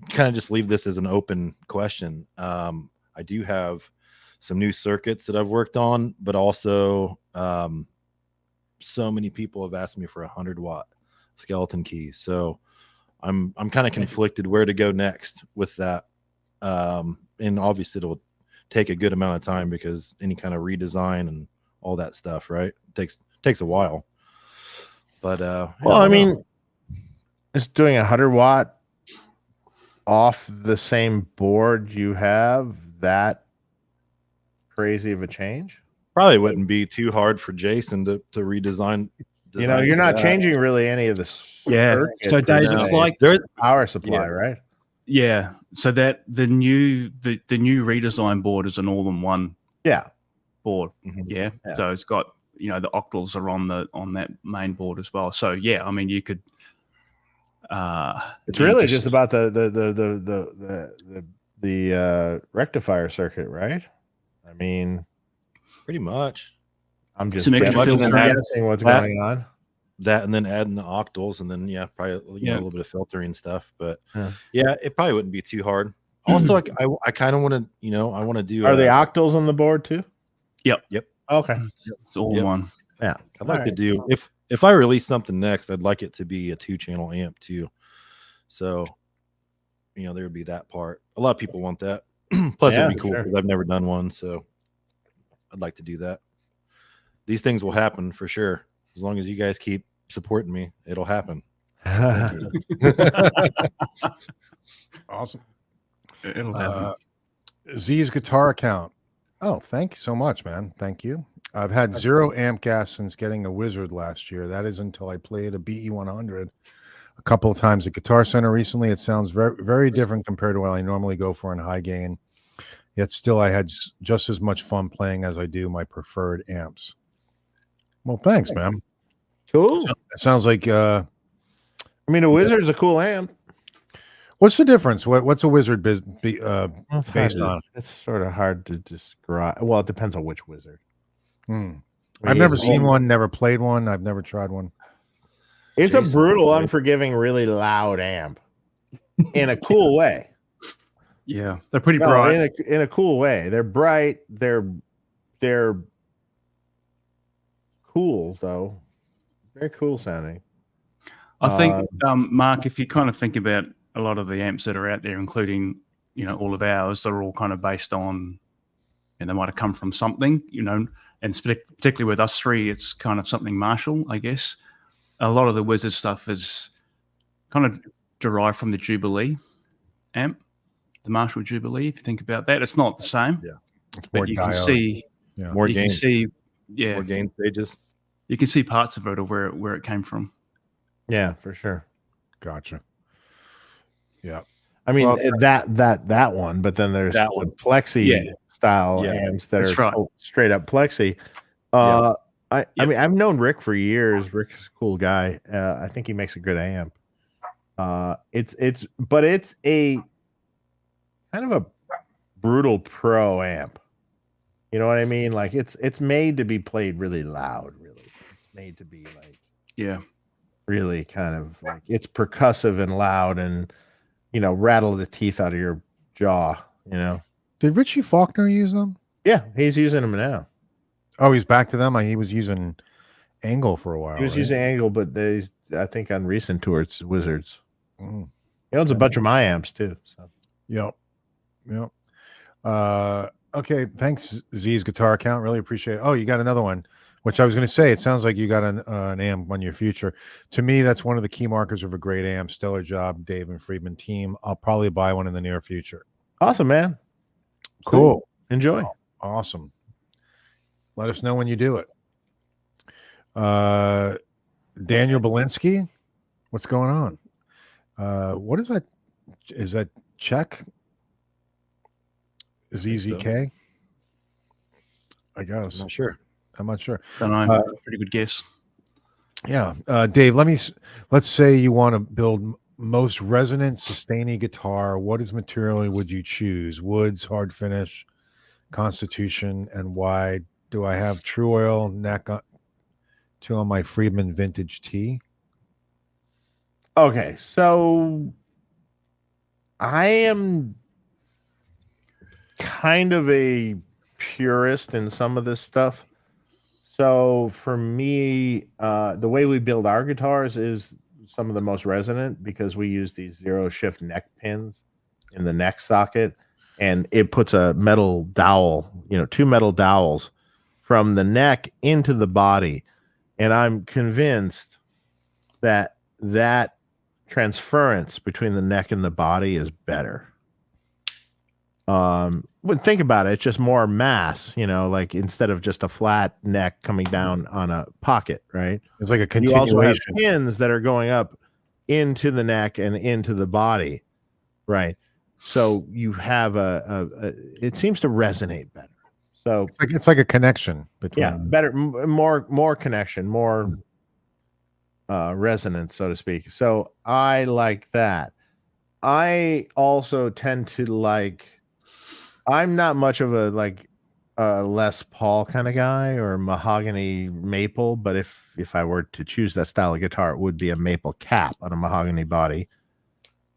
kind of just leave this as an open question. I do have some new circuits that I've worked on, but also so many people have asked me for 100-watt skeleton key. So I'm kind of conflicted where to go next with that. And obviously it'll take a good amount of time because any kind of redesign and all that stuff, right? Takes a while. But I mean, it's doing 100-watt off the same board you have, that crazy of a change? Probably wouldn't be too hard for Jason to redesign. You're not changing really any of this. Yeah. So Dave, it's like there's power supply, right? Yeah. So that the new redesign board is an all-in-one board. Mm-hmm. Yeah. So it's got the octals are on that main board as well. So yeah, I mean you could. It's really just about the rectifier circuit, right? I mean, pretty much. I'm just guessing what's going on. That and then adding the octals and then probably a little bit of filtering stuff. But it probably wouldn't be too hard. Also, I kind of want to I want to do. Are the octals on the board too? Yep. Okay. It's all one. Yeah. I'd like to do if I release something next, I'd like it to be a 2-channel amp too. So, there would be that part. A lot of people want that. Plus, Yeah, it'd be cool sure. because I've never done one, so I'd like to do that. These things will happen for sure. As long as you guys keep supporting me, it'll happen. Thank you. Awesome. It'll happen. Z's guitar account. Oh, thank you so much, man. Thank you. I've had 0 amp gas since getting a Wizard last year. That is until I played a BE100 a couple of times at Guitar Center recently. It sounds very, very different compared to what I normally go for in high gain. Yet still, I had just as much fun playing as I do my preferred amps. Well, thanks, man. Cool. It sounds like. I mean, a Wizard's a cool amp. What's the difference? What's a Wizard based on? It's sort of hard to describe. Well, it depends on which Wizard. I've never seen one, never played one. I've never tried one. It's a brutal, unforgiving, really loud amp in a cool way. Yeah, they're pretty bright. In a cool way. They're bright. They're cool though. Very cool sounding. I think, Mark, if you kind of think about a lot of the amps that are out there, including, all of ours, they're all kind of based on, and they might have come from something, and particularly with us three, it's kind of something Marshall, I guess. A lot of the Wizard stuff is kind of derived from the Jubilee amp, the Marshall Jubilee. If you think about that, it's not the same. Yeah, it's but you can see more gain. More gain stages. You can see parts of it of where it came from. Yeah, for sure. Gotcha. Yeah. I mean, that one, but then there's the Plexi style amps that are straight up Plexi. I mean, I've known Rick for years. Rick's a cool guy. I think he makes a good amp. It's a kind of a brutal pro amp. You know what I mean? Like it's made to be played really loud. Really, it's made to be like really kind of like it's percussive and loud and rattle the teeth out of your jaw. Did Richie Faulkner use them? Yeah, he's using them now. Oh, he's back to them. He was using Angle for a while. He was using Angle, but I think on recent tours, Wizards. Mm. He owns a bunch of my amps too. So. Yep. Okay. Thanks, Z's guitar account. Really appreciate it. Oh, you got another one, which I was going to say. It sounds like you got an amp on your future. To me, that's one of the key markers of a great amp. Stellar job, Dave and Friedman team. I'll probably buy one in the near future. Awesome, man. Cool. Enjoy. Awesome. Let us know when you do it. Daniel Belinsky, what's going on? What is that? Is that Czech? ZZK? I guess. I'm not sure. Don't know. Pretty good guess. Yeah. Dave, let's say you want to build most resonant, sustaining guitar. What is material would you choose? Woods, hard finish, Constitution, and why? Do I have True Oil neck on my Friedman Vintage T? Okay, so I am kind of a purist in some of this stuff. So for me, the way we build our guitars is some of the most resonant because we use these zero shift neck pins in the neck socket, and it puts a metal dowel, 2 metal dowels from the neck into the body. And I'm convinced that transference between the neck and the body is better. But think about it, it's just more mass, like instead of just a flat neck coming down on a pocket, right? It's like a continuation. You also have pins that are going up into the neck and into the body, right? So you have it seems to resonate better. So it's like a connection between better, more connection, more resonance, so to speak. So I like that. I also tend to like. I'm not much of a Les Paul kind of guy or mahogany maple, but if I were to choose that style of guitar, it would be a maple cap on a mahogany body.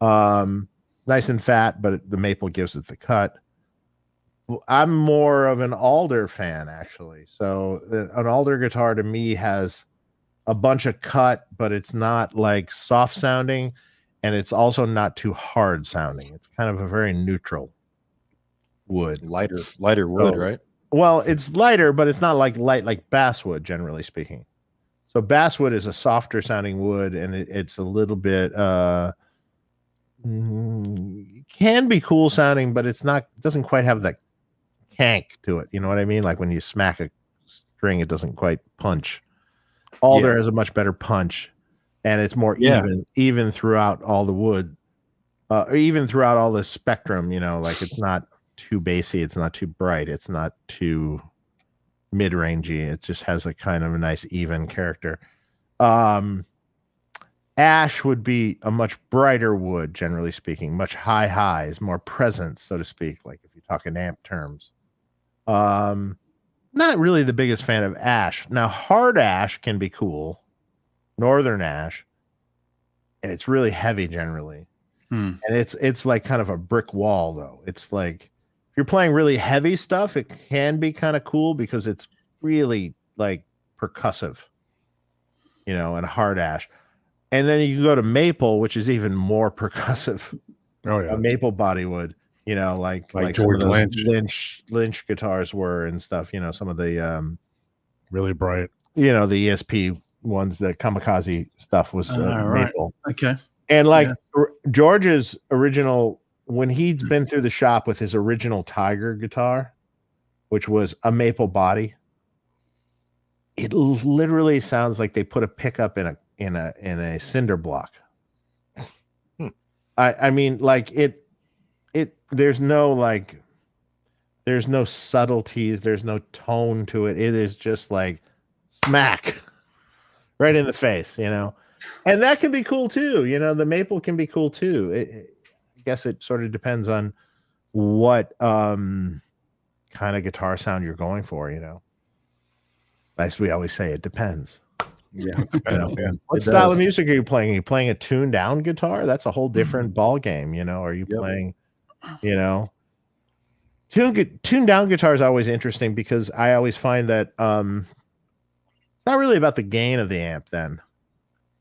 Nice and fat, but the maple gives it the cut. I'm more of an alder fan, actually. So an alder guitar to me has a bunch of cut, but it's not like soft sounding, and it's also not too hard sounding. It's kind of a very neutral wood. Lighter wood, Oh. right? Well, it's lighter, but it's not like light like basswood, generally speaking. So basswood is a softer sounding wood, and it's a little bit can be cool sounding, but it doesn't quite have that kank to it. You know what I mean? Like when you smack a string, it doesn't quite punch. Alder has a much better punch, and it's more even throughout all the wood, or even throughout all the spectrum. You know, like it's not too bassy, it's not too bright, it's not too mid-rangey. It just has a kind of a nice even character. Ash would be a much brighter wood, generally speaking, much high highs, more presence, so to speak, like if you talk in amp terms. Not really the biggest fan of ash. Now, hard ash can be cool, northern ash, and it's really heavy generally. And it's like kind of a brick wall, though. It's like if you're playing really heavy stuff, it can be kind of cool because it's really like percussive, you know, and hard ash. And then you go to maple, which is even more percussive. Oh yeah, maple bodywood, you know, like George Lynch guitars were and stuff. You know, some of the really bright. You know, the ESP ones, the Kamikaze stuff was maple. Okay. And like George's original, when he'd been through the shop with his original Tiger guitar, which was a maple body, it literally sounds like they put a pickup in a cinder block. I mean, like there's no subtleties, there's no tone to it. It is just like smack right in the face, you know. And that can be cool too, you know. The maple can be cool too. I guess it sort of depends on what kind of guitar sound you're going for, you know. As we always say, it depends. Yeah. What style of music are you playing? Are you playing a tuned down guitar? That's a whole different ball game, you know. Are you playing, you know, tuned down guitar is always interesting because I always find that it's not really about the gain of the amp then.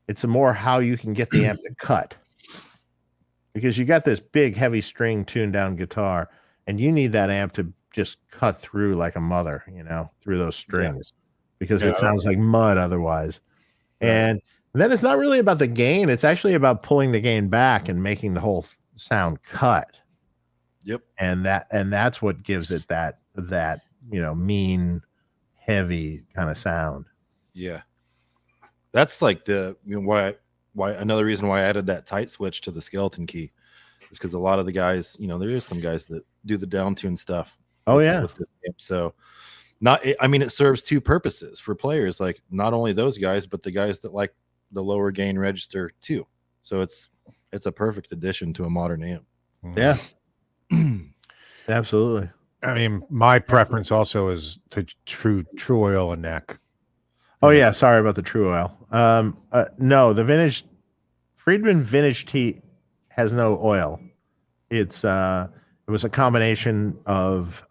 It's more how you can get the amp to cut. Because you got this big heavy string tuned down guitar and you need that amp to just cut through like a mother, you know, through those strings. Because it sounds like mud otherwise. And then it's not really about the gain. It's actually about pulling the gain back and making the whole sound cut. Yep. And that's what gives it that, you know, mean, heavy kind of sound. Yeah. That's like the, you know, why another reason why I added that tight switch to the skeleton key is because a lot of the guys, you know, there is some guys that do the down tune stuff. Oh, with this amp. So it serves two purposes for players, like not only those guys, but the guys that like the lower gain register too. So it's a perfect addition to a modern amp. Yeah. Absolutely. I mean, my preference also is to true oil and neck. Oh yeah, sorry about the true oil. No, the vintage Friedman vintage tea has no oil. It was a combination of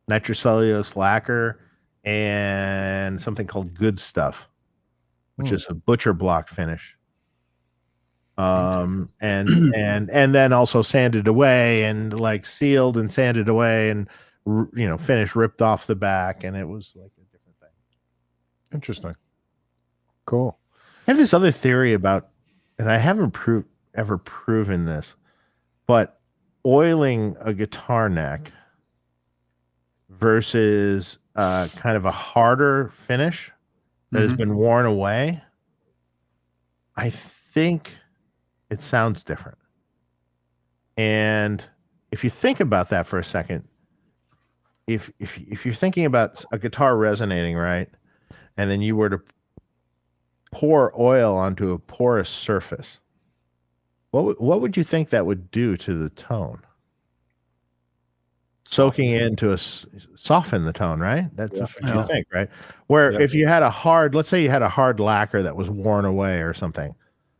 nitrocellulose lacquer and something called Good Stuff, which is a butcher block finish. And then also sanded away and like sealed and sanded away and you know, finish ripped off the back, and it was like a different thing. Interesting. Cool. I have this other theory about, and I haven't ever proven this, but oiling a guitar neck versus kind of a harder finish that has been worn away, I think it sounds different. And if you think about that for a second, if you're thinking about a guitar resonating, right, and then you were to pour oil onto a porous surface, what would you think that would do to the tone? Soaking into soften the tone, right? That's what you think, right? Where if you had a hard, let's say you had a hard lacquer that was worn away or something,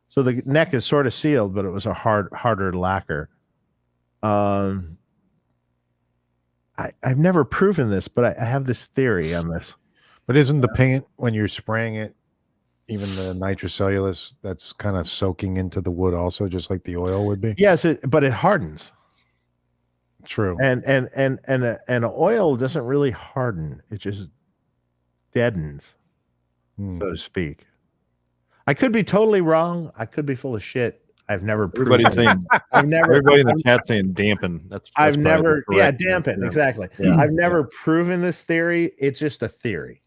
so the neck is sort of sealed, but it was a harder lacquer. I've never proven this, but I have this theory on this. But isn't the paint, when you're spraying it, even the nitrocellulose, that's kind of soaking into the wood also, just like the oil would be? Yes, but it hardens. True. And oil doesn't really harden; it just deadens, so to speak. I could be totally wrong. I could be full of shit. I've never. Everybody's saying. Everybody in the chat saying dampen. That's I've probably never. the Yeah, correct dampen. term. Exactly. Yeah. I've never proven this theory. It's just a theory.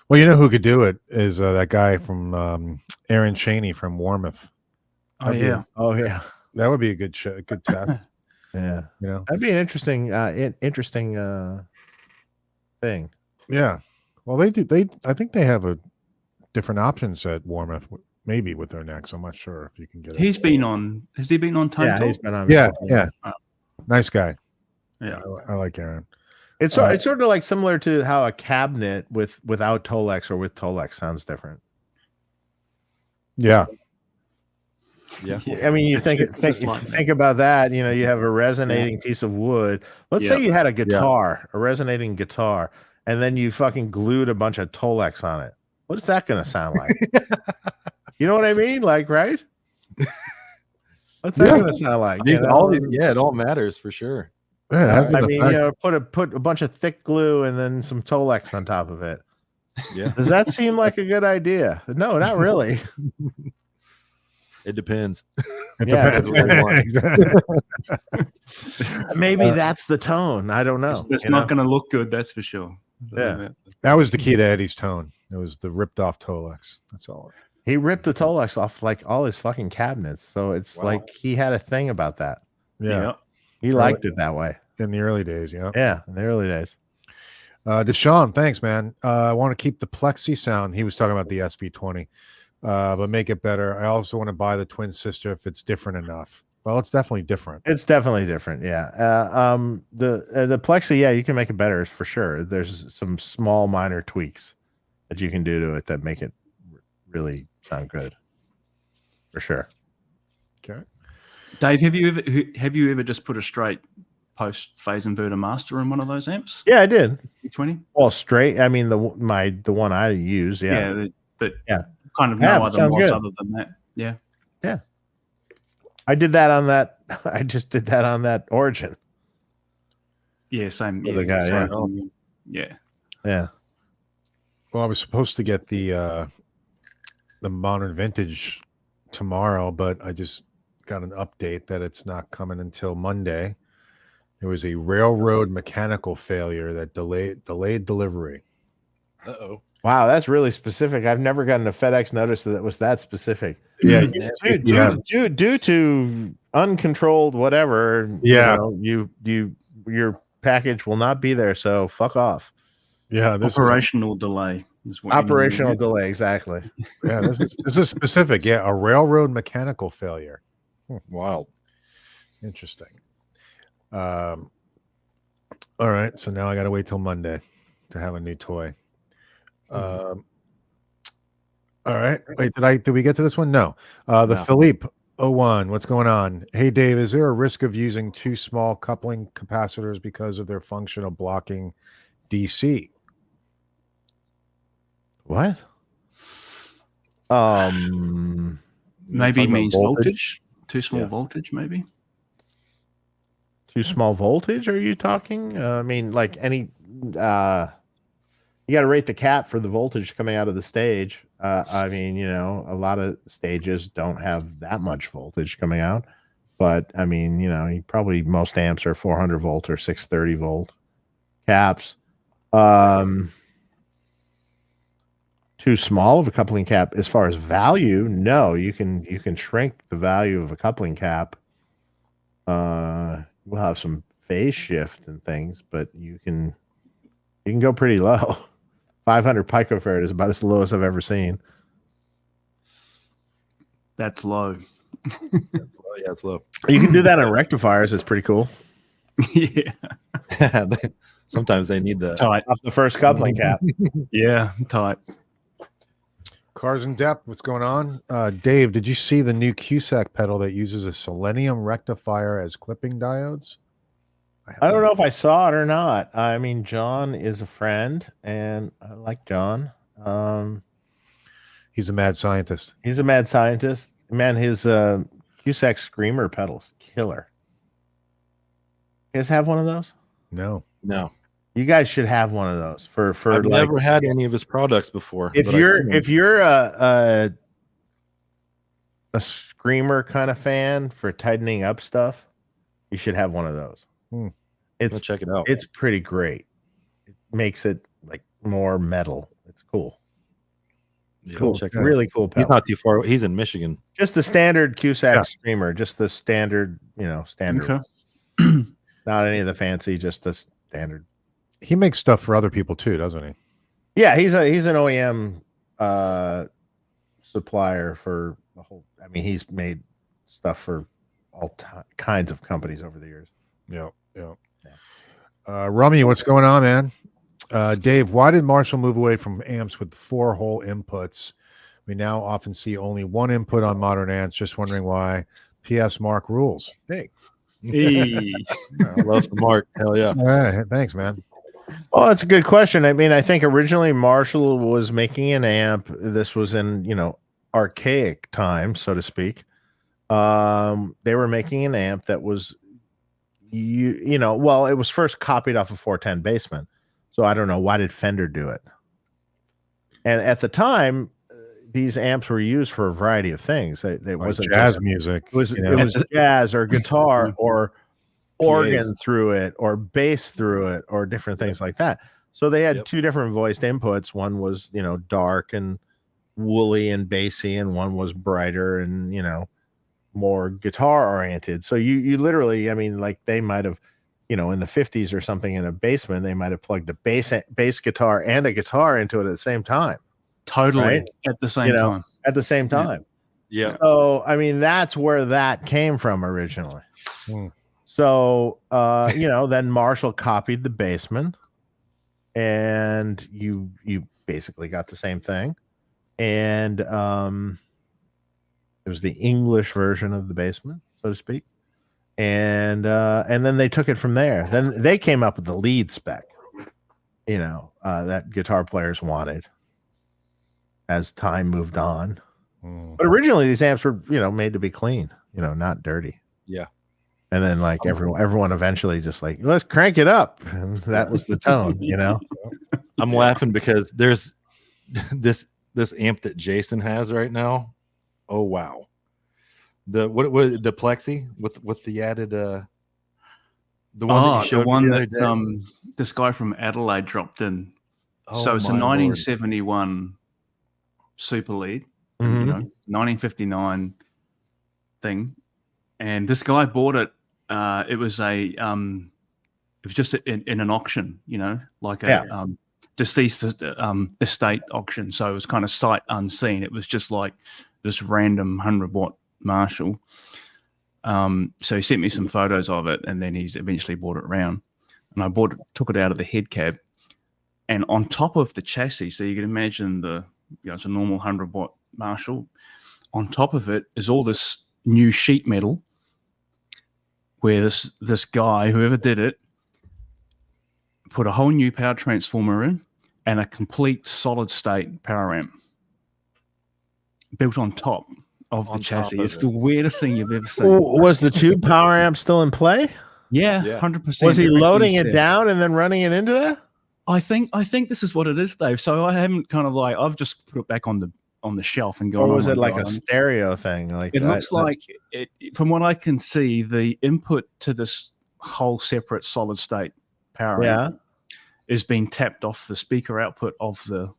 Well, you know who could do it is that guy from Aaron Cheney from Warmouth. Oh yeah. Oh yeah. That would be a good good test. Yeah. You know, That'd be an interesting, thing. yeah. Well, they do. I think they have a different options at Warmouth, maybe with their necks. I'm not sure if you can get it. He's been on. Has he been on Tone Yeah, Talk? he's been on. Yeah, before. yeah. Nice guy. Yeah. I like Aaron. It's sort of like similar to how a cabinet without Tolex or with Tolex sounds different. Yeah. Yeah. I mean, you It's think about that. You know, you have a resonating piece of wood. Let's say you had a guitar, a resonating guitar, and then you fucking glued a bunch of Tolex on it. What's that going to sound like? You know what I mean? Like, right? What's that going to sound like? It all matters for sure. Yeah, I mean, you know, put a bunch of thick glue and then some Tolex on top of it. Yeah. Does that seem like a good idea? No, not really. It depends. it Yeah, depends. that's what they want. Exactly. Maybe that's the tone. I don't know. It's not going to look good, that's for sure. Yeah. That was the key to Eddie's tone. It was the ripped off Tolex. That's all. He ripped the Tolex off like all his fucking cabinets. So it's like he had a thing about that. Yeah. He liked it that way. In the early days, yeah. Yeah, in the early days. Deshaun, thanks, man. I want to keep the plexi sound. He was talking about the SV20, but make it better. I also want to buy the twin sister if it's different enough. Well, it's definitely different. It's definitely different. Yeah. The plexi, yeah, you can make it better for sure. There's some small minor tweaks that you can do to it that make it really sound good. For sure. Okay. Dave, have you ever just put a straight post phase inverter master in one of those amps? Yeah, I did. 20? Well, straight. I mean, the one I use. Yeah. But yeah, kind of yeah, no other mods other than that. Yeah. Yeah. I did that on that. I just did that on that Origin. Yeah, same. For Yeah, the guy, same yeah. thing, yeah. Yeah. Well, I was supposed to get the modern vintage tomorrow, but I just got an update that it's not coming until Monday. There was a railroad mechanical failure that delayed delivery. Uh-oh. Wow, that's really specific. I've never gotten a FedEx notice that was that specific. Yeah, Due to uncontrolled whatever. Yeah. You know, your package will not be there, so fuck off. Yeah, this Operational delay. Is what Operational delay, exactly. Yeah, this is specific. Yeah, a railroad mechanical failure. Wow. Interesting. All right, so now I got to wait till Monday to have a new toy. All right. Wait, did we get to this one? No. The Philippe 01, what's going on? Hey Dave, is there a risk of using too small coupling capacitors because of their function of blocking DC? What? Maybe means voltage. Too small Yeah. voltage, maybe. Too small voltage? Are you talking? I mean, like any. You got to rate the cap for the voltage coming out of the stage. I mean, you know, a lot of stages don't have that much voltage coming out, but I mean, you know, probably most amps are 400 volt or 630 volt caps. Too small of a coupling cap as far as value? No, you can shrink the value of a coupling cap. We'll have some phase shift and things, but you can go pretty low. 500 picofarad is about as low as I've ever seen. That's low. Yeah, it's low. You can do that on rectifiers. It's pretty cool. Yeah. Sometimes they need the Tight. Off the first coupling cap. Yeah, tight. Cars in depth, what's going on? Dave, did you see the new QSAC pedal that uses a selenium rectifier as clipping diodes? I don't know if I saw it or not. I mean, John is a friend, and I like John. He's a mad scientist. He's a mad scientist. Man, his QSAC Screamer pedal's killer. You guys have one of those? No. No, You guys should have one of those for I've like, never had any of his products before. if but I've seen them. you're a screamer kind of fan for tightening up stuff, you should have one of those. Hmm. I'll check it out. It's pretty great. It makes it like more metal. It's cool. Yeah, Cool. I'll check it out. Really cool. He's Pedal. not too far. He's in Michigan. Just the standard Cusack Yeah. screamer, just the standard, standard. Okay. Not any of the fancy, just the standard. He makes stuff for other people too, doesn't he? Yeah, he's an OEM supplier for the whole. I mean, he's made stuff for all kinds of companies over the years. Yeah. Rummy, what's going on, man? Dave, why did Marshall move away from amps with 4-hole inputs? We now often see only one input on modern amps. Just wondering why. P.S. Mark rules. Hey. Hey. I love the Mark. Hell yeah. All right. Thanks, man. Well, that's a good question. I mean, I think originally Marshall was making an amp. This was in, archaic times, so to speak. They were making an amp that was, well, it was first copied off a 410 Bassman. So I don't know, why did Fender do it? And at the time, these amps were used for a variety of things. It wasn't jazz music. It was jazz or guitar or organ through it or bass through it or different things like that. So they had two different voiced inputs. One was, dark and woolly and bassy, and one was brighter and, more guitar oriented. So you literally, I mean, like they might have, in the 50s or something in a basement, they might have plugged a bass guitar and a guitar into it at the same time. Totally. Right? At the same time. At the same time. Yeah. So, I mean, that's where that came from originally. Hmm. So, then Marshall copied the Bassman, and you basically got the same thing. And it was the English version of the Bassman, so to speak. And then they took it from there. Then they came up with the lead spec, that guitar players wanted as time moved on. But originally these amps were, made to be clean, not dirty. Yeah. And then like everyone eventually just like, let's crank it up. And that was the tone, I'm laughing because there's this amp that Jason has right now. Oh wow. The what the Plexi with the added the one that you showed the one me the other that day? this guy from Adelaide dropped in. Oh, So it's a my Lord. 1971 Super Lead, 1959 thing, and this guy bought it. It was just in an auction, like a deceased estate auction. So it was kind of sight unseen. It was just like this random 100-watt Marshall. So he sent me some photos of it, and then he's eventually brought it around. And I took it out of the head cab, and on top of the chassis, so you can imagine it's a normal 100-watt Marshall. On top of it is all this new sheet metal, where this guy, whoever did it, put a whole new power transformer in and a complete solid state power amp built on top of the chassis. It's the weirdest thing you've ever seen. Was the tube power amp still in play? Yeah, 100%. Was he loading it down and then running it into that? I think this is what it is, Dave. So I haven't I've just put it back on the shelf and gone. Or was it like a stereo thing? Like it looks like it, from what I can see, the input to this whole separate solid state power amp is being tapped off the speaker output of the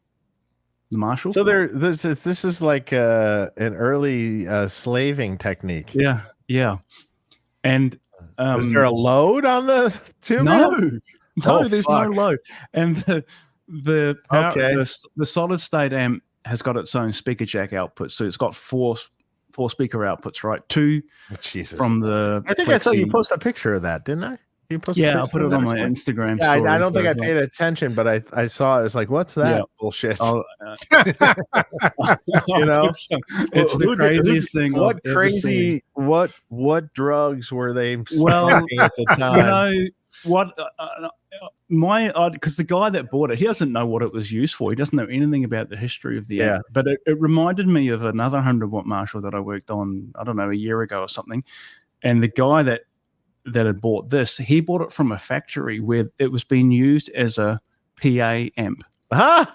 Marshall. So this is like an early slaving technique. Yeah. And is there a load on the tube? No, there's no load. And the power, the solid state amp has got its own speaker jack output. So it's got four speaker outputs, right? Two from the I think I saw you post a picture of that, didn't I? You posted I put it on my Instagram story. I don't think I paid attention, but I saw it. It's like, what's that bullshit? It's the craziest thing. What crazy? What drugs were they smoking at the time? What because the guy that bought it, he doesn't know what it was used for. He doesn't know anything about the history of the amp. But it reminded me of another 100-watt Marshall that I worked on, I don't know, a year ago or something. And the guy that that had bought this, he bought it from a factory where it was being used as a PA amp. Right,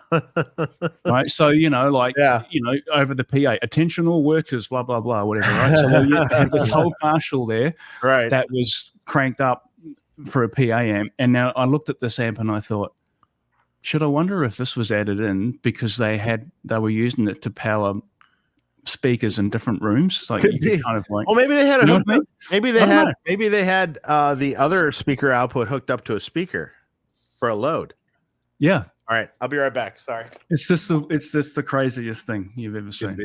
so over the PA, attention all workers, blah blah blah, whatever. Right, so you had this whole Marshall there, right, that was cranked up for a PA amp. And now I looked at this amp and I thought, should I wonder if this was added in because they were using it to power speakers in different rooms? Like you could kind of like, well, maybe they had maybe they had the other speaker output hooked up to a speaker for a load. Yeah. All right, I'll be right back. Sorry. It's just the craziest thing you've ever seen.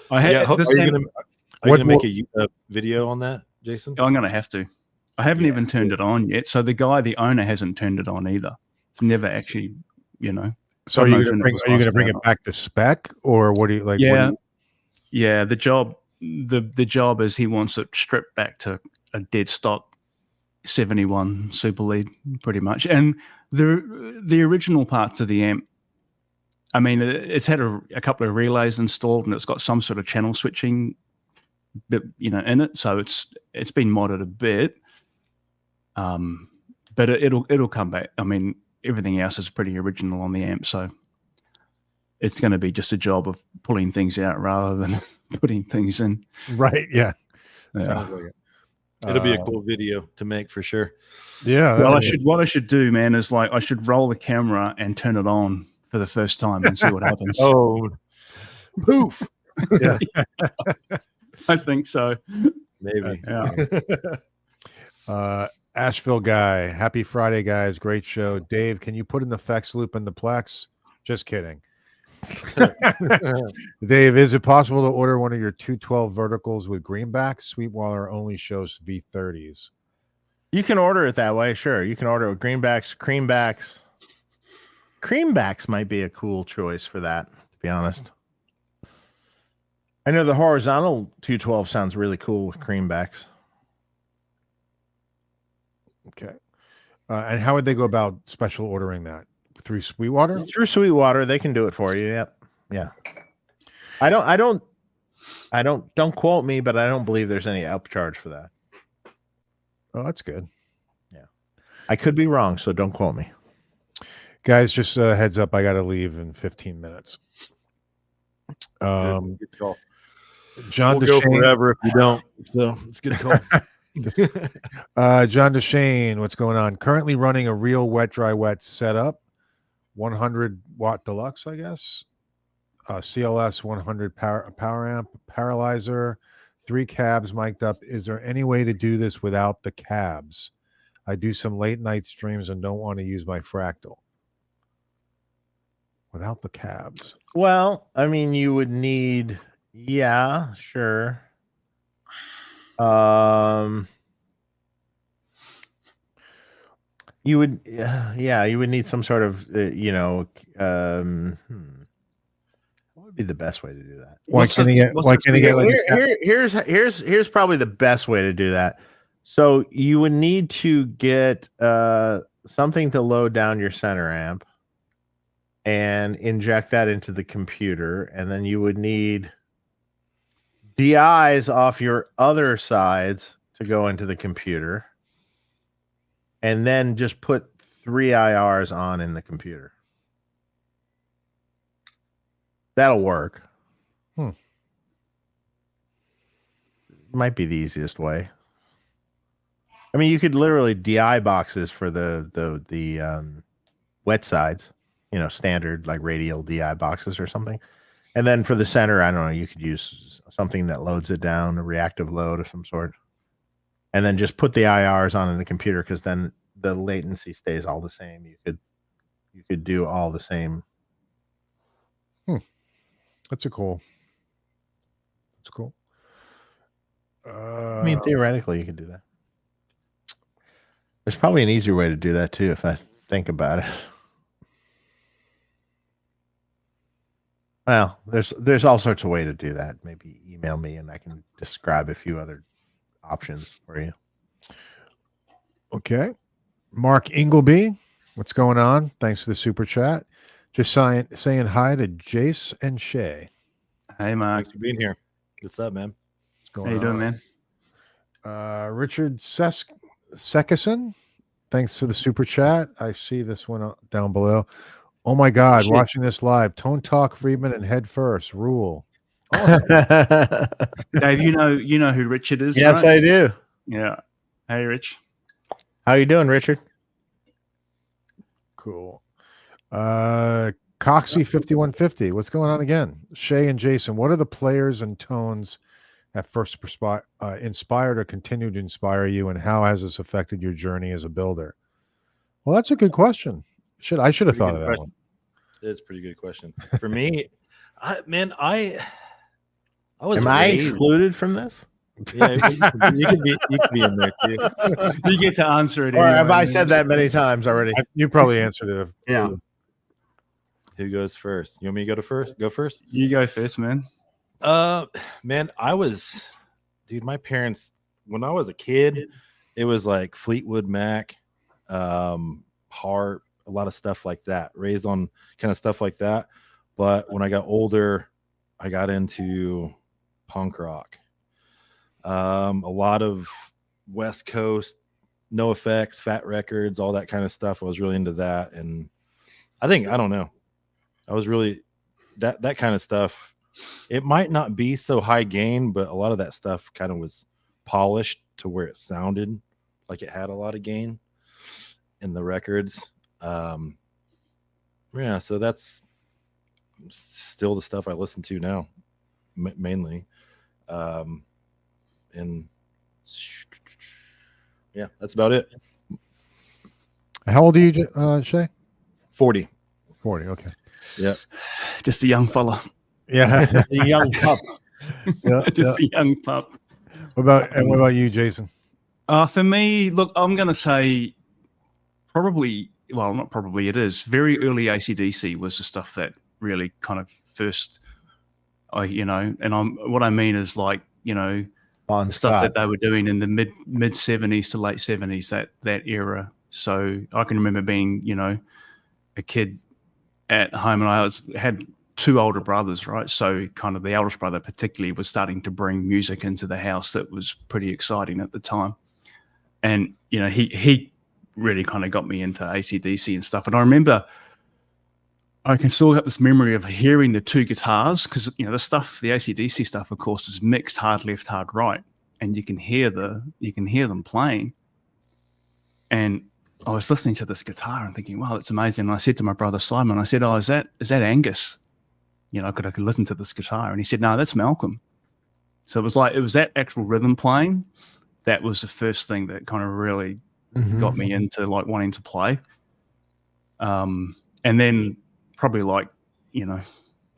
Are you going to make a video on that, Jason? I'm going to have to. I haven't even turned it on yet. So the owner hasn't turned it on either. It's never actually, So are you going to bring it back to spec, or what do you like? Yeah. Yeah. The job is he wants it stripped back to a dead stock 71 super lead, pretty much. And the original parts of the amp, I mean, it's had a couple of relays installed, and it's got some sort of channel switching bit, in it. So it's been modded a bit, but it'll come back. I mean, everything else is pretty original on the amp, so it's going to be just a job of pulling things out rather than putting things in. Right? Yeah. Sounds like it. It'll be a cool video to make for sure. Yeah. Well, what I should do, man, is like I should roll the camera and turn it on for the first time and see what happens. Oh, poof. Yeah. I think so. Maybe. Yeah. Asheville guy, happy Friday, guys. Great show. Dave, can you put an effects loop in the Plex? Just kidding. Dave, is it possible to order one of your 212 verticals with greenbacks? Sweetwater only shows V30s. You can order it that way, sure. You can order it with greenbacks, creambacks. Creambacks might be a cool choice for that, to be honest. I know the horizontal 212 sounds really cool with creambacks. Okay. And how would they go about special ordering that? Through Sweetwater? Through Sweetwater, they can do it for you. Yep. Yeah. Don't quote me, but I don't believe there's any upcharge for that. Oh, that's good. Yeah. I could be wrong, so don't quote me. Guys, just a heads up, I got to leave in 15 minutes. Good call. John we'll go forever if you don't. So it's good call. John DeShane, what's going on? Currently running a real wet, dry, wet setup. 100 watt deluxe, I guess. CLS 100 power amp, paralyzer, 3 cabs mic'd up. Is there any way to do this without the cabs? I do some late night streams and don't want to use my fractal. Without the cabs. Well, I mean, you would need, yeah, sure. You would, you would need some sort of, what would be the best way to do that? Here's probably the best way to do that. So you would need to get something to load down your center amp and inject that into the computer, and then you would need DIs off your other sides to go into the computer, and then just put 3 IRs on in the computer. That'll work. Might be the easiest way. I mean, you could literally DI boxes for the wet sides, standard like radial DI boxes or something. And then for the center, I don't know, you could use something that loads it down, a reactive load of some sort. And then just put the IRs on in the computer, because then the latency stays all the same. You could do all the same. That's cool. I mean, theoretically, you could do that. There's probably an easier way to do that too, if I think about it. Well, there's all sorts of way to do that. Maybe email me and I can describe a few other options for you. Okay. Mark Ingleby, what's going on? Thanks for the super chat. Just saying hi to Jace and Shay. Hey, Mark. Thanks for being here. What's up, man? What's going on? How you doing, man? Richard Sekison, thanks for the super chat. I see this one down below. Oh my God, Shit. watching this live. Tone Talk, Friedman, and Head First rule. Dave, you know who Richard is, Yes, right? I do. Yeah. Hey, Rich. How you doing, Richard? Cool. Coxie 5150. What's going on again? Shay and Jason, what are the players and tones that first inspired or continue to inspire you, and how has this affected your journey as a builder? Well, that's a good question. I should have thought of that one. It's a pretty good question. For me, I was Am I raised. excluded from this? Yeah, you could be in there too. You get to answer it. Or anyway, have I man. said that many times already? You probably answered it. Yeah. Who goes first? You want me to go first? You go first, man. Man, my parents, when I was a kid, it was like Fleetwood Mac, Heart, a lot of stuff like that, raised on kind of stuff like that. But when I got older, I got into punk rock. A lot of West Coast, No Effects, Fat Records, all that kind of stuff. I was really into that. And I don't know. I was really that kind of stuff. It might not be so high gain, but a lot of that stuff kind of was polished to where it sounded like it had a lot of gain in the records. Yeah, so that's still the stuff I listen to now, mainly. And yeah, that's about it. How old are you, Shay? 40. 40. Okay. Yeah. Just a young fella. Yeah. A young pup. Just a young pup. What about you, Jason? For me, look, I'm going to say probably, well, not probably, it is. Very early AC/DC was the stuff that really kind of first, what I mean is like, On stuff that they were doing in the mid 70s to late 70s, that era. So I can remember being, a kid at home, and I had two older brothers, right? So kind of the eldest brother particularly was starting to bring music into the house that was pretty exciting at the time. And, he really kind of got me into AC/DC and stuff. And I remember I can still have this memory of hearing the two guitars, because, the AC/DC stuff, of course, is mixed hard left, hard right. And you can hear them playing. And I was listening to this guitar and thinking, wow, that's amazing. And I said to my brother Simon, I said, oh, is that Angus? I could listen to this guitar. And he said, no, that's Malcolm. So it was that actual rhythm playing that was the first thing that kind of really got me into like wanting to play. And then probably like,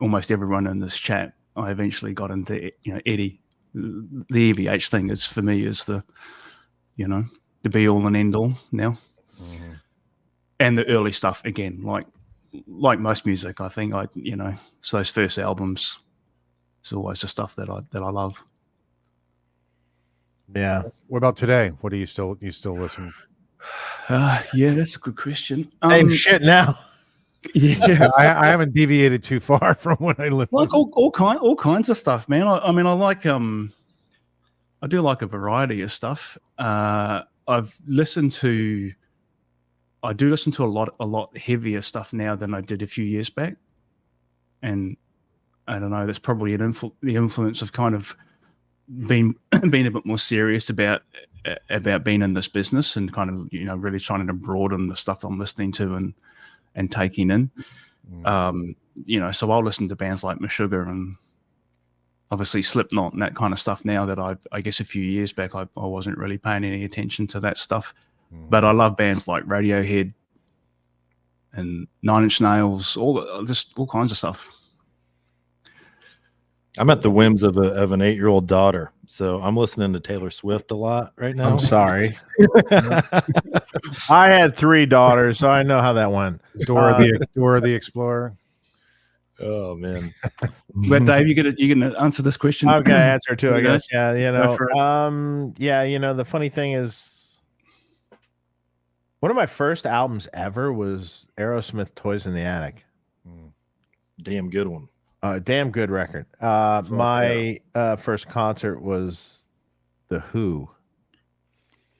almost everyone in this chat, I eventually got into, Eddie. The EVH thing is, for me, is the be all and end all now. Mm-hmm. And the early stuff, again, like most music, I think so those first albums is always the stuff that I love. Yeah. What about today? What do you still listen? Yeah, that's a good question. Same shit now. Yeah, I haven't deviated too far from what I listened. like all kinds of stuff, man. I mean, I like I do like a variety of stuff. I do listen to a lot heavier stuff now than I did a few years back, and I don't know. That's probably the influence of kind of being a bit more serious about being in this business, and kind of really trying to broaden the stuff I'm listening to and taking in. So I'll listen to bands like Meshuggah and obviously Slipknot and that kind of stuff now that I guess a few years back I wasn't really paying any attention to that stuff. But I love bands like Radiohead and Nine Inch Nails, all kinds of stuff. I'm at the whims of an 8-year-old daughter, so I'm listening to Taylor Swift a lot right now. I'm sorry. I had 3 daughters, so I know how that went. Dora the Explorer. Oh man. But Dave, you're gonna answer this question? I've got to answer too, I Okay. guess. Yeah, Go for it. The funny thing is, one of my first albums ever was Aerosmith "Toys in the Attic." Damn good one. Damn good record. My first concert was The Who.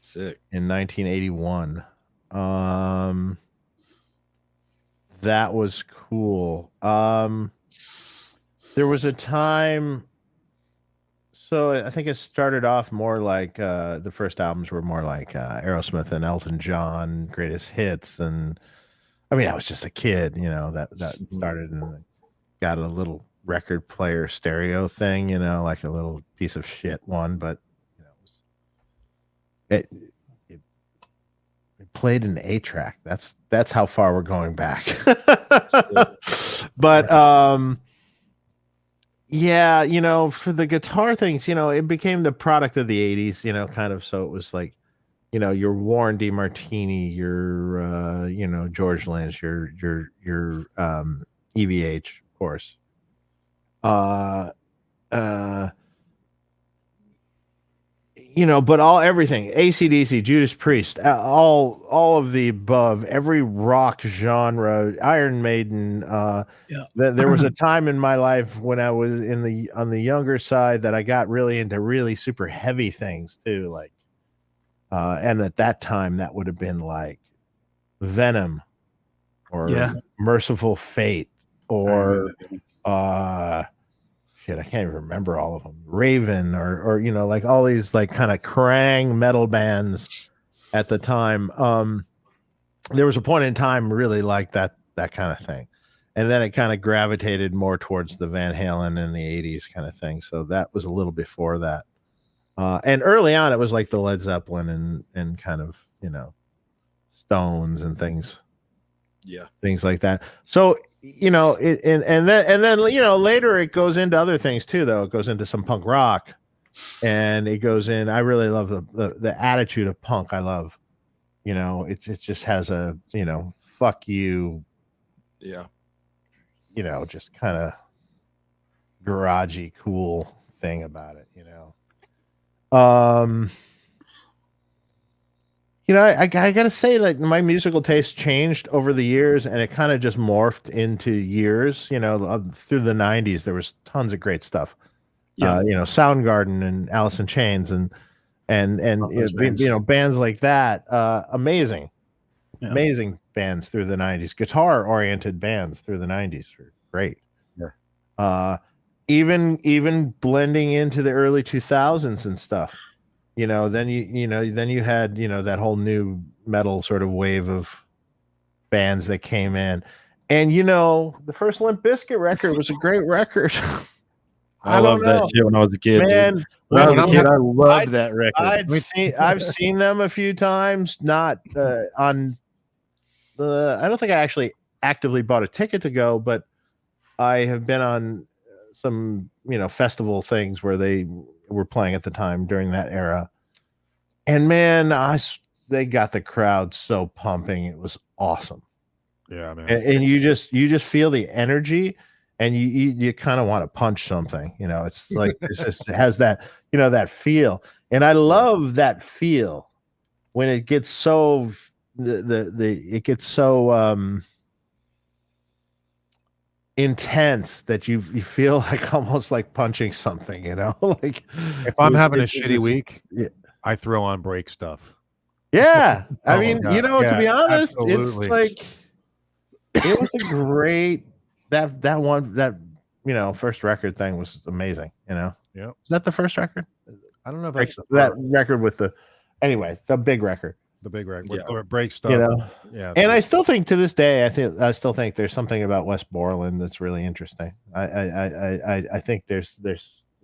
Sick. in 1981. That was cool. There was a time. So I think it started off more like the first albums were more like Aerosmith and Elton John, greatest hits, and I mean I was just a kid, that started and got a little record player stereo thing, like a little piece of shit one, but it played an 8-track. That's how far we're going back. But yeah, for the guitar things, it became the product of the 80s, kind of. So it was like, your Warren DeMartini, your George Lynch, your EVH, of course. But everything, AC/DC, Judas Priest, all of the above, every rock genre, Iron Maiden. There was a time in my life when I was on the younger side that I got really into really super heavy things too, like, and at that time that would have been like Venom, or Merciful Fate, or shit, I can't even remember all of them. Raven, or like all these like kind of krang metal bands at the time. There was a point in time really like that kind of thing, and then it kind of gravitated more towards the Van Halen in the 80s kind of thing. So that was a little before that, and early on it was like the Led Zeppelin and kind of Stones and things like that. So and then later it goes into other things too, though. It goes into some punk rock, and it goes in. I really love the attitude of punk. I love, it just has a fuck you, just kind of garagey cool thing about it, I gotta say that my musical taste changed over the years, and it kind of just morphed into years. Through the 90s, there was tons of great stuff. Soundgarden and Alice in Chains and bands like that. Amazing bands through the 90s. Guitar-oriented bands through the 90s were great. Yeah. Even blending into the early 2000s and stuff. Then you had that whole new metal sort of wave of bands that came in, and the first Limp Bizkit record was a great record. I loved that shit when I was a kid. Man, when I was a kid, I loved that record. I've seen them a few times, not on the. I don't think I actually actively bought a ticket to go, but I have been on some festival things where they were playing at the time during that era, and man, they got the crowd so pumping. It was awesome. Yeah, man. And you just feel the energy, and you kind of want to punch something. It's like it has that that feel, and I love that feel when it gets so it gets so intense that you feel like almost like punching something, like if I'm having a shitty week, I throw on break stuff. Yeah. I mean, to be honest, absolutely. It's like it was a great that first record thing was amazing, Yeah. Is that the first record? I don't know if that's that record with the big record. The big record with the break stuff. Yeah. And I still think to this day, I still think there's something about West Borland that's really interesting. I think there's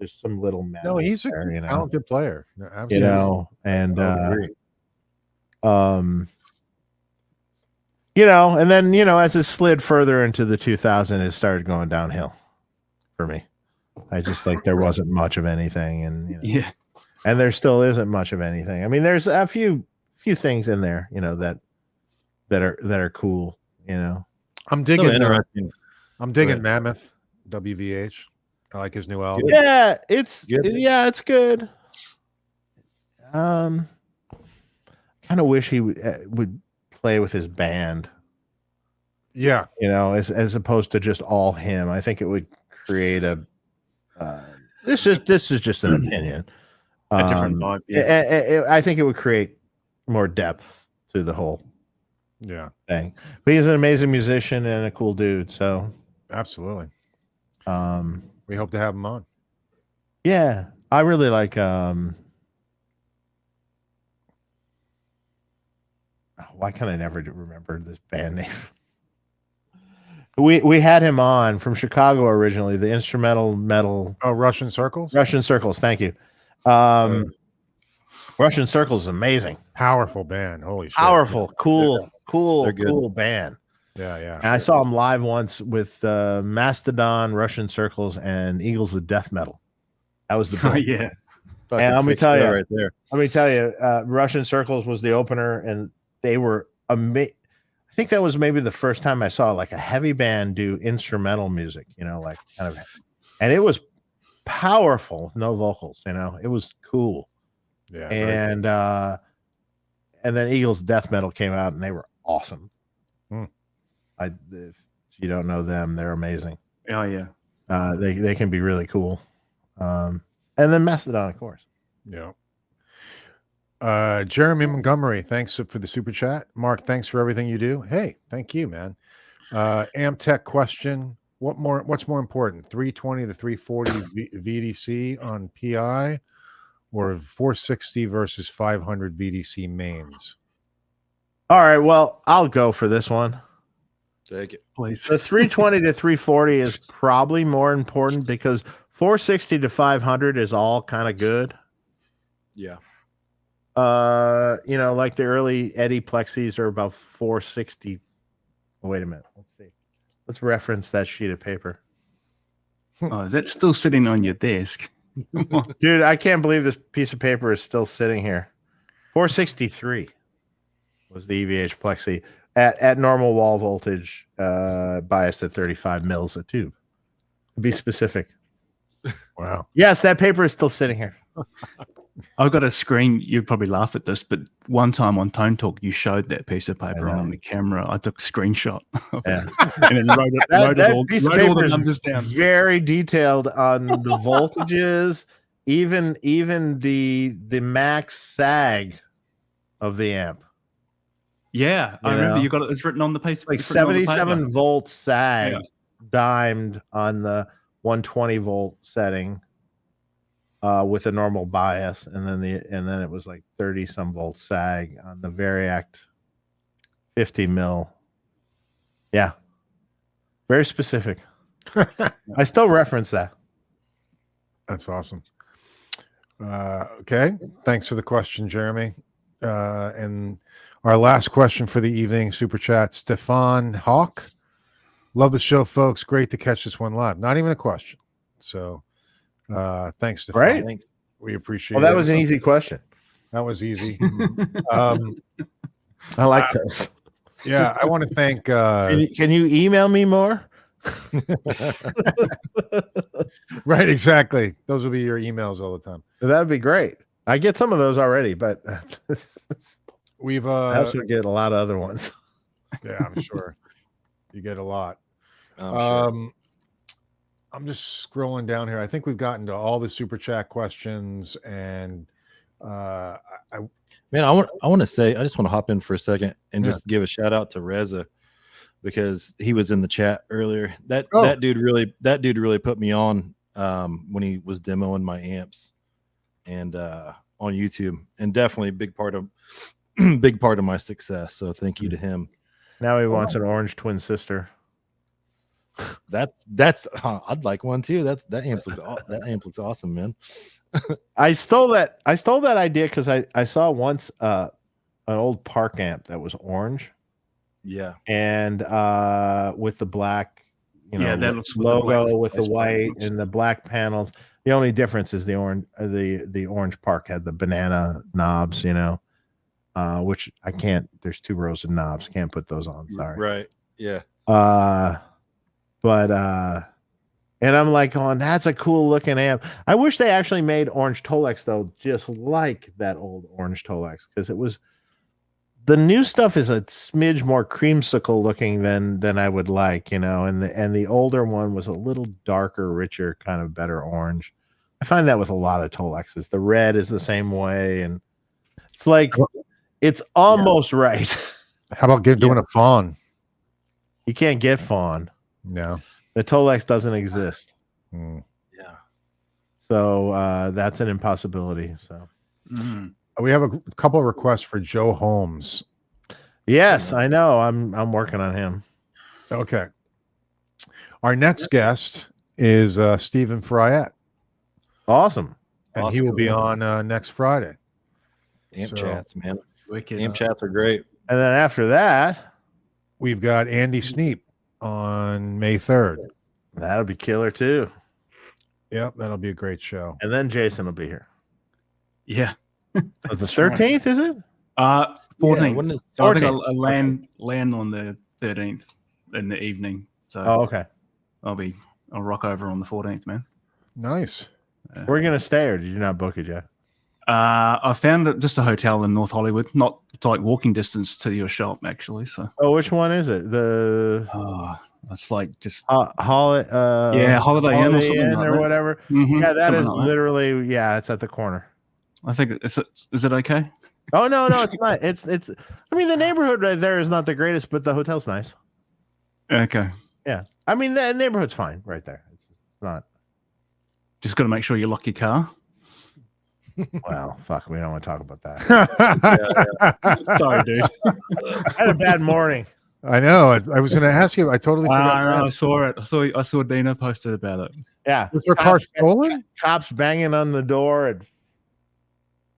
some little magic. No, he's a there, talented player. Absolutely. And and then as it slid further into the 2000s, it started going downhill for me. I just like there wasn't much of anything, and and there still isn't much of anything. I mean, there's a few things in there, that are cool. I'm digging. So interesting. I'm digging Mammoth WVH. I like his new album. Yeah, it's good. It's good. Kind of wish he would play with his band. Yeah, as opposed to just all him. I think it would create a. This is just an opinion. A different vibe. I think it would create more depth to the whole Yeah, thing. But he's an amazing musician and a cool dude. So absolutely. um, We hope to have him on. yeah, I really like why can I never remember this band name? We had him on from Chicago originally, the instrumental metal. Oh, Russian Circles? Russian Circles, thank you. Russian Circles is amazing. Powerful band. Holy shit. Powerful, cool band. Yeah. And I saw him live once with Mastodon, Russian Circles, and Eagles of Death Metal. That was the Oh, bill. yeah. And let me tell you, right there. Russian Circles was the opener, and they were amazing. I think that was maybe the first time I saw like a heavy band do instrumental music, like kind of, and it was powerful, no vocals, it was cool. Yeah. And then Eagles Death Metal came out, and they were awesome. If you don't know them, they're amazing. Oh, yeah. They can be really cool. And then Mastodon, of course. Yeah. Jeremy Montgomery, thanks for the super chat. Mark, thanks for everything you do. Hey, thank you, man. Amp Tech question: what's more important, 320 to 340 VDC on PI, or 460 versus 500 VDC mains? All right, well, I'll go for this one. Take it, please. The 320 to 340 is probably more important because 460 to 500 is all kind of good. Yeah. Like the early Eddie Plexis are about 460. Oh, wait a minute. Let's see. Let's reference that sheet of paper. Oh, is that still sitting on your desk? Dude, I can't believe this piece of paper is still sitting here. 463 was the EVH Plexi at normal wall voltage, biased at 35 mils a tube. To be specific. Wow. Yes, that paper is still sitting here. I've got a screen. You'd probably laugh at this, but one time on Tone Talk, you showed that piece of paper on the camera. I took a screenshot of it and then wrote all the numbers down. Very detailed on the voltages, even the max sag of the amp. Yeah, I remember you got it. It's written on the piece. Like 77 volt sag, dimed on the 120 volt setting. With a normal bias, and then it was like 30 some volt sag on the Variact 50 mil. Yeah, very specific. I still reference that. That's awesome. Okay, thanks for the question, Jeremy. And our last question for the evening, super chat, Stefan Hawk. Love the show, folks. Great to catch this one live. Not even a question. So. Thanks, Stefan. Right. Thanks. We appreciate it. Well, that was an easy question. That was easy. I like this. Yeah, I want to thank. Can you email me more? Right, exactly. Those will be your emails all the time. That would be great. I get some of those already, but we've I also get a lot of other ones. Yeah, I'm sure you get a lot. I'm just scrolling down here. I think we've gotten to all the super chat questions, and I want to say, I just want to hop in for a second and just give a shout out to Reza, because he was in the chat earlier. That dude really put me on when he was demoing my amps and on YouTube, and definitely a big part of my success. So thank you to him. Now he wants an orange twin sister. That's I'd like one too. That amp looks awesome, man. I stole that idea because I saw once an old Park amp that was orange. Yeah. And with the black, that looks logo with the white and the black panels. The only difference is the orange the orange Park had the banana knobs, which I can't. There's 2 rows of knobs. Can't put those on. Sorry. Right. Yeah. But and I'm like, that's a cool looking amp. I wish they actually made orange Tolex though, just like that old orange Tolex, because it was. The new stuff is a smidge more creamsicle looking than I would like, and the older one was a little darker, richer, kind of better orange. I find that with a lot of Tolexes. The red is the same way, and it's like It's almost right. How about doing a fawn? You can't get fawn. No. The Tolex doesn't exist. Hmm. Yeah. So that's an impossibility. So We have a couple of requests for Joe Holmes. yes, I know. I'm working on him. Okay. Our next guest is Stephen Friat, Awesome. and he will be on next Friday. Amp So- chats, man. Wicked. Amp chats are great. And then after that, We've got Andy Sneap on May 3rd. that'll be killer too. Yep, that'll be a great show. And then Jason will be here. Yeah. The That's right. 13th, is it? 14th. when is- So I think 14th. I'll land on the 13th in the evening. So Oh, okay. I'll rock over on the 14th, man. Nice. We're gonna stay, or did you not book it yet? I found just a hotel in North Hollywood, not it's like walking distance to your shop, actually. So Oh, which one is it? The it's like just Holiday Holiday Inn or something like or that. whatever. Mhm, Yeah, that something is like that. literally it's at the corner. I think is it okay? Oh no, it's not. It's. I mean, the neighborhood right there is not the greatest, but the hotel's nice. Okay. Yeah, I mean the neighborhood's fine right there. It's not. Just got to make sure you lock your car. Well, fuck, we don't want to talk about that. Sorry, dude. I had a bad morning. I know. I was going to ask you. I totally forgot. I saw it. I saw Dina posted about it. Yeah, Was your car stolen? cops banging on the door at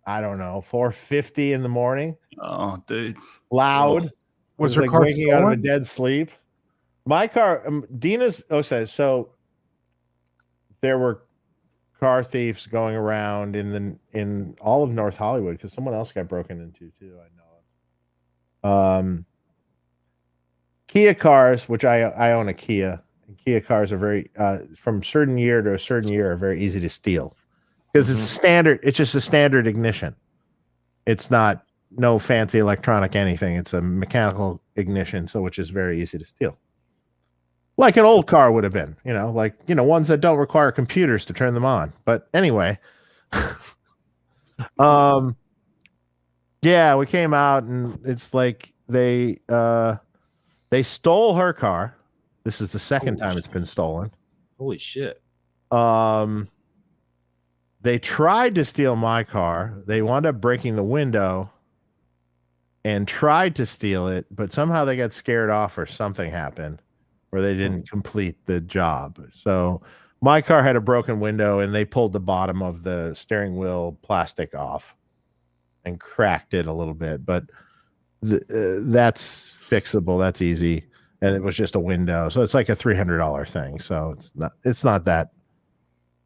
I don't know 4:50 in the morning, Oh, dude. loud. Was It her like car waking out of a stolen? dead sleep. My car, Dina's. So there were car thieves going around in all of North Hollywood because someone else got broken into too. I know. Kia cars, which I own a Kia. And Kia cars are very from certain year to a certain year are very easy to steal because it's standard. It's just a standard ignition. It's not no fancy electronic anything. It's a mechanical ignition, so which is very easy to steal. Like an old car would have been, ones that don't require computers to turn them on. But anyway, yeah, we came out and it's like they stole her car. This is the second time it's been stolen. Holy shit. They tried to steal my car. They wound up breaking the window and tried to steal it, but somehow they got scared off or something happened where they didn't complete the job. So my car had a broken window and they pulled the bottom of the steering wheel plastic off and cracked it a little bit, but that's fixable. That's easy. And it was just a window. So it's like a $300 thing. So it's not that.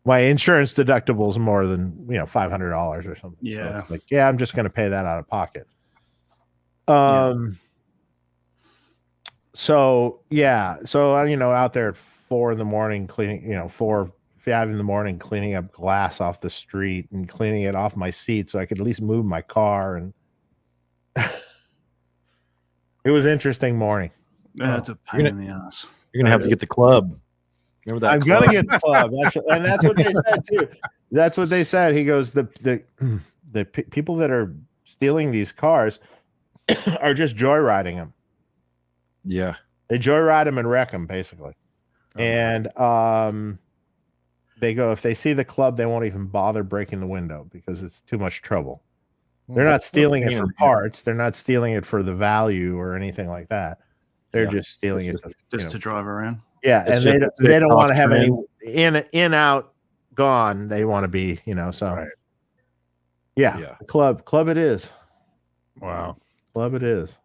My insurance deductible is more than, $500 or something. Yeah. So it's like, I'm just going to pay that out of pocket. So out there at 4 in the morning cleaning, 4, 5 in the morning cleaning up glass off the street and cleaning it off my seat so I could at least move my car. And it was an interesting morning. That's a pain in the ass. You're gonna have to get the club. Remember that? I'm gonna get the club, actually, and that's what they said too. That's what they said. He goes, the people that are stealing these cars are just joyriding them. Yeah. They joyride them and wreck them, basically. And they go, if they see the club, they won't even bother breaking the window because it's too much trouble. They're not stealing it for parts. They're not stealing it for the value or anything like that. They're just stealing it to drive around. Yeah, It's and just they don't want to have any trend. in out gone. They want to be, so Right. yeah. Club it is. Wow. Club it is.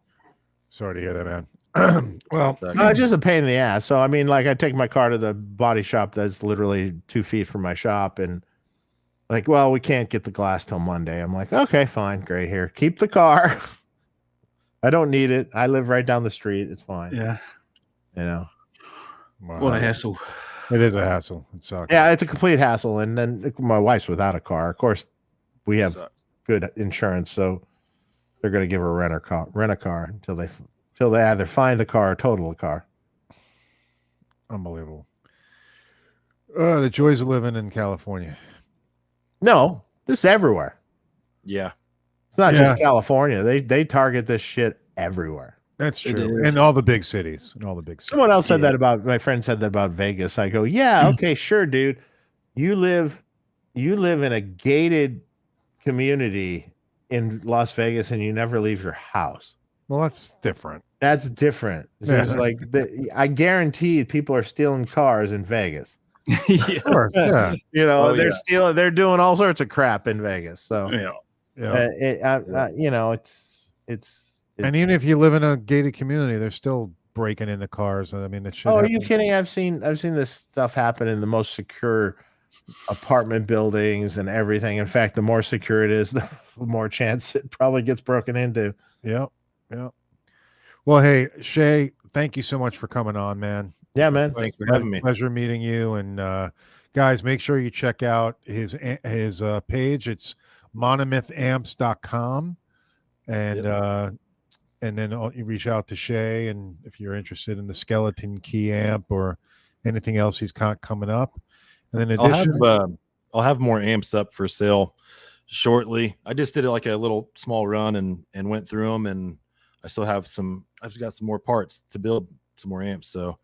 Sorry to hear that, man. Well, No, it's just a pain in the ass. So I mean, like I take my car to the body shop that's literally 2 feet from my shop, and like, well, we can't get the glass till Monday. I'm like, okay, fine, great. Here, keep the car. I don't need it. I live right down the street. It's fine. Yeah. wow. What a hassle. It is a hassle. It sucks. Yeah, it's a complete hassle. And then my wife's without a car. Of course, we have good insurance, so they're going to give her rent a car until they either find the car or total the car. Unbelievable. The joys of living in California. No, this is everywhere. Yeah. It's not Yeah. just California. They target this shit everywhere. That's It true. is. In all the big cities. In all the big cities. Someone else said Yeah. that about my friend said that about Vegas. I go, yeah, okay, sure, dude. You live in a gated community in Las Vegas and you never leave your house. Well, that's different. That's different. There's Yeah. like I guarantee people are stealing cars in Vegas. Yeah. Of course. Yeah. You know, Oh, they're yeah. stealing, they're doing all sorts of crap in Vegas. So Yeah. Yeah. you know, it's And even if you live in a gated community, they're still breaking into cars. I mean, it should. oh, are you happen. kidding? I've seen this stuff happen in the most secure apartment buildings and everything. In fact, the more secure it is, the more chance it probably gets broken into. Yeah. Yeah. Well, hey, Shay, thank you so much for coming on, man. Yeah, man. Thanks for having me. Pleasure meeting you. And guys, make sure you check out his page. It's monomythamps.com. And then you reach out to Shay, and if you're interested in the skeleton key amp or anything else he's got coming up. And then in addition, I'll have more amps up for sale shortly. I just did like a little small run and went through them, and I still have I've got some more parts to build some more amps, so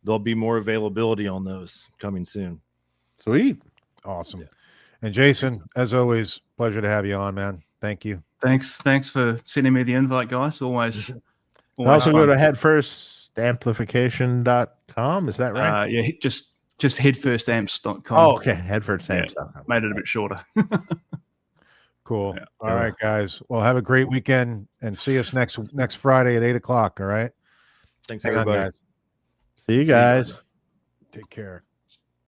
there'll be more availability on those coming soon. Sweet. awesome. Yeah. And Jason, as always, pleasure to have you on, man. Thank you. Thanks for sending me the invite, guys. Always Also go fun. to headfirstamplification.com. Is that right? Yeah, just headfirstamps.com. Oh, okay. Headfirstamps.com. Made it a bit shorter. Cool. Yeah. All right, guys. Well, have a great weekend and see us next Friday at 8:00. All right. Thanks, Hang on, everybody. guys. See you guys. Take care.